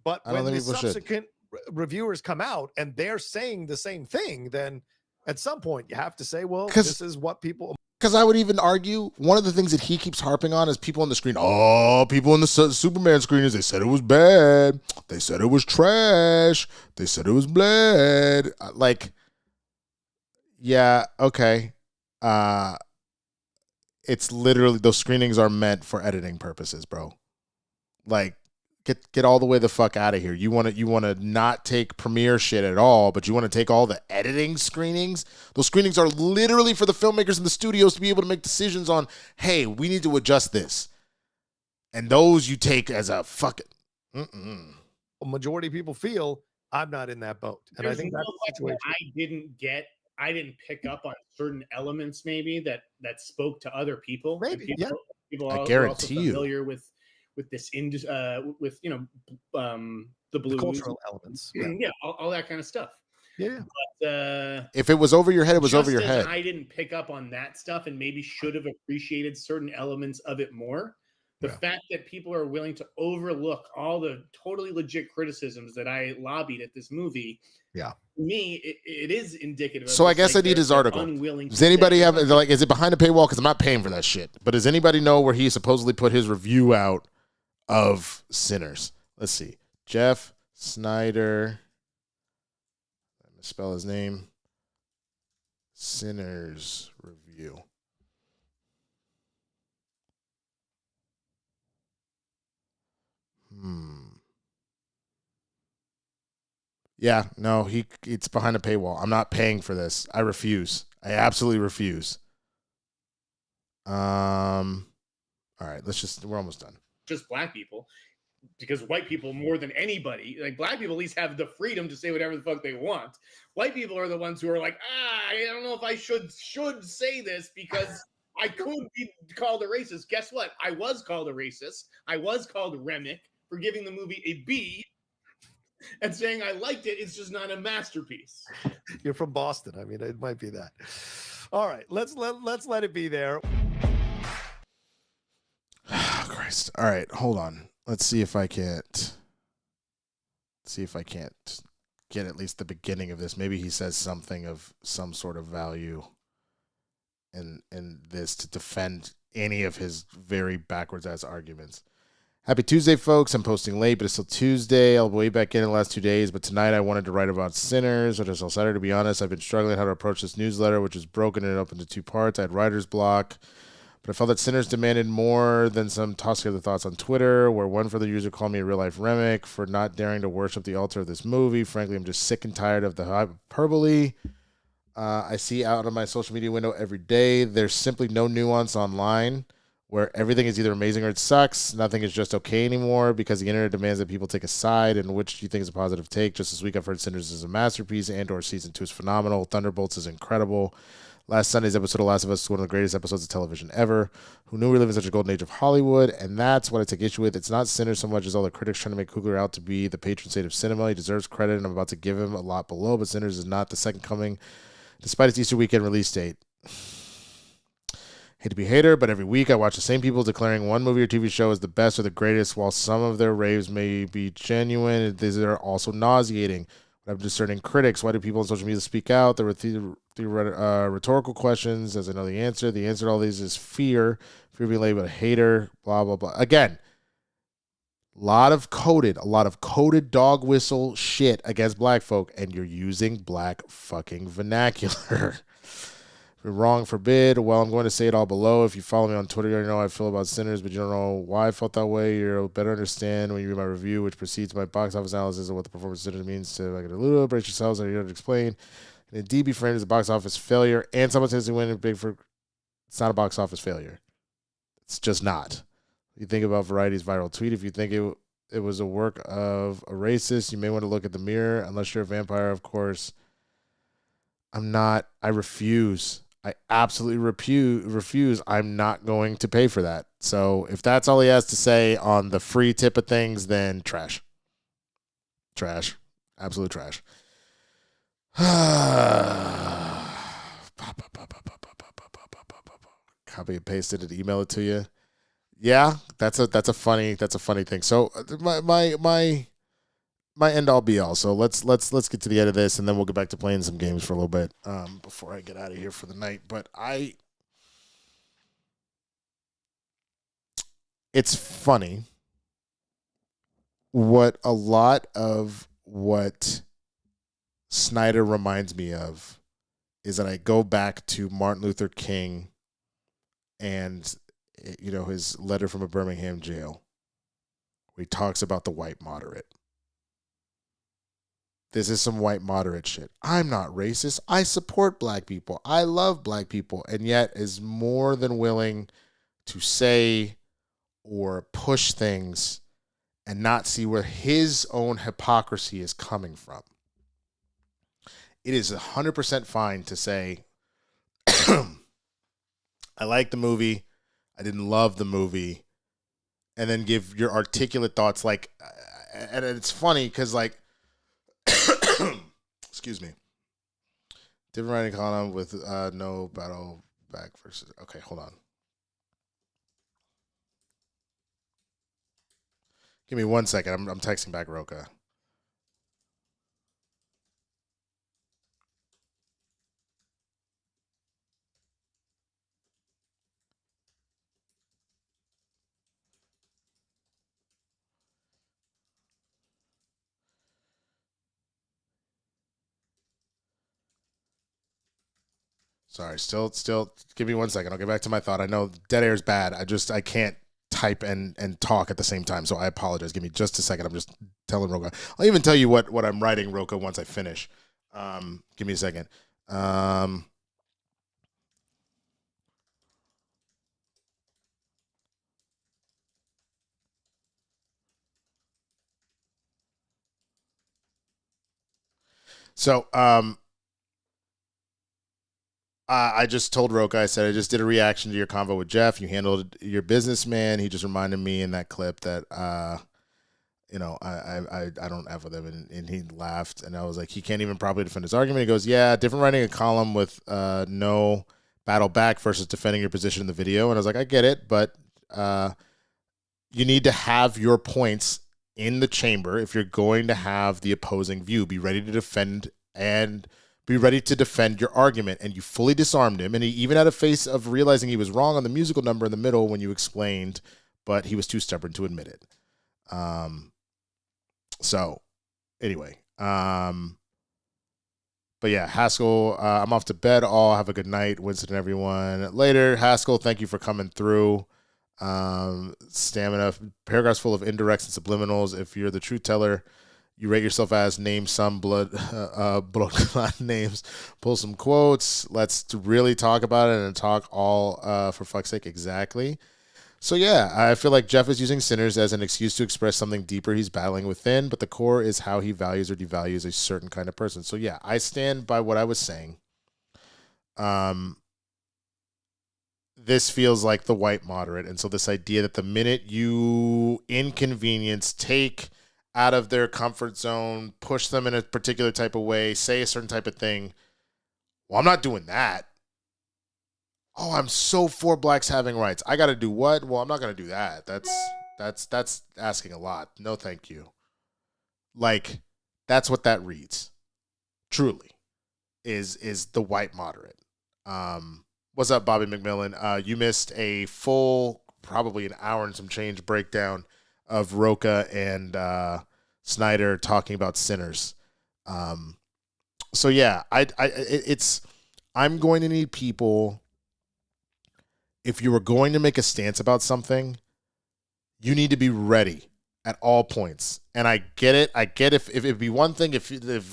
Speaker 3: But when the subsequent reviewers come out and they're saying the same thing, then at some point you have to say, well, this is what people.
Speaker 2: Because I would even argue one of the things that he keeps harping on is people on the screen. Oh, people in the Superman screeners, they said it was bad. They said it was trash. They said it was bad. Yeah, okay. It's literally, those screenings are meant for editing purposes, bro. Like, get all the way the fuck out of here. You want to not take premiere shit at all, but you want to take all the editing screenings. Those screenings are literally for the filmmakers in the studios to be able to make decisions on, hey, we need to adjust this. And those you take as a fucking
Speaker 3: A majority of people feel I'm not in that boat. And I think that's the situation. I didn't pick up on certain elements maybe that spoke to other people. Maybe,
Speaker 4: people
Speaker 2: I
Speaker 4: are
Speaker 2: guarantee
Speaker 4: also familiar with this the blues,
Speaker 3: the cultural elements,
Speaker 4: all that kind of stuff.
Speaker 3: Yeah.
Speaker 2: If it was over your head, it was over your
Speaker 4: just as
Speaker 2: head.
Speaker 4: I didn't pick up on that stuff and maybe should have appreciated certain elements of it more. The fact that people are willing to overlook all the totally legit criticisms that I lobbied at this movie.
Speaker 3: Yeah.
Speaker 4: To me, it is indicative.
Speaker 2: So
Speaker 4: of
Speaker 2: I guess I need his article. Does anybody have like? Is it behind a paywall? Because I'm not paying for that shit. But does anybody know where he supposedly put his review out of Sinners? Let's see. Jeff Snyder. I misspell his name. Sinners review. Yeah, no, it's behind a paywall. I'm not paying for this. I refuse. I absolutely refuse. All right, we're almost done.
Speaker 4: Just black people, because white people more than anybody, like black people at least have the freedom to say whatever the fuck they want. White people are the ones who are like, I don't know if I should say this because I could be called a racist. Guess what? I was called a racist. I was called Remick for giving the movie a B and saying I liked it. It's just not a masterpiece.
Speaker 3: You're from Boston. I mean, it might be that. All right, let's let it be there.
Speaker 2: Oh, Christ. All right, hold on. Let's see if I can't get at least the beginning of this. Maybe he says something of some sort of value in this to defend any of his very backwards ass arguments. Happy Tuesday, folks. I'm posting late, but it's still Tuesday. I'll be way back in the last 2 days, but tonight I wanted to write about Sinners, which is all Saturday. To be honest, I've been struggling how to approach this newsletter, which is broken it up into 2 parts. I had writer's block, but I felt that Sinners demanded more than some toss together thoughts on Twitter, where one further user called me a real-life Remick for not daring to worship the altar of this movie. Frankly, I'm just sick and tired of the hyperbole I see out of my social media window every day. There's simply no nuance online, where everything is either amazing or it sucks. Nothing is just okay anymore because the internet demands that people take a side. And which do you think is a positive take? Just this week, I've heard Sinners is a masterpiece and/or season 2 is phenomenal. Thunderbolts is incredible. Last Sunday's episode of Last of Us is one of the greatest episodes of television ever. Who knew we live in such a golden age of Hollywood? And that's what I take issue with. It's not Sinners so much as all the critics trying to make Coogler out to be the patron saint of cinema. He deserves credit, and I'm about to give him a lot below. But Sinners is not the second coming, despite its Easter weekend release date. Hate to be a hater, but every week I watch the same people declaring one movie or TV show is the best or the greatest, while some of their raves may be genuine. These are also nauseating. But I'm discerning critics. Why do people on social media speak out? There were rhetorical questions, as I know the answer. The answer to all these is fear. Fear of being labeled a hater, blah, blah, blah. Again, a lot of coded dog whistle shit against black folk, and you're using black fucking vernacular. Wrong forbid. Well, I'm going to say it all below. If you follow me on Twitter, you already know how I feel about Sinners, but you don't know why I felt that way. You'll better understand when you read my review, which precedes my box office analysis of what the performance of Sinners means to like a little. Brace yourselves, and you don't explain. And indeed, be framed as a box office failure and simultaneously win big for. It's not a box office failure. It's just not. You think about Variety's viral tweet. If you think it was a work of a racist, you may want to look at the mirror. Unless you're a vampire, of course. I'm not. I refuse. I absolutely refuse. I'm not going to pay for that. So if that's all he has to say on the free tip of things, then trash. Trash. Absolute trash. Copy and paste it and email it to you. Yeah, that's a funny thing. So my end all be all. So let's get to the end of this, and then we'll get back to playing some games for a little bit before I get out of here for the night. But it's funny what a lot of what Snyder reminds me of is that I go back to Martin Luther King and his letter from a Birmingham jail, where he talks about the white moderate. This is some white moderate shit. I'm not racist. I support black people. I love black people, and yet is more than willing to say or push things and not see where his own hypocrisy is coming from. It is 100% fine to say, I like the movie, I didn't love the movie, and then give your articulate thoughts. Like, and it's funny because, like, excuse me, Different writing column with no battle back versus. Okay, hold on. Give me 1 second. I'm texting back Roka. Sorry, still. Give me 1 second. I'll get back to my thought. I know dead air is bad. I can't type and talk at the same time, so I apologize. Give me just a second. I'm just telling Roka. I'll even tell you what I'm writing, Roka, once I finish. Give me a second. So I just told Roka, I said, I just did a reaction to your convo with Jeff. You handled your businessman. He just reminded me in that clip that, I don't F with him. And he laughed. And I was like, he can't even probably defend his argument. He goes, yeah, different writing a column with no battle back versus defending your position in the video. And I was like, I get it. But you need to have your points in the chamber if you're going to have the opposing view. Be ready to defend your argument, and you fully disarmed him. And he even had a face of realizing he was wrong on the musical number in the middle when you explained, but he was too stubborn to admit it. So anyway, but yeah, Haskell, I'm off to bed. All have a good night. Winston and everyone later. Haskell, thank you for coming through. Stamina, paragraphs full of indirects and subliminals. If you're the truth teller, you rate yourself as name some blood clot names, pull some quotes. Let's really talk about it and talk all for fuck's sake. Exactly. So yeah, I feel like Jeff is using Sinners as an excuse to express something deeper he's battling within, but the core is how he values or devalues a certain kind of person. So yeah, I stand by what I was saying. This feels like the white moderate. And so this idea that the minute you inconvenience, take out of their comfort zone, push them in a particular type of way, say a certain type of thing. Well, I'm not doing that. Oh, I'm so for blacks having rights. I got to do what? Well, I'm not going to do that. That's asking a lot. No, thank you. Like, that's what that reads. Truly, is the white moderate. What's up, Bobby McMillan? You missed a full, probably an hour and some change breakdown of Roka and Snyder talking about Sinners. So yeah, I'm going to need people. If you were going to make a stance about something, you need to be ready at all points. And I get it. I get if it'd be one thing if he was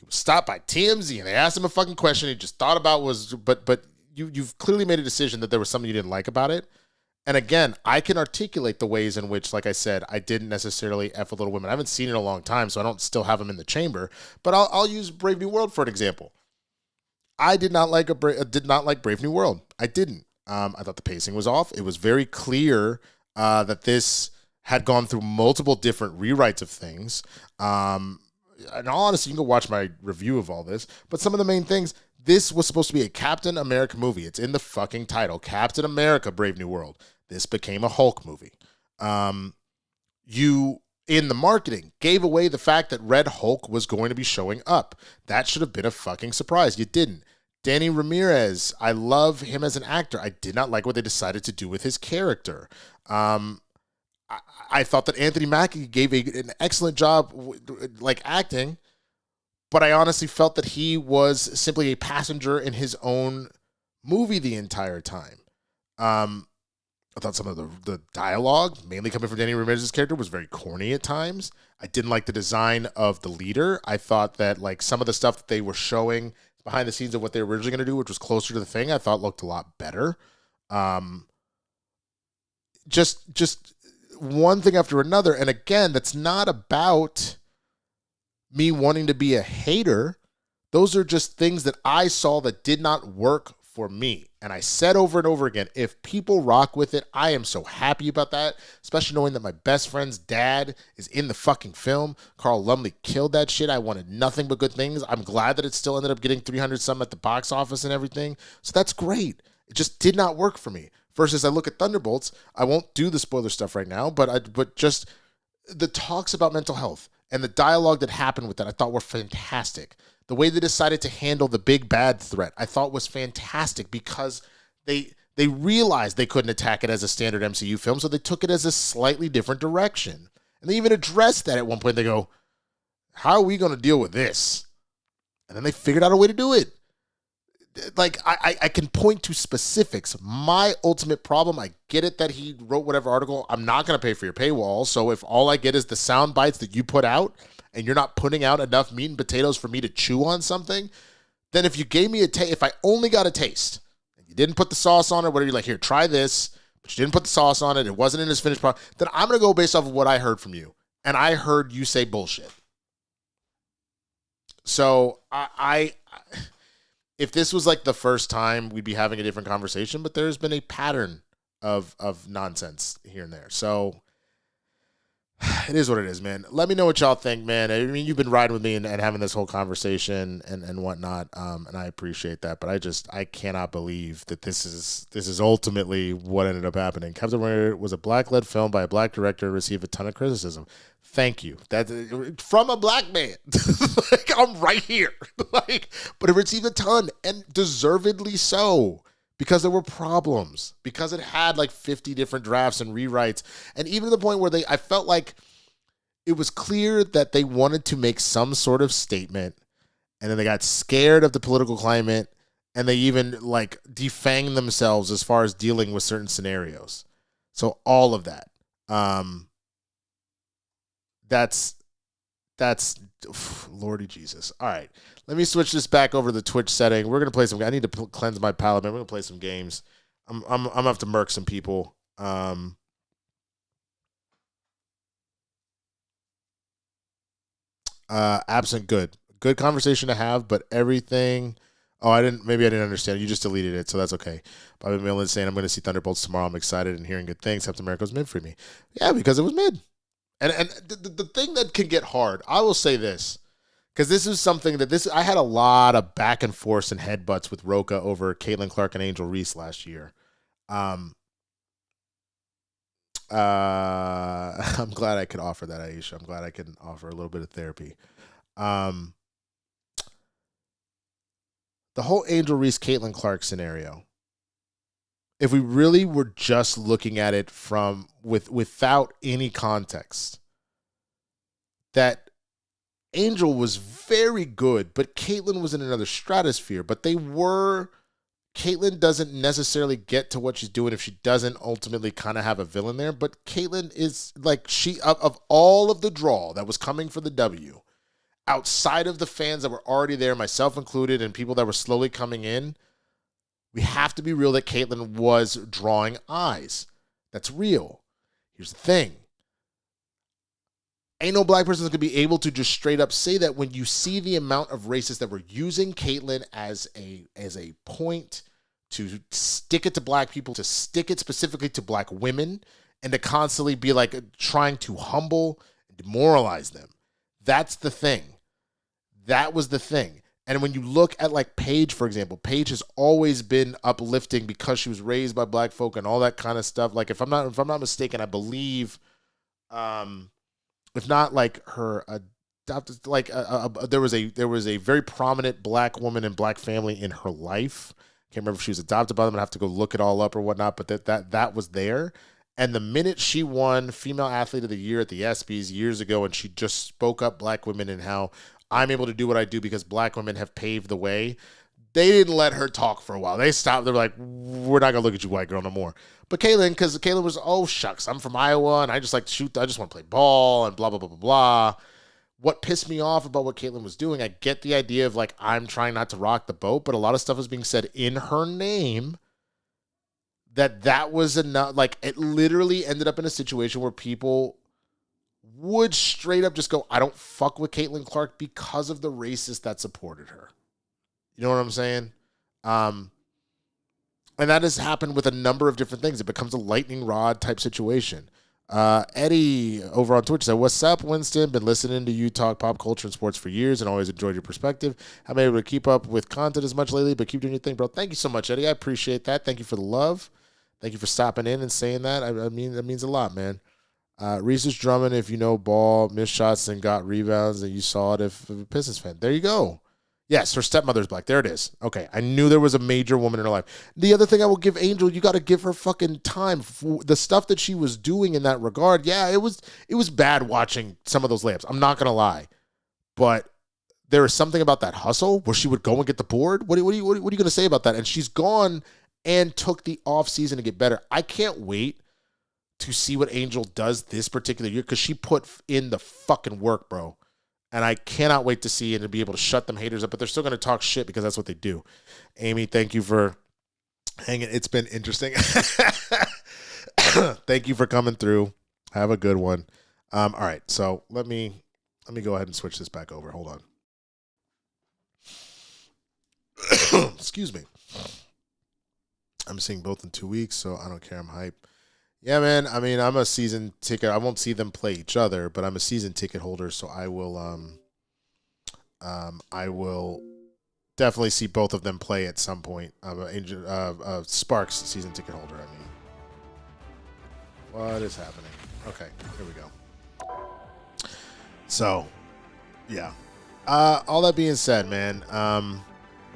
Speaker 2: stopped by TMZ and they asked him a fucking question he just thought about but you've clearly made a decision that there was something you didn't like about it. And again, I can articulate the ways in which, like I said, I didn't necessarily F with Little Women. I haven't seen it in a long time, so I don't still have them in the chamber. But I'll use Brave New World for an example. I did not like Brave New World. I didn't. I thought the pacing was off. It was very clear that this had gone through multiple different rewrites of things. In all honesty, you can go watch my review of all this. But some of the main things, this was supposed to be a Captain America movie. It's in the fucking title. Captain America, Brave New World. This became a Hulk movie. You, in the marketing, gave away the fact that Red Hulk was going to be showing up. That should have been a fucking surprise. You didn't. Danny Ramirez, I love him as an actor. I did not like what they decided to do with his character. I thought that Anthony Mackie gave an excellent job, like acting, but I honestly felt that he was simply a passenger in his own movie the entire time. I thought some of the dialogue, mainly coming from Danny Ramirez's character, was very corny at times. I didn't like the design of the leader. I thought that like some of the stuff that they were showing behind the scenes of what they were originally going to do, which was closer to the thing, I thought looked a lot better. Just one thing after another. And again, that's not about me wanting to be a hater. Those are just things that I saw that did not work for me. And I said over and over again, if people rock with it, I am so happy about that, especially knowing that my best friend's dad is in the fucking film. Carl Lumley killed that shit. I wanted nothing but good things. I'm glad that it still ended up getting 300 some at the box office and everything. So that's great. It just did not work for me. Versus I look at Thunderbolts, I won't do the spoiler stuff right now, but just the talks about mental health and the dialogue that happened with that I thought were fantastic. The way they decided to handle the big bad threat I thought was fantastic because they realized they couldn't attack it as a standard MCU film, so they took it as a slightly different direction. And they even addressed that at one point. They go, how are we going to deal with this? And then they figured out a way to do it. Like, I can point to specifics. My ultimate problem, I get it that he wrote whatever article. I'm not going to pay for your paywall. So if all I get is the sound bites that you put out and you're not putting out enough meat and potatoes for me to chew on something, then if you gave me if I only got a taste and you didn't put the sauce on it, whatever, you're like, here, try this, but you didn't put the sauce on it, it wasn't in his finished product, then I'm going to go based off of what I heard from you. And I heard you say bullshit. So if this was like the first time, we'd be having a different conversation, but there's been a pattern of nonsense here and there. So it is what it is, man. Let me know what y'all think, man. I mean, you've been riding with me and having this whole conversation and whatnot, and I appreciate that. But I cannot believe that this is ultimately what ended up happening. Captain America was a black-led film by a black director and received a ton of criticism. Thank you. That from a black man. Like, I'm right here. But it received a ton, and deservedly so, because there were problems, because it had like 50 different drafts and rewrites, and even to the point where I felt like it was clear that they wanted to make some sort of statement, and then they got scared of the political climate, and they even like defanged themselves as far as dealing with certain scenarios. So all of that. That's Lordy Jesus. All right, let me switch this back over to the Twitch setting. We're gonna play some. I need to cleanse my palate, man. We're gonna play some games. I'm gonna have to murk some people. Absent good conversation to have, but everything. Oh, maybe I didn't understand. You just deleted it, so that's okay. Bobby Millen saying I'm going to see Thunderbolts tomorrow. I'm excited and hearing good things. Captain America was mid for me. Yeah, because it was mid. And the thing that can get hard, I will say this, because this is something that I had a lot of back and forth and headbutts with Roca over Caitlin Clark and Angel Reese last year. I'm glad I could offer that, Aisha. I'm glad I can offer a little bit of therapy. The whole Angel Reese, Caitlin Clark scenario, if we really were just looking at it without any context, that Angel was very good, but Caitlyn was in another stratosphere. But Caitlyn doesn't necessarily get to what she's doing if she doesn't ultimately kind of have a villain there. But Caitlyn is like, of all of the draw that was coming for the W, outside of the fans that were already there, myself included, and people that were slowly coming in, we have to be real that Caitlyn was drawing eyes. That's real. Here's the thing. Ain't no black person that's going to be able to just straight up say that when you see the amount of racists that were using Caitlyn as a point to stick it to black people, to stick it specifically to black women, and to constantly be like trying to humble and demoralize them. That's the thing. That was the thing. And when you look at like Paige, for example, Paige has always been uplifting because she was raised by black folk and all that kind of stuff. Like if I'm not mistaken, I believe, if not like her adopted, like there was a very prominent black woman and black family in her life. Can't remember if she was adopted by them. I have to go look it all up or whatnot. But that was there. And the minute she won Female Athlete of the Year at the ESPYs years ago, and she just spoke up black women and how I'm able to do what I do because black women have paved the way, they didn't let her talk for a while. They stopped. They were like, we're not going to look at you, white girl, no more. But because Caitlyn was, oh, shucks, I'm from Iowa, and I just like to shoot. I just want to play ball, and blah, blah, blah, blah, blah. What pissed me off about what Caitlyn was doing, I get the idea of, like, I'm trying not to rock the boat, but a lot of stuff was being said in her name that was enough. Like, it literally ended up in a situation where people would straight up just go, I don't fuck with Caitlin Clark because of the racists that supported her. You know what I'm saying? And that has happened with a number of different things. It becomes a lightning rod type situation. Eddie over on Twitch said, "What's up, Winston? Been listening to you talk pop culture and sports for years and always enjoyed your perspective. Haven't been able to keep up with content as much lately, but keep doing your thing, bro." Thank you so much, Eddie. I appreciate that. Thank you for the love. Thank you for stopping in and saying that. I mean, that means a lot, man. Reese's Drummond, if you know ball, missed shots and got rebounds, and you saw it if a Pistons fan. There you go. Yes, her stepmother's black. There it is. Okay, I knew there was a major woman in her life. The other thing I will give Angel, you got to give her fucking time. For the stuff that she was doing in that regard, yeah, it was bad watching some of those layups. I'm not going to lie. But there is something about that hustle where she would go and get the board. What are you going to say about that? And she's gone and took the off season to get better. I can't wait to see what Angel does this particular year because she put in the fucking work, bro. And I cannot wait to see and to be able to shut them haters up. But they're still going to talk shit because that's what they do. Amy, thank you for hanging. It's been interesting. Thank you for coming through. Have a good one. All right, so let me go ahead and switch this back over. Hold on. Excuse me. I'm seeing both in 2 weeks, so I don't care. I'm hype. Yeah, man. I mean, I'm a season ticket. I won't see them play each other, but I'm a season ticket holder, so I will definitely see both of them play at some point. I'm a Sparks season ticket holder. I mean, what is happening? Okay, here we go. So, yeah. All that being said, man.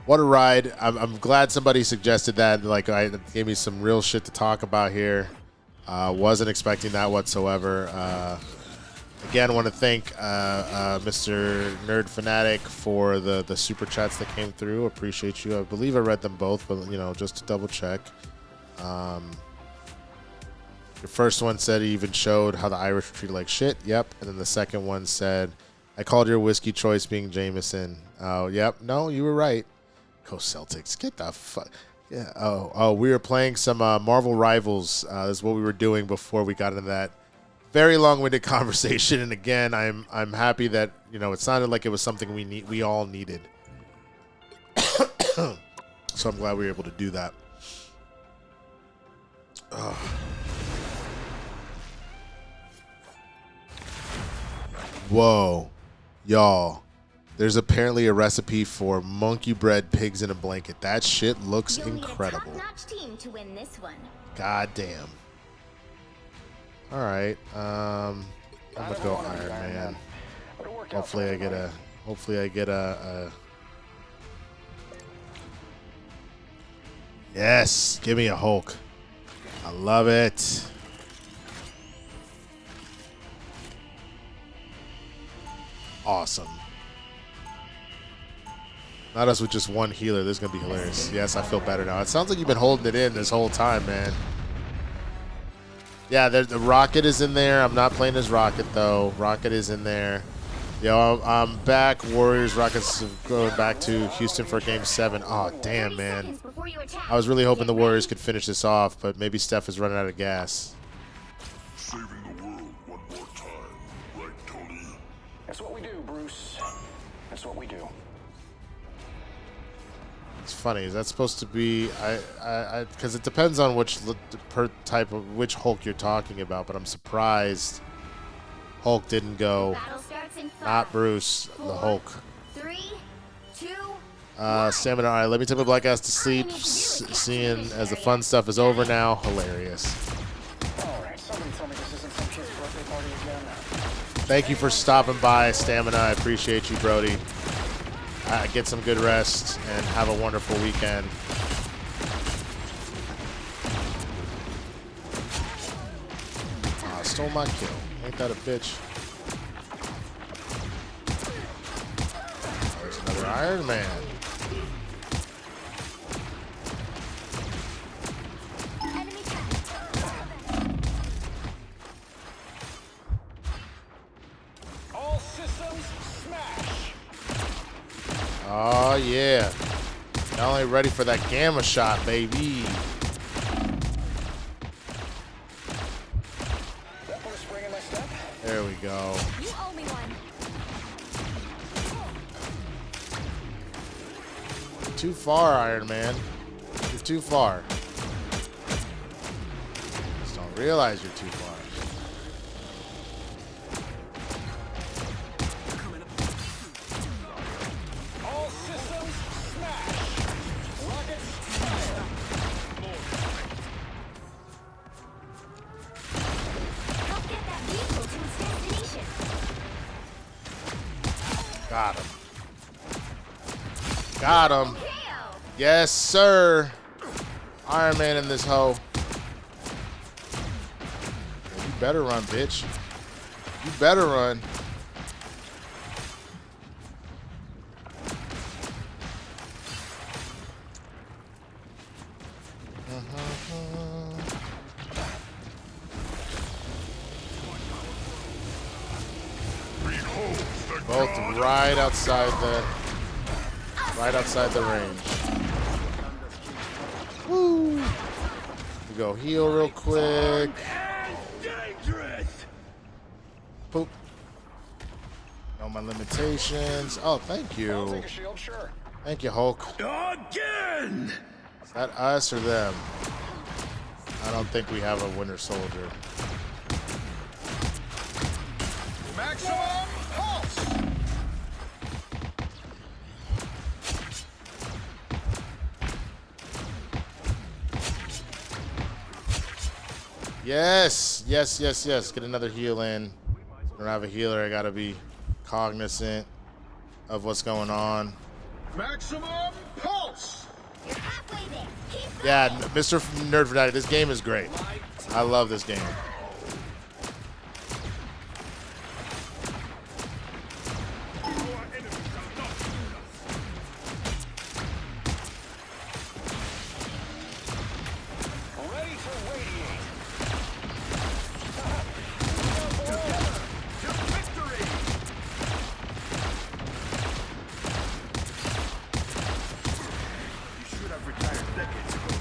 Speaker 2: What a ride. I'm glad somebody suggested that. Like, I gave me some real shit to talk about here. Wasn't expecting that whatsoever. Again, want to thank Mr. Nerd Fanatic for the super chats that came through. Appreciate you. I believe I read them both, but just to double check. Your first one said he even showed how the Irish were treated like shit. Yep. And then the second one said, "I called your whiskey choice being Jameson." Oh, yep. No, you were right. Go Celtics. Get the fuck. Yeah. Oh, we were playing some Marvel Rivals. This is what we were doing before we got into that very long-winded conversation. And again, I'm happy that it sounded like it was something we all needed. So I'm glad we were able to do that. Ugh. Whoa, y'all. There's apparently a recipe for monkey bread pigs in a blanket. That shit looks incredible.
Speaker 5: You'll need a top-notch team to win this one.
Speaker 2: God damn. All right. I'm gonna go Iron Man. Hopefully I get a Yes, give me a Hulk. I love it. Awesome. Not us with just one healer. This is going to be hilarious. Yes, I feel better now. It sounds like you've been holding it in this whole time, man. Yeah, the Rocket is in there. I'm not playing as Rocket, though. Rocket is in there. Yo, I'm back. Warriors, Rockets going back to Houston for Game 7. Oh, damn, man. I was really hoping the Warriors could finish this off, but maybe Steph is running out of gas.
Speaker 6: Saving the world one more time, right, Tony?
Speaker 7: That's what we do, Bruce. That's what we do.
Speaker 2: It's funny. Is that supposed to be? Because it depends on which Hulk you're talking about. But I'm surprised Hulk didn't go. Not Bruce, the Hulk.
Speaker 5: 3, 2,
Speaker 2: Stamina. All right, let me take my black ass to sleep. Seeing as the fun stuff is over now. Hilarious.
Speaker 7: All right, somebody tell me this isn't some kid's birthday party again.
Speaker 2: Thank you for stopping by, Stamina. I appreciate you, Brody. Get some good rest and have a wonderful weekend. I stole my kill. Ain't that a bitch? There's another Iron Man.
Speaker 7: All systems smash.
Speaker 2: Oh, yeah. Not only ready for that gamma shot, baby.
Speaker 7: That put a spring in my step.
Speaker 2: There we go.
Speaker 5: you owe me one.
Speaker 2: Too far, Iron Man. You're too far. Realize you're too far.
Speaker 7: All systems smash. Rockets fire.
Speaker 5: Help get that vehicle to its destination.
Speaker 2: Got him. Got him.
Speaker 5: KO.
Speaker 2: Yes, sir. Iron Man in this hoe. You better run, bitch. You better run. Both right outside the range. Woo! We go heal real quick. Poop. Know my limitations. Oh, thank
Speaker 7: I'll
Speaker 2: you.
Speaker 7: take a shield, sure.
Speaker 2: Thank you, Hulk.
Speaker 6: Again!
Speaker 2: Is that us or them? I don't think we have a Winter Soldier.
Speaker 7: Maximum pulse.
Speaker 2: Yes, yes, yes, yes. Get another heal in. I don't have a healer. I gotta be cognizant of what's going on.
Speaker 7: Maximum pulse.
Speaker 5: You're halfway there. Keep going.
Speaker 2: Yeah, Mr. Nerd Fanatic, this game is great. I love this game.
Speaker 7: Ready to radiate.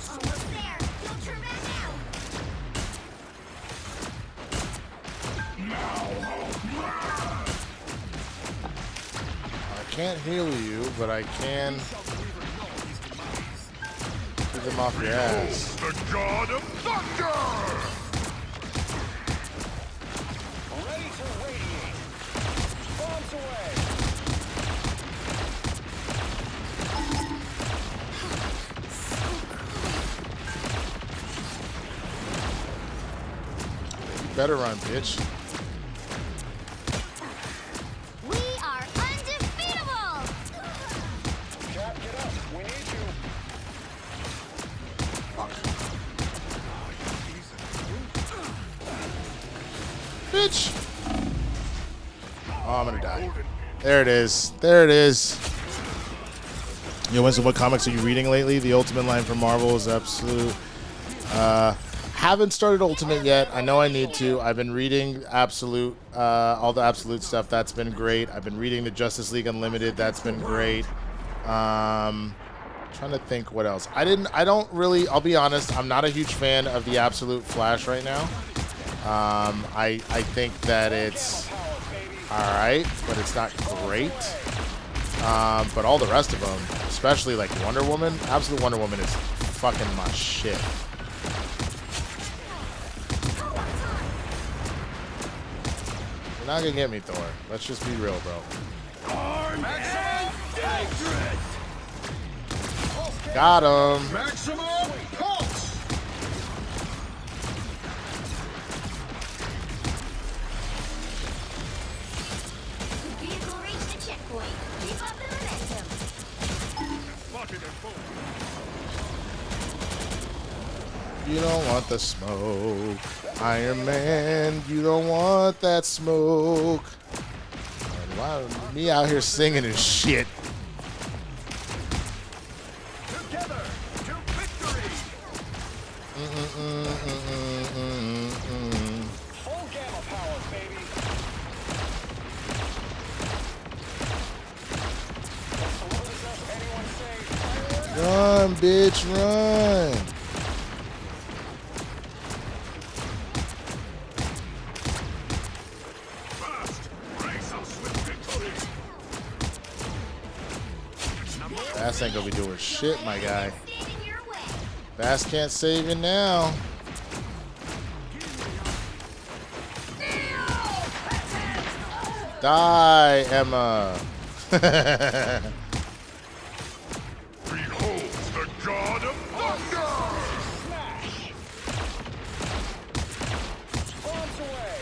Speaker 5: Almost there. Don't turn back now.
Speaker 2: I can't heal you, but I can get them off your ass.
Speaker 6: The God of Thunder!
Speaker 7: Ready to radiate. Bombs away.
Speaker 2: You better run, bitch.
Speaker 5: We are undefeatable.
Speaker 7: Cap, get up. We need you.
Speaker 2: Bitch. Oh, I'm gonna die. There it is. There it is. Yo, Winston, what comics are you reading lately? The Ultimate line from Marvel is absolute. Haven't started Ultimate yet. I know I need to. I've been reading Absolute, all the Absolute stuff. That's been great. I've been reading the Justice League Unlimited. That's been great. Trying to think what else. I'll be honest, I'm not a huge fan of the Absolute Flash right now. I think that it's alright, but it's not great. But all the rest of them, especially like Wonder Woman, Absolute Wonder Woman is fucking my shit. You're not gonna get me, Thor. Let's just be real, bro. Got him.
Speaker 7: Maximum pulse.
Speaker 5: Vehicle reached the checkpoint. Keep up the momentum.
Speaker 2: You don't want the smoke. Iron Man, you don't want that smoke. And why me out here singing and shit?
Speaker 3: Together to victory.
Speaker 7: Full gamma power, baby. What's the latest anyone say? Fireworks?
Speaker 2: Run, bitch, run. Bass ain't gonna be doing shit, my guy.
Speaker 5: Stand in your way.
Speaker 2: Bass can't save you now. Die, Emma.
Speaker 6: Behold the god of thunder!
Speaker 7: Bombs away.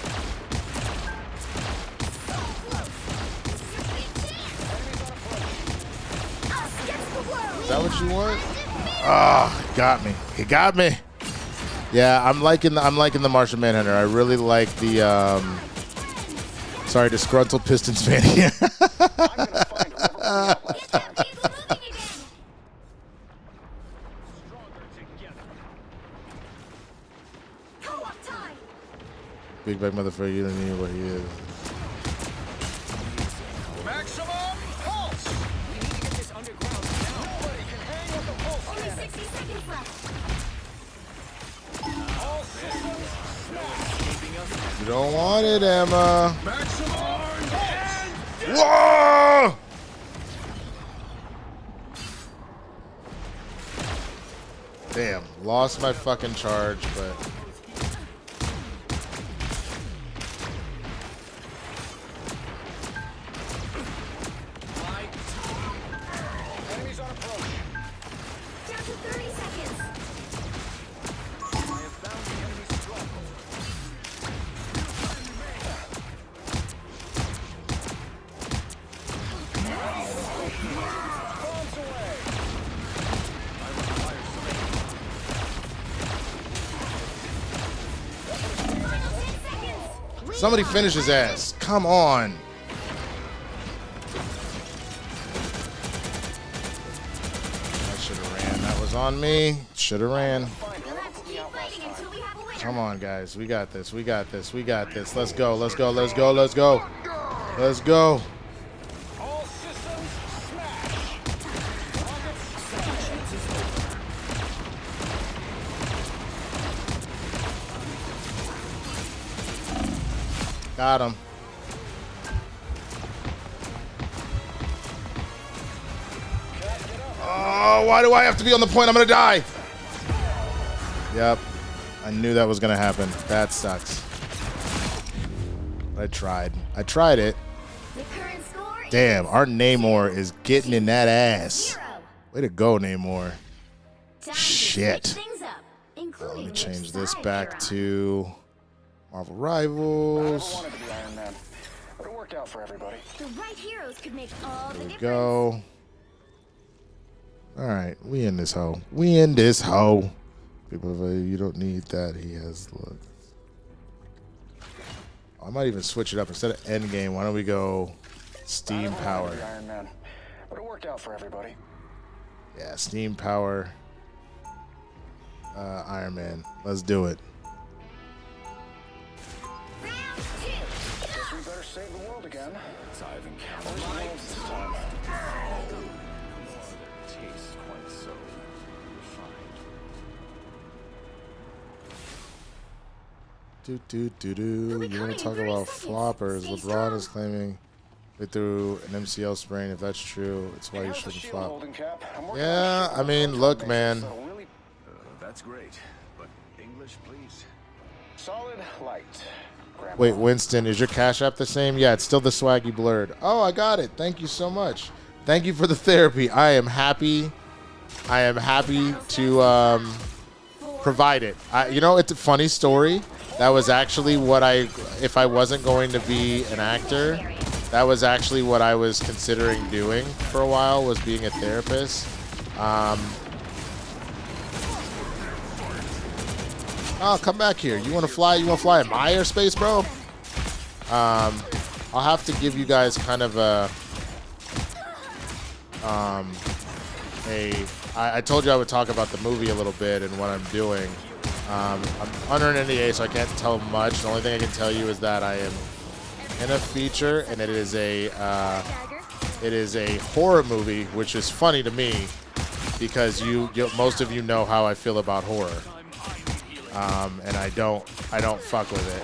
Speaker 2: Is that what you want? Ah, got me. He got me. Yeah, I'm liking the Martian Manhunter. I really like the sorry, disgruntled Pistons fan here.
Speaker 7: I'm gonna find whoever we got last time.
Speaker 2: Big bag motherfucker, you don't need what he is.
Speaker 7: Maximum pulse. We need to get this underground now. Nobody can hang with the pulse
Speaker 5: Only
Speaker 7: cannon.
Speaker 5: 60 seconds left.
Speaker 7: All systems smash.
Speaker 2: You don't want it, Emma.
Speaker 7: Maximum pulse.
Speaker 2: Whoa! Damn, lost my fucking charge, but
Speaker 7: Enemies on approach.
Speaker 5: Down to 30 seconds.
Speaker 7: I have found the enemy's stronghold. Bombs away.
Speaker 2: somebody finish his ass. Come on. I should have ran. That was on me. Should have ran.
Speaker 5: You'll have to keep fighting until we have a winner.
Speaker 2: Come on, guys. We got this. We got this. We got this. Let's go. Let's go. Let's go. Let's go. Let's go.
Speaker 7: All systems smash.
Speaker 2: Got him. Oh, why do I have to be on the point? I'm going to die. Yep. I knew that was going to happen. That sucks. I tried. I tried it.
Speaker 5: The current score
Speaker 2: Damn, our Namor is getting in that ass.
Speaker 5: 0.
Speaker 2: Way to go, Namor.
Speaker 5: Time to
Speaker 2: Shit.
Speaker 5: switch things up, including
Speaker 2: Let me
Speaker 5: which
Speaker 2: change this
Speaker 5: side
Speaker 2: back
Speaker 5: you're on.
Speaker 2: to Marvel
Speaker 7: I
Speaker 2: Rivals.
Speaker 7: never wanted to be Iron Man, but it worked out for everybody.
Speaker 5: The right heroes could make all the
Speaker 2: There we
Speaker 5: difference.
Speaker 2: go. All right, we in this hoe. We in this hoe. People, you don't need that. He has look. I might even switch it up instead of Endgame. Why don't we go Steam
Speaker 7: I never wanted
Speaker 2: Power?
Speaker 7: to be Iron Man, but it worked out for everybody.
Speaker 2: Yeah, Steam Power. Iron Man. Let's do it.
Speaker 5: Round 2.
Speaker 7: Guess we better save the world again. I've encountered the worlds this time.
Speaker 8: Tastes quite so refined.
Speaker 2: Do. You want to talk about floppers? LeBron is claiming they threw an MCL sprain. If that's true, it's why you
Speaker 7: Here's the
Speaker 2: shouldn't
Speaker 7: shield
Speaker 2: flop.
Speaker 7: holding cap. I'm working
Speaker 2: Yeah,
Speaker 7: on a
Speaker 2: I mean,
Speaker 7: shield
Speaker 2: look,
Speaker 7: combination
Speaker 2: man.
Speaker 7: that'll really
Speaker 8: That's great, but English, please.
Speaker 7: solid light. Grandma.
Speaker 2: Wait, Winston, is your Cash App the same? Yeah, it's still the Swaggy blurred. Oh, I got it. Thank you so much. Thank you for the therapy. I am happy. I am happy to provide it. You know, it's a funny story. That was actually what if I wasn't going to be an actor, that was actually what I was considering doing for a while, was being a therapist. Oh, come back here. You want to fly? You want to fly in my airspace, bro? I'll have to give you guys kind of I told you I would talk about the movie a little bit and what I'm doing. I'm under an NDA, so I can't tell much. The only thing I can tell you is that I am in a feature, and it is a horror movie, which is funny to me because most of you know how I feel about horror. And I don't fuck with it.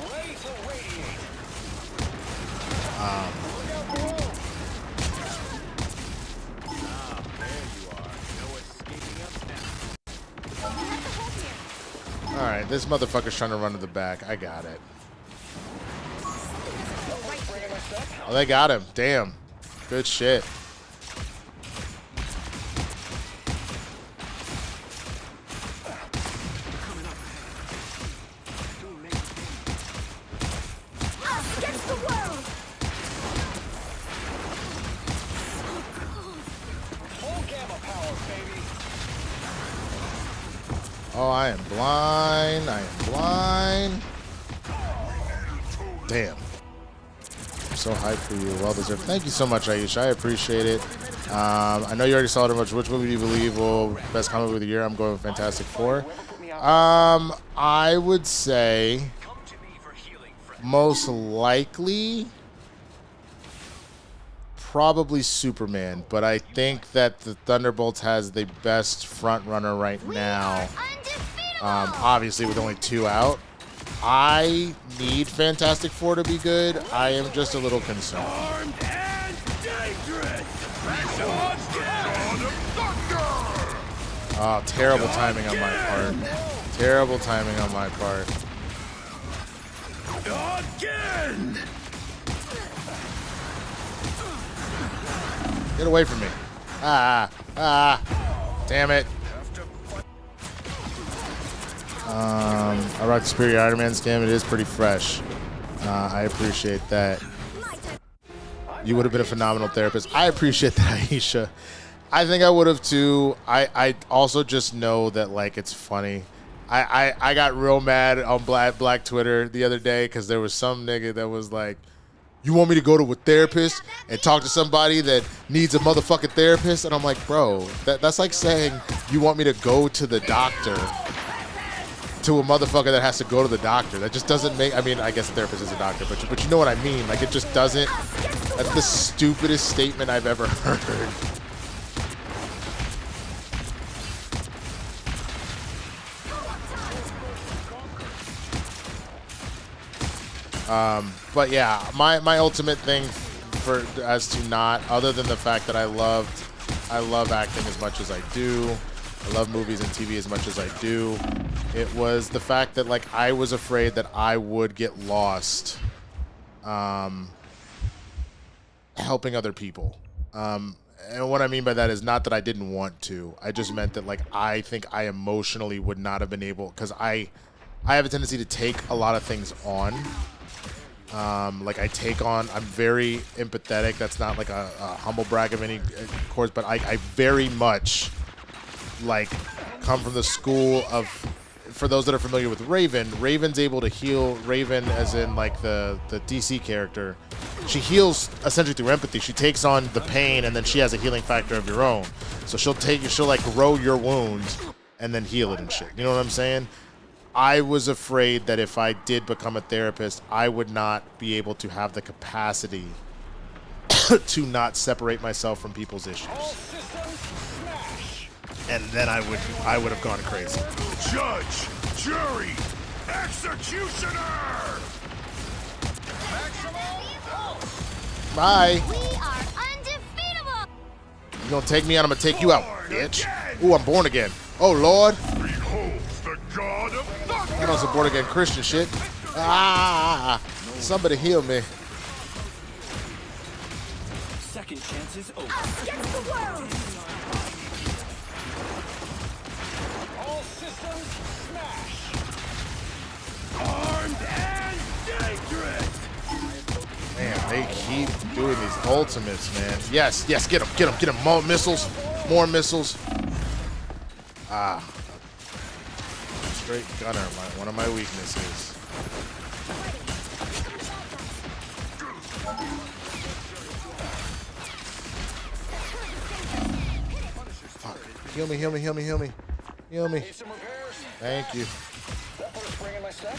Speaker 2: All right, this motherfucker's trying to run to the back. I got it. Oh, they got him. Damn. Good shit.
Speaker 5: Us against the world.
Speaker 7: Full gamma power, baby.
Speaker 2: Oh, I am blind. I am blind. Damn. I'm so hyped for you. Well deserved. Thank you so much, Aisha. I appreciate it. I know you already saw it much. Which movie do you believe will best comic movie of the year? I'm going with Fantastic Four. I would say most likely probably Superman, but I think that the Thunderbolts has the best front runner right now. Obviously with only 2 out. I need Fantastic Four to be good. I am just a little concerned.
Speaker 7: Armed and dangerous.
Speaker 2: Oh, terrible timing on my part. Terrible timing on my part.
Speaker 7: Again.
Speaker 2: Get away from me. Damn it. I rock the Superior Iron Man skin. It is pretty fresh. I appreciate that. You would have been a phenomenal therapist. I appreciate that, Aisha. I think I would have too. I also just know that like it's funny. I got real mad on Black Twitter the other day because there was some nigga that was like, you want me to go to a therapist and talk to somebody that needs a motherfucking therapist? And I'm like, bro, that's like saying you want me to go to the doctor to a motherfucker that has to go to the doctor. That just doesn't make, I mean, I guess a therapist is a doctor, but you know what I mean? Like, it just doesn't, that's the stupidest statement I've ever heard. But yeah, my ultimate thing for as to not, other than the fact that I love acting as much as I do, I love movies and TV as much as I do, it was the fact that like I was afraid that I would get lost helping other people. And what I mean by that is not that I didn't want to. I just meant that like I think I emotionally would not have been able, because I have a tendency to take a lot of things on. Like I take on, I'm very empathetic. That's not like a humble brag of any course, but I very much like come from the school of, for those that are familiar with Raven, Raven's able to heal. Raven, as in like the DC character, she heals essentially through empathy. She takes on the pain and then she has a healing factor of your own. So she'll like grow your wounds and then heal it and shit. You know what I'm saying? I was afraid that if I did become a therapist, I would not be able to have the capacity to not separate myself from people's issues. And then I would have gone crazy.
Speaker 6: Judge, jury, executioner!
Speaker 2: Bye.
Speaker 5: We are undefeatable.
Speaker 2: You gonna take me out, I'm gonna take you out, bitch. Ooh, I'm born again. Oh, Lord.
Speaker 6: Behold the god of thunder!
Speaker 2: I know some born again Christian shit. Somebody heal me.
Speaker 8: Second chances over.
Speaker 5: Us against the world.
Speaker 7: All systems smash.
Speaker 6: Armed and dangerous!
Speaker 2: Man, they keep doing these ultimates, man. Yes, get him. More missiles. Straight gunner, one of my weaknesses. Fuck. Heal me.
Speaker 7: Need some repairs?
Speaker 2: Thank you.
Speaker 7: That put a spring in my step.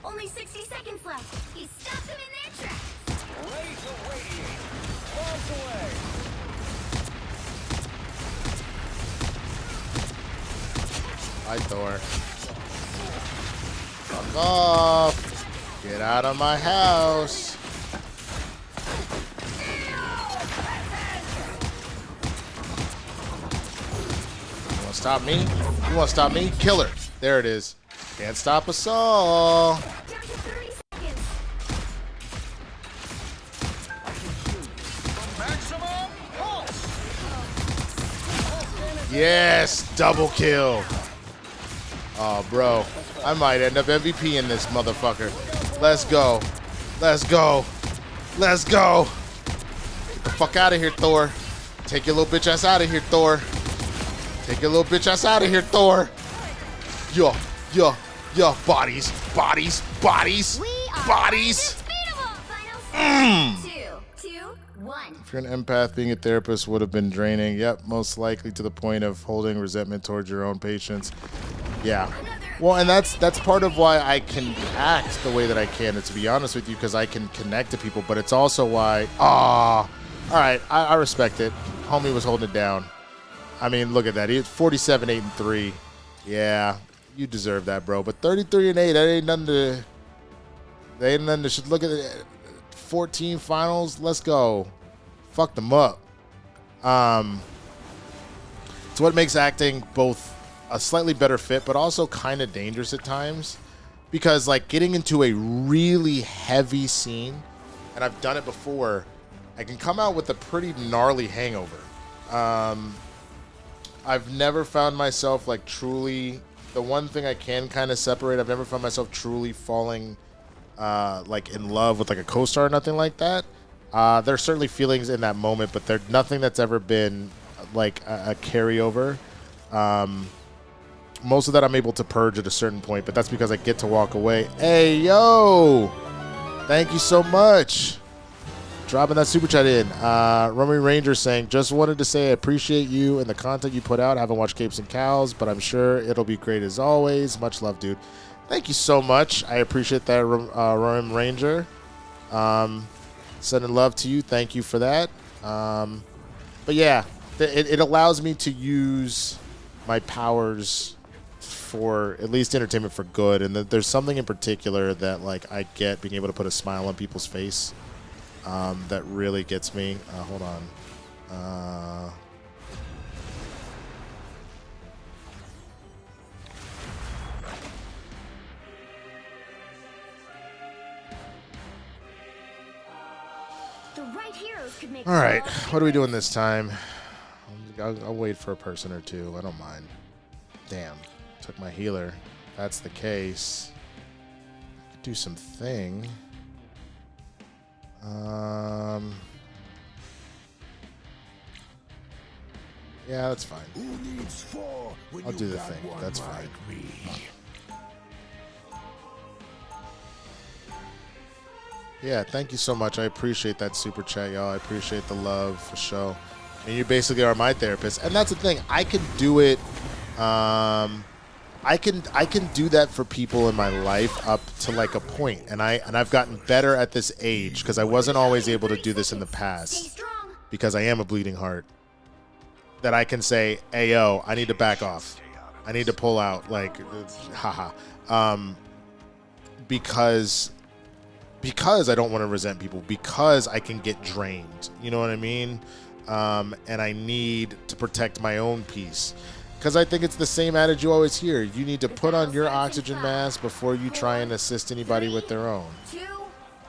Speaker 5: Only 60 seconds left. He stopped them in their tracks.
Speaker 7: Ready to radiate. Bombs away.
Speaker 2: Hi, Thor. Fuck off. Get out of my house. You wanna stop me? You wanna stop me? Kill her. There it is. Can't stop us all.
Speaker 5: Down to 30 seconds.
Speaker 2: Yes, double kill. Oh, bro. I might end up MVP in this motherfucker. Let's go. Let's go. Let's go. Get the fuck out of here, Thor. Take your little bitch ass out of here, Thor. Take your little bitch ass out of here, Thor. Yo, yo, yo. Bodies, bodies, bodies, bodies.
Speaker 5: Final 2, 2, 1.
Speaker 2: If you're an empath, being a therapist would have been draining. Yep, most likely to the point of holding resentment towards your own patients. Yeah. Well, and that's part of why I can act the way that I can, to be honest with you, because I can connect to people. But it's also why, all right, I respect it. Homie was holding it down. I mean, look at that. He's 47, 8, and 3. Yeah, you deserve that, bro. But 33 and 8, that ain't nothing to. They ain't nothing to. Should look at it. 14 finals. Let's go. Fuck them up. It's what makes acting both a slightly better fit, but also kind of dangerous at times, because like getting into a really heavy scene, and I've done it before, I can come out with a pretty gnarly hangover. I've never found myself like truly, the one thing I can kind of separate, I've never found myself truly falling like in love with like a co-star or nothing like that. There's certainly feelings in that moment, but there's nothing that's ever been like a carryover. Most of that I'm able to purge at a certain point, but that's because I get to walk away. Hey, yo! Thank you so much. Dropping that super chat in. Romy Ranger saying, just wanted to say I appreciate you and the content you put out. I haven't watched Capes and Cows, but I'm sure it'll be great as always. Much love, dude. Thank you so much. I appreciate that, Romy Ranger. Sending love to you. Thank you for that. But yeah, it allows me to use my powers for at least entertainment for good, and there's something in particular that like I get being able to put a smile on people's face that really gets me. Hold on.
Speaker 5: The right heroes could make
Speaker 2: All right, what are we doing this time? I'll wait for a person or two. I don't mind. Damn, took my healer. If that's the case, I could do something. Yeah, that's fine. I'll do the thing. That's fine. Yeah, thank you so much. I appreciate that super chat, y'all. I appreciate the love for sure. And you basically are my therapist, and that's the thing. I can do it. I can do that for people in my life up to like a point, and I've gotten better at this age because I wasn't always able to do this in the past because I am a bleeding heart. That I can say, "Hey yo, I need to back off. I need to pull out." Like, haha. Because I don't want to resent people, because I can get drained. You know what I mean? And I need to protect my own peace. Because I think it's the same adage you always hear. You need to put on your oxygen mask before you try and assist anybody with their own. All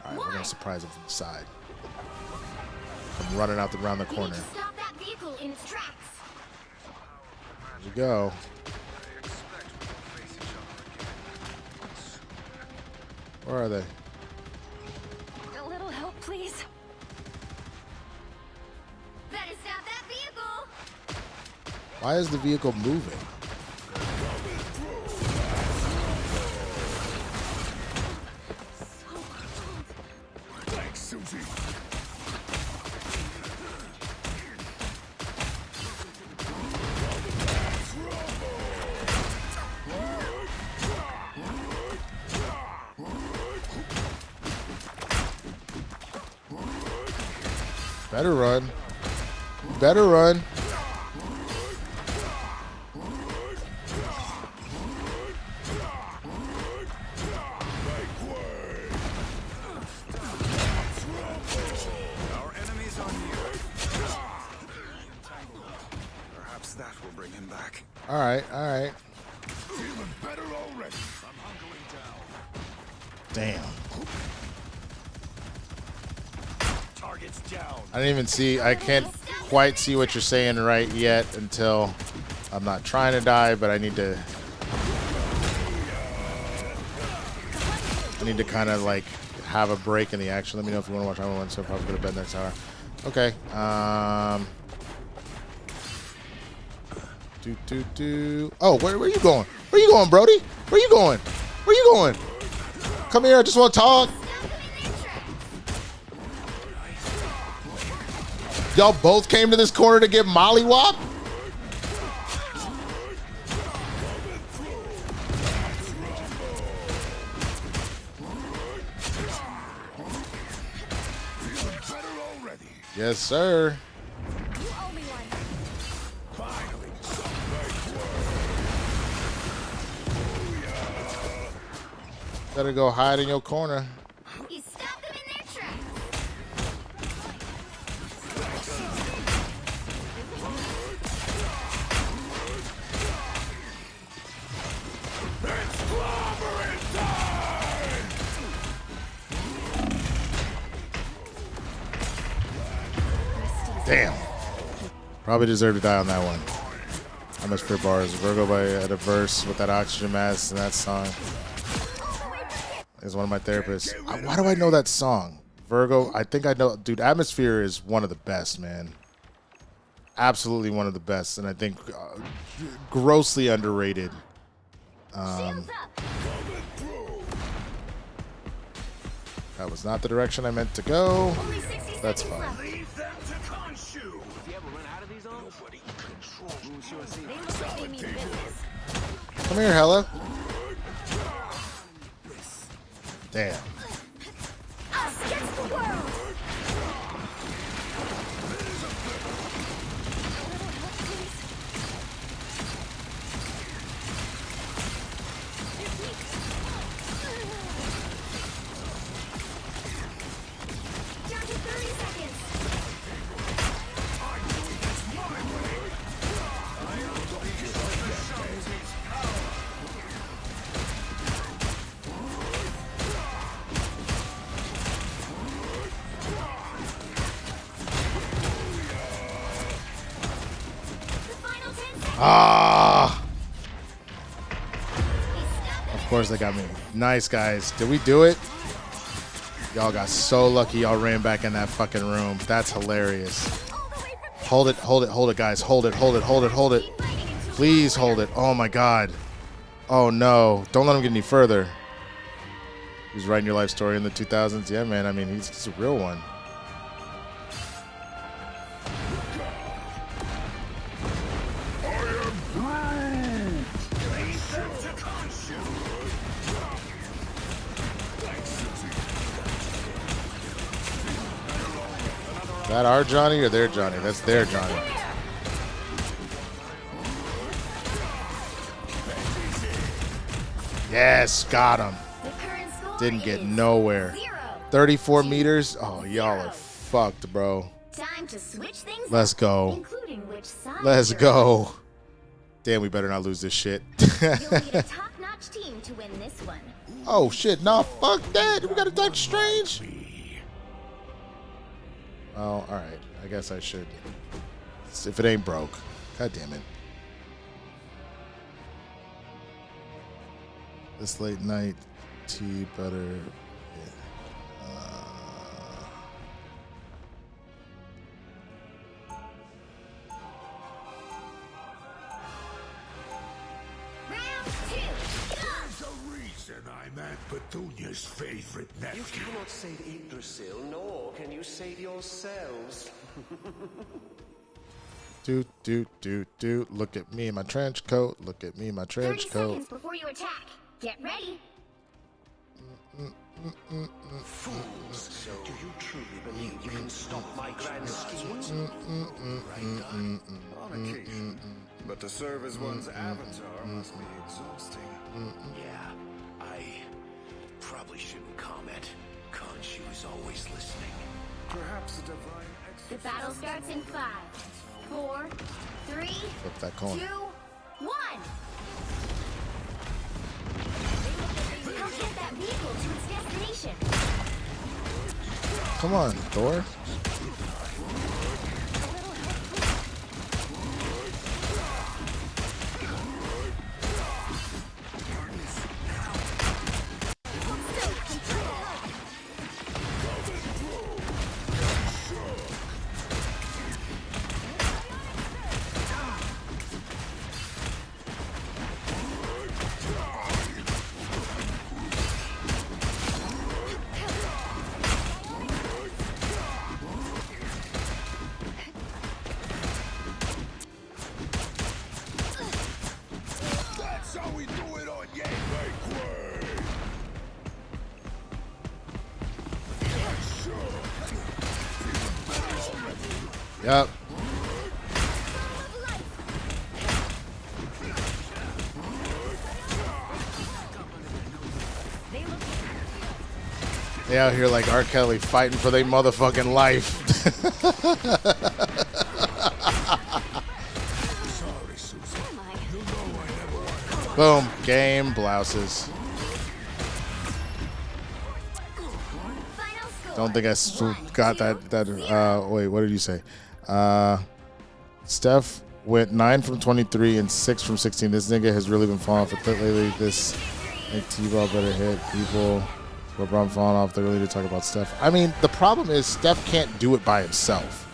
Speaker 2: right, we're going to surprise him from the side. I'm running out around the corner.
Speaker 5: Stop that vehicle in its tracks.
Speaker 2: Here we go. Where are they?
Speaker 5: A little help, please. Better stop that vehicle.
Speaker 2: Why is the vehicle moving?
Speaker 6: Thanks, Susie.
Speaker 2: Better run. Better run.
Speaker 8: Our enemies are near. Perhaps that will bring him back.
Speaker 2: All right, all right.
Speaker 6: Feeling better already.
Speaker 8: I'm hunkering down.
Speaker 2: Damn.
Speaker 8: Targets down.
Speaker 2: I didn't even see. I can't quite see what you're saying right yet until I'm not trying to die, but I need to kind of like have a break in the action. Let me know if you want to watch Iron Man, so probably go to bed next hour. Okay. Oh, where are you going? Where you going, Brody? Where you going? Where you going? Come here, I just want to talk. Y'all both came to this corner to get mollywop? Yes, sir. Better go hide in your corner.
Speaker 5: You stopped them in their tracks.
Speaker 2: Damn. Probably deserved to die on that one. How much for bars? Virgo by a verse with that oxygen mask and that song. Is one of my therapists. Why do I know that song? Virgo, I think I know. Dude, Atmosphere is one of the best, man. Absolutely one of the best. And I think grossly underrated. That was not the direction I meant to go. That's fine.
Speaker 8: Leave them to Khonshu. If you ever run out of these on, nobody controls.
Speaker 5: They look like they mean business.
Speaker 2: Come here, Hella. Damn.
Speaker 5: Us against the world. Down to 30 seconds.
Speaker 2: Ah! Of course they got me. Nice, guys. Did we do it? Y'all got so lucky y'all ran back in that fucking room. That's hilarious. Hold it, guys. Hold it. Please hold it. Oh, my God. Oh, no. Don't let him get any further. He was writing your life story in the 2000s. Yeah, man. I mean, he's a real one. Is that our Johnny or their Johnny? That's their Johnny. Yes, got him. Didn't get nowhere. 34 meters? Oh, y'all are fucked, bro.
Speaker 5: Time to switch things
Speaker 2: Let's
Speaker 5: up,
Speaker 2: go.
Speaker 5: including which side
Speaker 2: Let's
Speaker 5: you're
Speaker 2: go. Damn, we better not lose this shit.
Speaker 5: You'll need a top-notch team to win this one.
Speaker 2: Oh, shit. Nah, fuck that. We got a Doctor Strange. Oh, all right. I guess I should. If it ain't broke. God damn it. This late night tea butter.
Speaker 5: Round two.
Speaker 6: There's a reason I'm Aunt Petunia's favorite
Speaker 8: You
Speaker 6: nephew.
Speaker 8: cannot save Yggdrasil, nor can you save yourselves.
Speaker 2: Do. Look at me in my trench coat. Look at me in my
Speaker 5: 30
Speaker 2: trench coat.
Speaker 5: seconds before you attack. Get ready.
Speaker 8: Fools! So, do you truly believe you can stop my grand schemes?
Speaker 6: On occasion. But to serve as one's avatar must be exhausting.
Speaker 8: Yeah, I probably shouldn't comment. Khonshu is always listening.
Speaker 6: Perhaps a divine
Speaker 5: The
Speaker 6: exercise.
Speaker 5: battle starts in 5, 4, 3,
Speaker 2: Flip that
Speaker 5: 2,
Speaker 2: coin.
Speaker 5: 1. Help get that vehicle to its destination.
Speaker 2: Come on, Thor. Yep. They out here like R. Kelly fighting for their motherfucking life. Boom. Game blouses. Don't think I got that. Wait, what did you say? Steph went 9 from 23 and 6 from 16. This nigga has really been falling off a clip lately. This make T-ball better hit people. LeBron falling off. They really did talk about Steph. I mean, the problem is Steph can't do it by himself,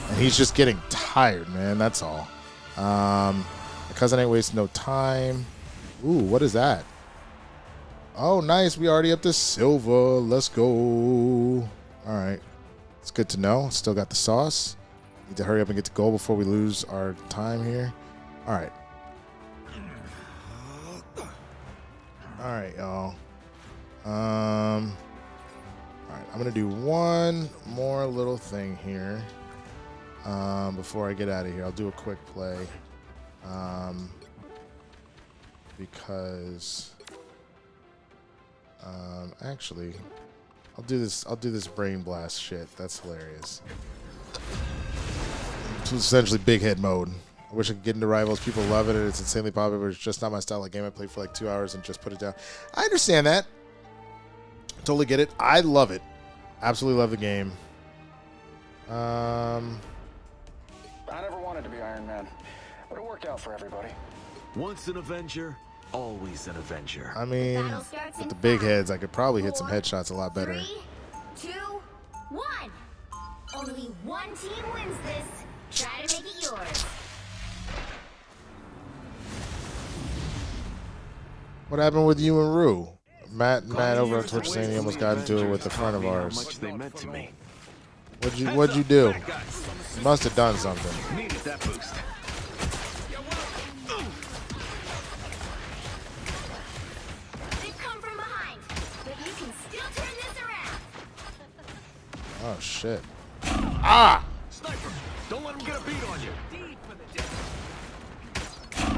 Speaker 2: and he's just getting tired, man. That's all. My cousin ain't wasting no time. Ooh, what is that? Oh, nice. We already up to silver. Let's go. All right. It's good to know. Still got the sauce. Need to hurry up and get to goal before we lose our time here. All right. All right, y'all. All right. I'm going to do one more little thing here before I get out of here. I'll do a quick play because... actually, I'll do this brain blast shit. That's hilarious. It's essentially big head mode. I wish I could get into Rivals. People love it, and it's insanely popular, but it's just not my style of game. I play for like 2 hours and just put it down. I understand that. Totally get it. I love it. Absolutely love the game.
Speaker 8: I never wanted to be Iron Man, but it worked out for everybody.
Speaker 9: Once an Avenger, always an Avenger.
Speaker 2: I mean, with the big heads, I could probably hit some headshots a lot better.
Speaker 5: 3, 2, 1. Only one team wins this. Try to make it yours.
Speaker 2: What happened with you and Rue? Matt over on Twitch saying he almost got into it with a friend of ours.
Speaker 9: Much they meant to me.
Speaker 2: What'd you do? You must have done something.
Speaker 9: Needed that boost.
Speaker 5: They've come from behind, but you can still turn this around.
Speaker 2: Oh shit. Ah!
Speaker 9: Sniper, don't let him get a beat on you.
Speaker 7: Deep for the day.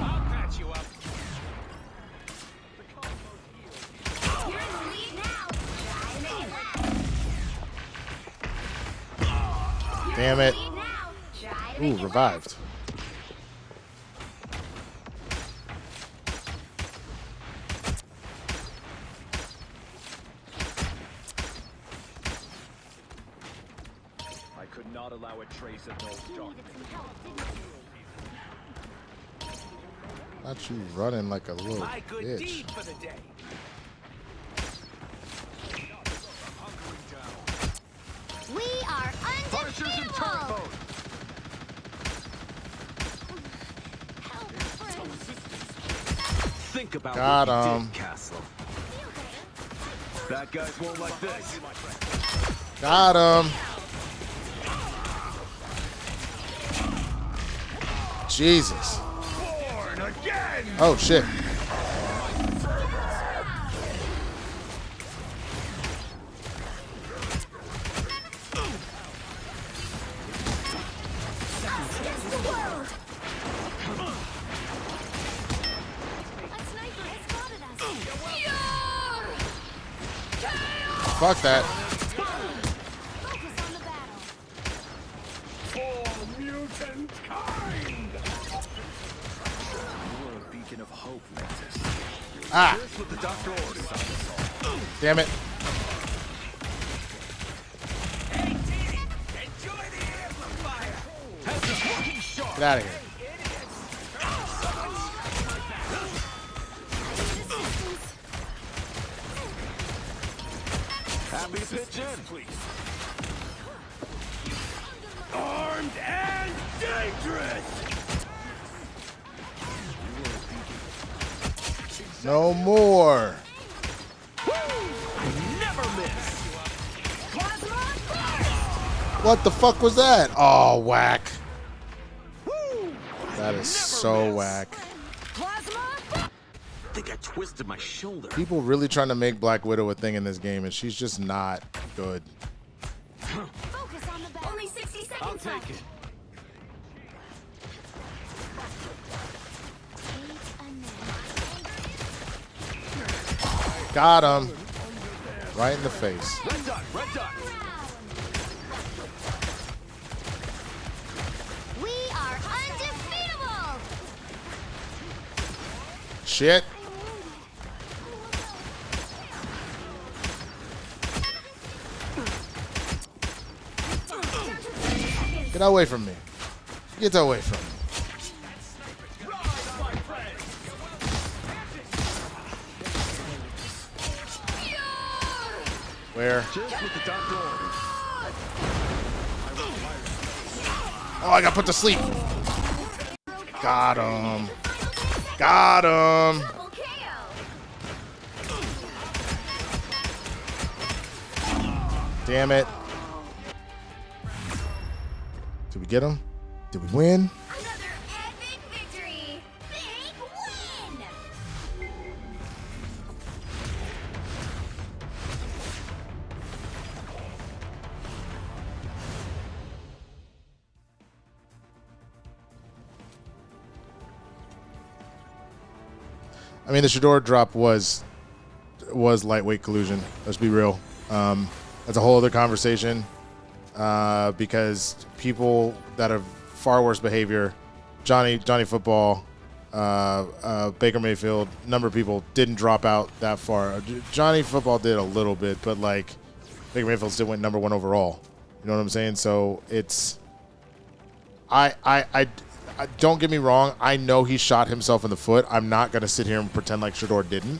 Speaker 7: I'll patch you up.
Speaker 5: You're in the lead now. Try to make it last.
Speaker 2: Damn it.
Speaker 5: Lead now. Try to
Speaker 2: Ooh,
Speaker 5: make it
Speaker 2: revived.
Speaker 9: I could not allow a trace of those darkness.
Speaker 2: Not you running like a little
Speaker 7: My good
Speaker 2: bitch.
Speaker 7: deed for the day.
Speaker 5: We are
Speaker 9: Punishers in turret
Speaker 5: undefeatable.
Speaker 9: mode. Think about
Speaker 2: Got
Speaker 9: what you
Speaker 2: him.
Speaker 9: did, Castle. Bad guys won't like this.
Speaker 2: Got him. Jesus.
Speaker 3: Born again!
Speaker 2: Oh shit.
Speaker 5: Against the world. A sniper has spotted us.
Speaker 2: Fuck that.
Speaker 5: Focus on the battle.
Speaker 3: For mutant kind!
Speaker 9: You were a beacon of hope, Mantis.
Speaker 2: Ah.
Speaker 9: Here's what the doctor ordered.
Speaker 2: Damn it.
Speaker 7: Hey, team, enjoy the amplifier.
Speaker 9: Has this working sharp.
Speaker 2: Get out of here.
Speaker 9: Happy to pitch in, please.
Speaker 3: Armed and dangerous!
Speaker 2: No more.
Speaker 9: Never miss.
Speaker 2: What the fuck was that? Oh, whack. That is so whack.
Speaker 9: I think I twisted my shoulder.
Speaker 2: People really trying to make Black Widow a thing in this game, and she's just not good.
Speaker 5: Focus on the battle. Only 60 seconds
Speaker 9: I'll
Speaker 5: left.
Speaker 9: take it.
Speaker 2: Got him. Right in the face.
Speaker 7: Red dot, red dot.
Speaker 5: We are undefeatable!
Speaker 2: Shit. Get away from me. Get away from me. Where?
Speaker 7: Just with the top door.
Speaker 2: Oh, I got put to sleep. Got him. Got him.
Speaker 5: Double KO!
Speaker 2: Damn it. Did we get him? Did we win?
Speaker 5: Another epic victory! Big win!
Speaker 2: I mean, the Shador drop was lightweight collusion. Let's be real. That's a whole other conversation because people that have far worse behavior, Johnny Football, Baker Mayfield, number of people didn't drop out that far. Johnny Football did a little bit, but like Baker Mayfield still went number 1 overall. You know what I'm saying? So it's I don't get me wrong. I know he shot himself in the foot. I'm not going to sit here and pretend like Shador didn't.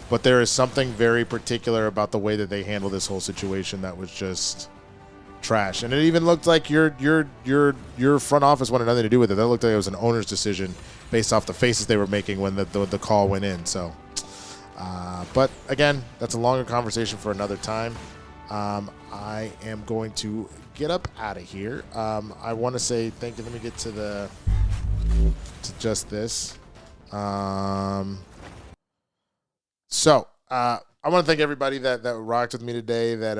Speaker 2: But there is something very particular about the way that they handled this whole situation that was just trash. And it even looked like your front office wanted nothing to do with it. That looked like it was an owner's decision based off the faces they were making when the call went in. So, but again, that's a longer conversation for another time. I am going to get up out of here. I want to say thank you. Let me get to just this. So I want to thank everybody that rocked with me today, that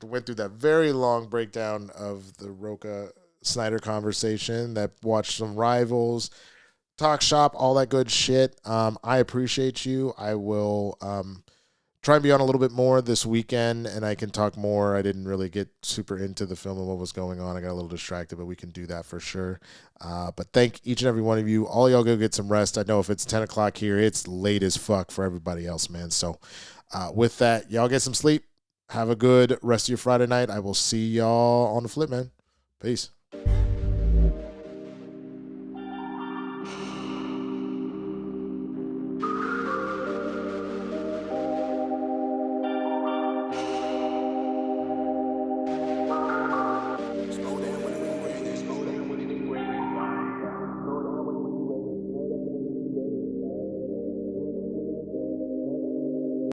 Speaker 2: went through that very long breakdown of the Rocha Snyder conversation, that watched some Rivals, talk shop, all that good shit. I appreciate you. I will try and be on a little bit more this weekend, and I can talk more. I didn't really get super into the film and what was going on. I got a little distracted, but we can do that for sure. But thank each and every one of you. All y'all go get some rest. I know if it's 10 o'clock here, it's late as fuck for everybody else, man. So with that, y'all get some sleep. Have a good rest of your Friday night. I will see y'all on the flip, man. Peace.